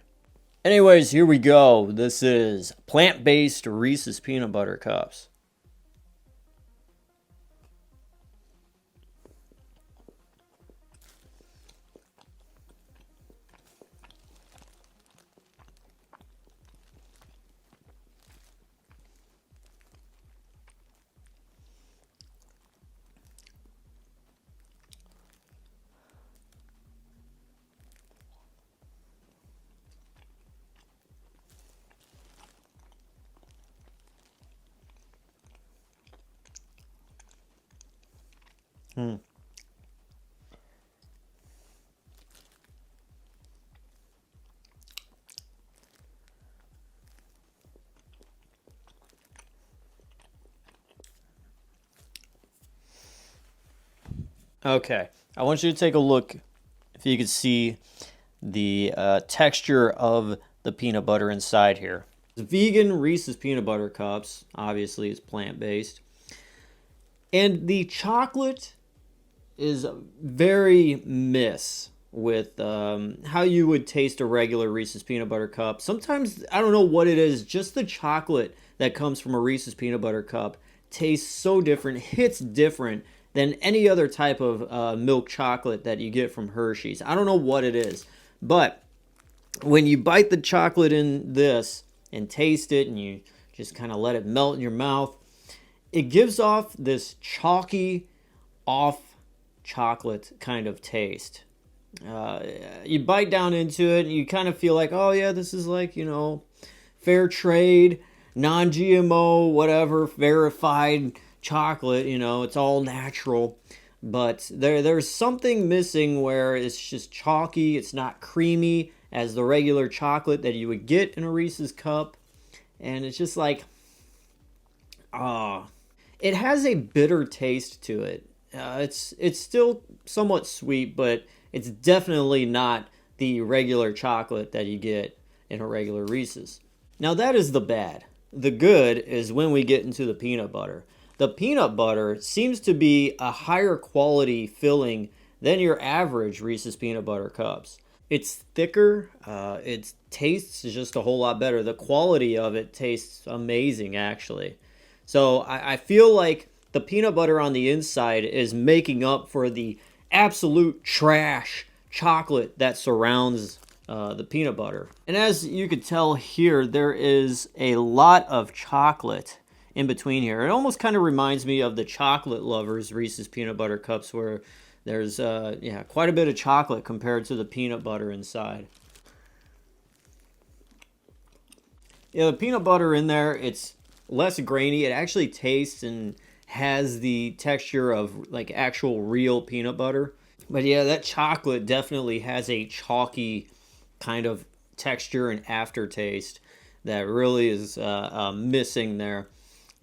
Anyways, here we go. This is plant-based Reese's Peanut Butter Cups. Okay, I want you to take a look if you could see the texture of the peanut butter inside here. The vegan Reese's Peanut Butter Cups, obviously it's plant-based. And the chocolate is very miss with how you would taste a regular Reese's Peanut Butter Cup. Sometimes, I don't know what it is, just the chocolate that comes from a Reese's Peanut Butter Cup tastes so different, hits different than any other type of milk chocolate that you get from Hershey's. I don't know what it is, but when you bite the chocolate in this and taste it and you just kind of let it melt in your mouth, it gives off this chalky, off chocolate kind of taste. You bite down into it and you kind of feel like, oh yeah, this is like, you know, fair trade, non-GMO, whatever, verified chocolate, you know, it's all natural. But there's something missing where it's just chalky, it's not creamy as the regular chocolate that you would get in a Reese's cup. And it's just like, it has a bitter taste to it. It's still somewhat sweet, but it's definitely not the regular chocolate that you get in a regular Reese's. Now that is the bad. The good is when we get into the peanut butter. The peanut butter seems to be a higher quality filling than your average Reese's Peanut Butter Cups. It's thicker, it tastes just a whole lot better. The quality of it tastes amazing, actually. So I feel like the peanut butter on the inside is making up for the absolute trash chocolate that surrounds the peanut butter. And as you could tell here, there is a lot of chocolate in between here. It almost kind of reminds me of the Chocolate Lovers Reese's Peanut Butter Cups, where there's quite a bit of chocolate compared to the peanut butter inside. Yeah, the peanut butter in there, it's less grainy. It actually tastes and has the texture of like actual real peanut butter. But yeah, that chocolate definitely has a chalky kind of texture and aftertaste that really is missing there.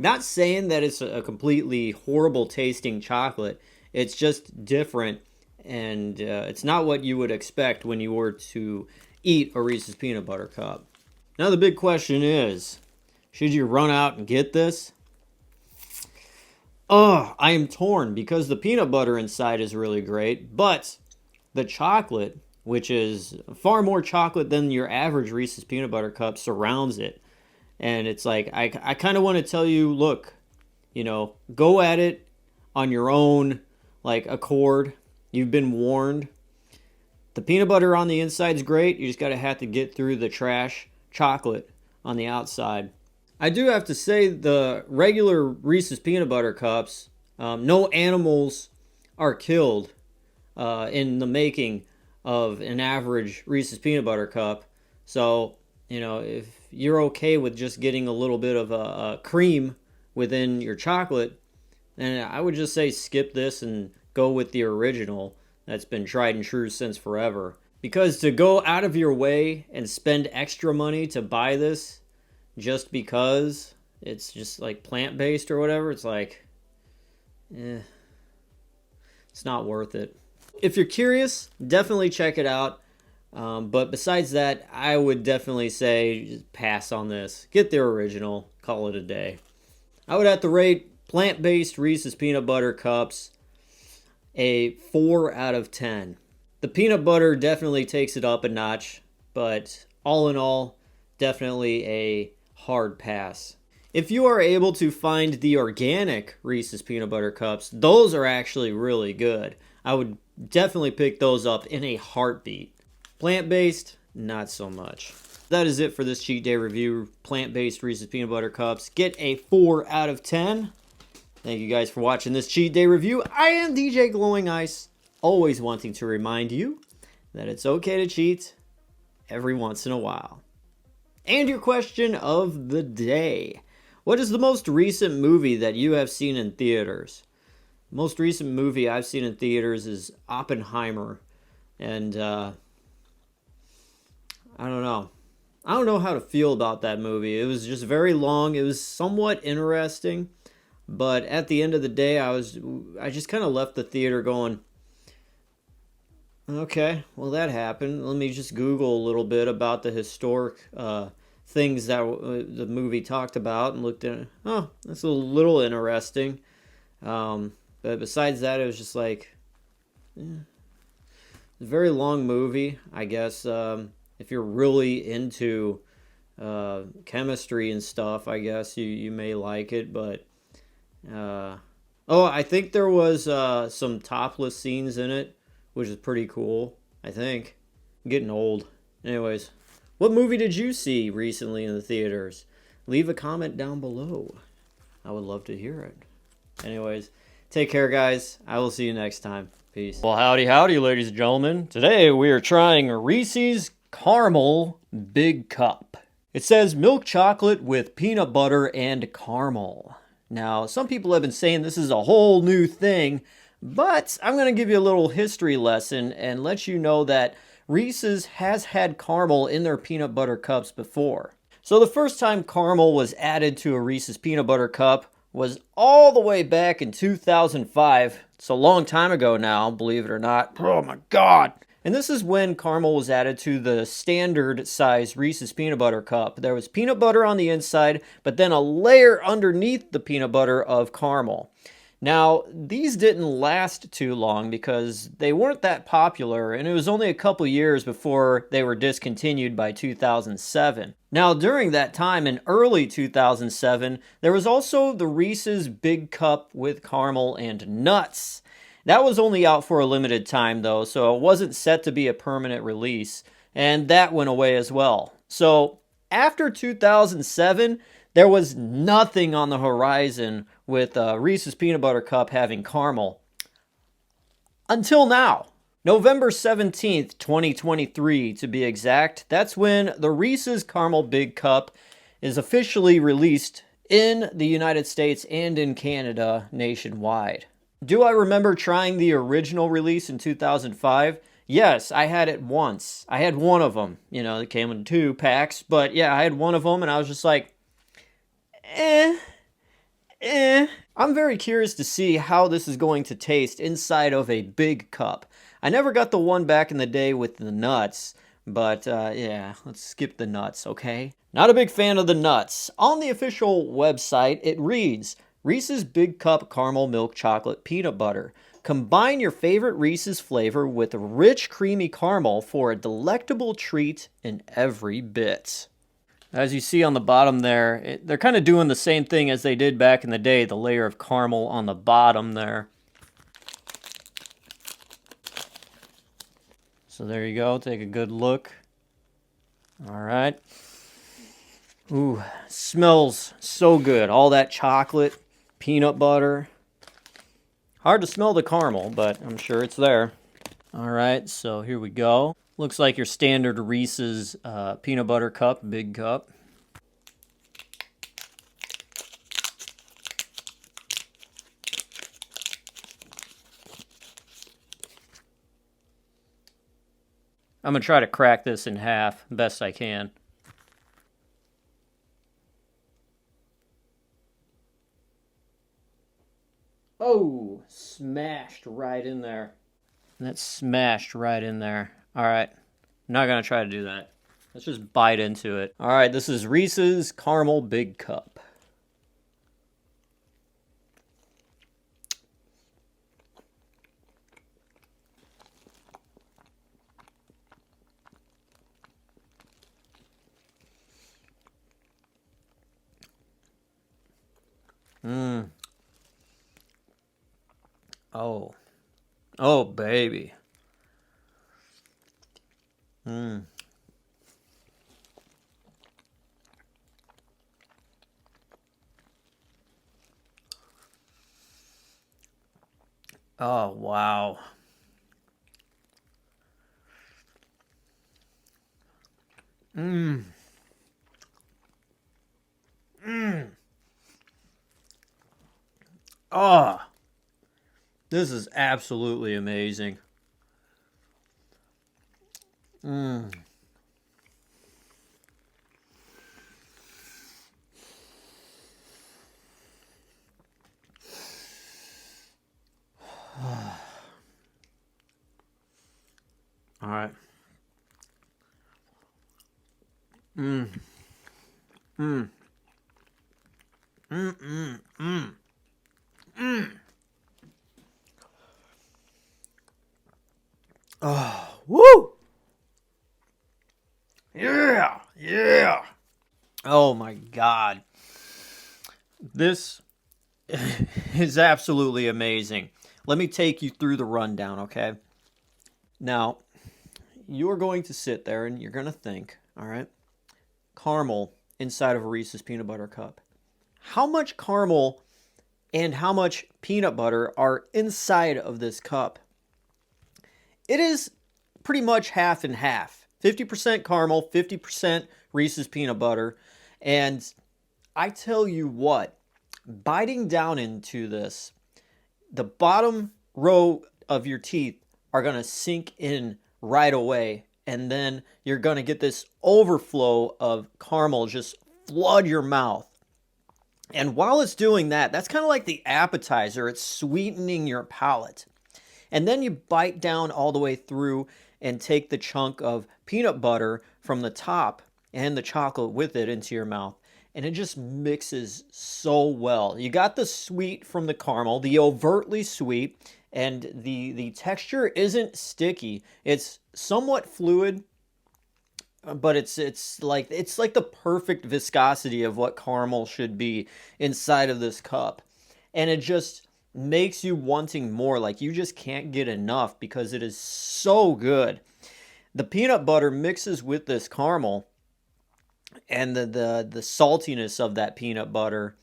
Not saying that it's a completely horrible tasting chocolate. It's just different, and it's not what you would expect when you were to eat a Reese's Peanut Butter Cup. Now the big question is, should you run out and get this? I am torn because the peanut butter inside is really great, but the chocolate, which is far more chocolate than your average Reese's Peanut Butter Cup, surrounds it. And it's like, I kind of want to tell you, look, you know, go at it on your own, like, accord. You've been warned. The peanut butter on the inside is great. You just got to have to get through the trash chocolate on the outside. I do have to say the regular Reese's Peanut Butter Cups, no animals are killed in the making of an average Reese's Peanut Butter Cup. So, you know, if you're okay with just getting a little bit of a cream within your chocolate, then I would just say skip this and go with the original that's been tried and true since forever. Because to go out of your way and spend extra money to buy this just because it's just like plant-based or whatever, it's like, it's not worth it. If you're curious, definitely check it out. But besides that, I would definitely say just pass on this. Get the original. Call it a day. I would have to rate plant-based Reese's Peanut Butter Cups a 4 out of 10. The peanut butter definitely takes it up a notch, but all in all, definitely a hard pass. If you are able to find the organic Reese's Peanut Butter Cups, those are actually really good. I would definitely pick those up in a heartbeat. Plant-based, not so much. That is it for this cheat day review. Plant-based Reese's Peanut Butter Cups. Get a 4 out of 10. Thank you guys for watching this cheat day review. I am DJ Glowing Ice, always wanting to remind you that it's okay to cheat every once in a while. And your question of the day. What is the most recent movie that you have seen in theaters? Most recent movie I've seen in theaters is Oppenheimer, and I don't know. I don't know how to feel about that movie. It was just very long. It was somewhat interesting, but at the end of the day, I just kind of left the theater going, okay, well that happened. Let me just Google a little bit about the historic things that the movie talked about and looked at. Oh, that's a little interesting. But besides that, it was just like, a very long movie, I guess. If you're really into chemistry and stuff, I guess you may like it. But I think there was some topless scenes in it, which is pretty cool. I think. I'm getting old. Anyways, what movie did you see recently in the theaters? Leave a comment down below. I would love to hear it. Anyways, take care, guys. I will see you next time. Peace. Well, howdy, howdy, ladies and gentlemen. Today we are trying Reese's Caramel Big Cup. It says milk chocolate with peanut butter and caramel. Now, some people have been saying this is a whole new thing, but I'm going to give you a little history lesson and let you know that Reese's has had caramel in their peanut butter cups before. So the first time caramel was added to a Reese's peanut butter cup was all the way back in 2005. It's a long time ago now, believe it or not. Oh my God. And this is when caramel was added to the standard size Reese's peanut butter cup. There was peanut butter on the inside, but then a layer underneath the peanut butter of caramel. Now, these didn't last too long because they weren't that popular, and it was only a couple years before they were discontinued by 2007. Now, during that time, in early 2007, there was also the Reese's Big Cup with caramel and nuts. That was only out for a limited time, though, so it wasn't set to be a permanent release, and that went away as well. So, after 2007, there was nothing on the horizon with Reese's Peanut Butter Cup having caramel. Until now. November 17th, 2023 to be exact. That's when the Reese's Caramel Big Cup is officially released in the United States and in Canada nationwide. Do I remember trying the original release in 2005? Yes, I had it once. I had one of them. You know, it came in 2 packs. But yeah, I had one of them and I was just like, I'm very curious to see how this is going to taste inside of a big cup. I never got the one back in the day with the nuts, but yeah, let's skip the nuts, okay? Not a big fan of the nuts. On the official website, it reads, Reese's Big Cup Caramel Milk Chocolate Peanut Butter. Combine your favorite Reese's flavor with rich, creamy caramel for a delectable treat in every bit. As you see on the bottom there, they're kind of doing the same thing as they did back in the day, the layer of caramel on the bottom there. So there you go, take a good look. All right. Ooh, smells so good. All that chocolate, peanut butter. Hard to smell the caramel, but I'm sure it's there. All right, so here we go. Looks like your standard Reese's peanut butter cup, big cup. I'm going to try to crack this in half best I can. Oh, smashed right in there. That's smashed right in there. All right, I'm not going to try to do that. Let's just bite into it. All right, this is Reese's Caramel Big Cup. Oh. Oh, baby. Oh, wow. Oh. This is absolutely amazing. Mmm. All right. Mmm. Mmm. Mmm. Mmm. Mmm. Mmm. Oh, woo! Yeah, yeah. Oh my God. This is absolutely amazing. Let me take you through the rundown, okay? Now, you're going to sit there and you're going to think, all right, caramel inside of a Reese's peanut butter cup. How much caramel and how much peanut butter are inside of this cup? It is pretty much half and half. 50% caramel, 50% Reese's peanut butter. And I tell you what, biting down into this, the bottom row of your teeth are going to sink in right away. And then you're going to get this overflow of caramel just flood your mouth. And while it's doing that, that's kind of like the appetizer. It's sweetening your palate. And then you bite down all the way through and take the chunk of peanut butter from the top and the chocolate with it into your mouth. And it just mixes so well. You got the sweet from the caramel, the overtly sweet, and the texture isn't sticky. It's somewhat fluid, but it's like the perfect viscosity of what caramel should be inside of this cup. And it just makes you wanting more. Like you just can't get enough because it is so good. The peanut butter mixes with this caramel, and the saltiness of that peanut butter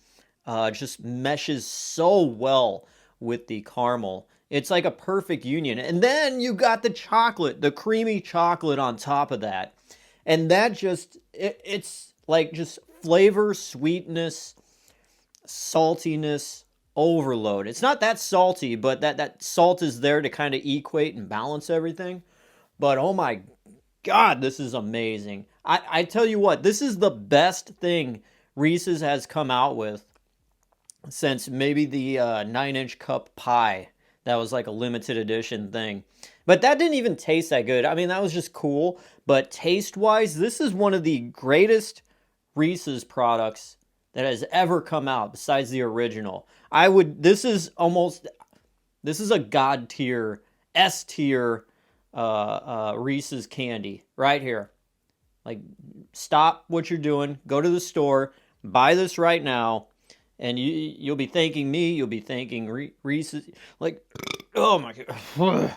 just meshes so well with the caramel. It's like a perfect union. And then you got the chocolate, the creamy chocolate on top of that. And that just, it's like just flavor, sweetness, saltiness, overload. It's not that salty, but that salt is there to kind of equate and balance everything. But oh my God, this is amazing. I tell you what, this is the best thing Reese's has come out with since maybe the 9-inch cup pie. That was like a limited edition thing. But that didn't even taste that good. I mean, that was just cool. But taste-wise, this is one of the greatest Reese's products that has ever come out besides the original. This is a God tier, S tier Reese's candy right here. Like, stop what you're doing, go to the store, buy this right now, and you'll be thanking me. You'll be thanking Reese's. Like, oh my God.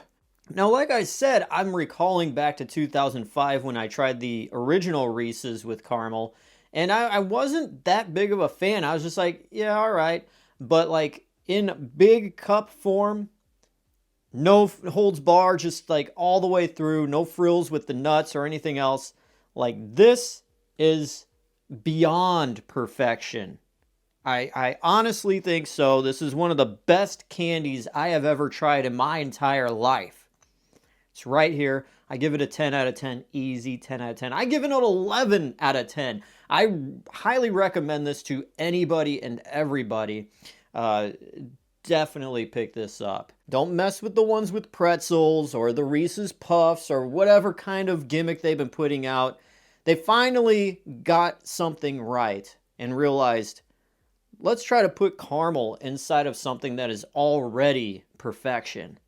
Now, like I said, I'm recalling back to 2005 when I tried the original Reese's with caramel, and I wasn't that big of a fan. I was just like, yeah, all right. But like in big cup form, no holds bar, just like all the way through, no frills with the nuts or anything else. Like this is beyond perfection. I honestly think so. This is one of the best candies I have ever tried in my entire life. It's right here. I give it a 10 out of 10. Easy 10 out of 10. I give it an 11 out of 10. I highly recommend this to anybody and everybody. Definitely pick this up. Don't mess with the ones with pretzels or the Reese's Puffs or whatever kind of gimmick they've been putting out. They finally got something right and realized, let's try to put caramel inside of something that is already perfection.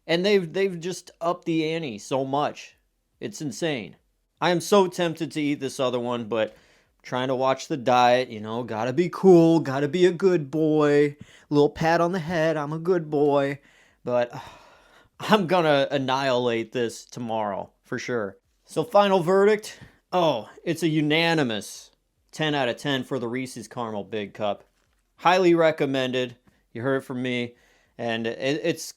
And they've just upped the ante so much. It's insane. I am so tempted to eat this other one, but trying to watch the diet, gotta be cool, gotta be a good boy. Little pat on the head, I'm a good boy. But I'm gonna annihilate this tomorrow, for sure. So final verdict, it's a unanimous 10 out of 10 for the Reese's Caramel Big Cup. Highly recommended. You heard it from me. And it's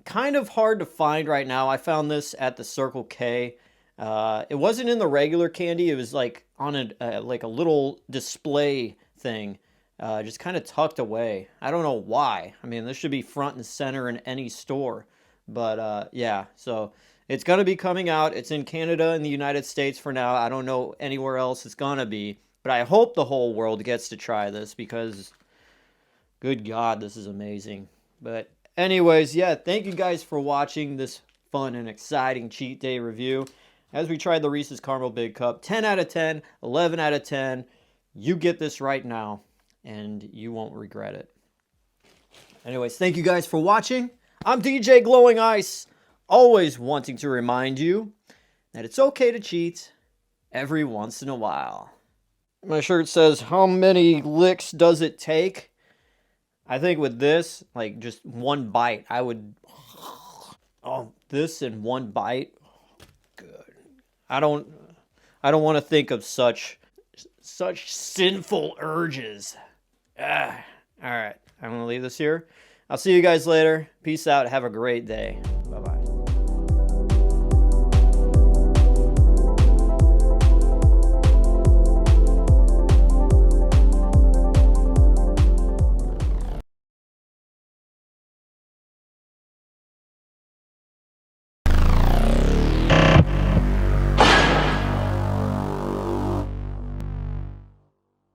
kind of hard to find right now. I found this at the Circle K. It wasn't in the regular candy. It was like on a little display thing just kind of tucked away. I don't know why. I mean, this should be front and center in any store. But yeah, so it's going to be coming out. It's in Canada and the United States for now. I don't know anywhere else it's going to be. But I hope the whole world gets to try this because, good God, this is amazing. But anyways, yeah, thank you guys for watching this fun and exciting cheat day review. As we tried the Reese's Caramel Big Cup, 10 out of 10, 11 out of 10. You get this right now, and you won't regret it. Anyways, thank you guys for watching. I'm DJ Glowing Ice, always wanting to remind you that it's okay to cheat every once in a while. My shirt says, how many licks does it take? I think with this, like just one bite, I would... Oh, this in one bite? Good. I don't want to think of such sinful urges. All right, I'm going to leave this here. I'll see you guys later. Peace out. Have a great day.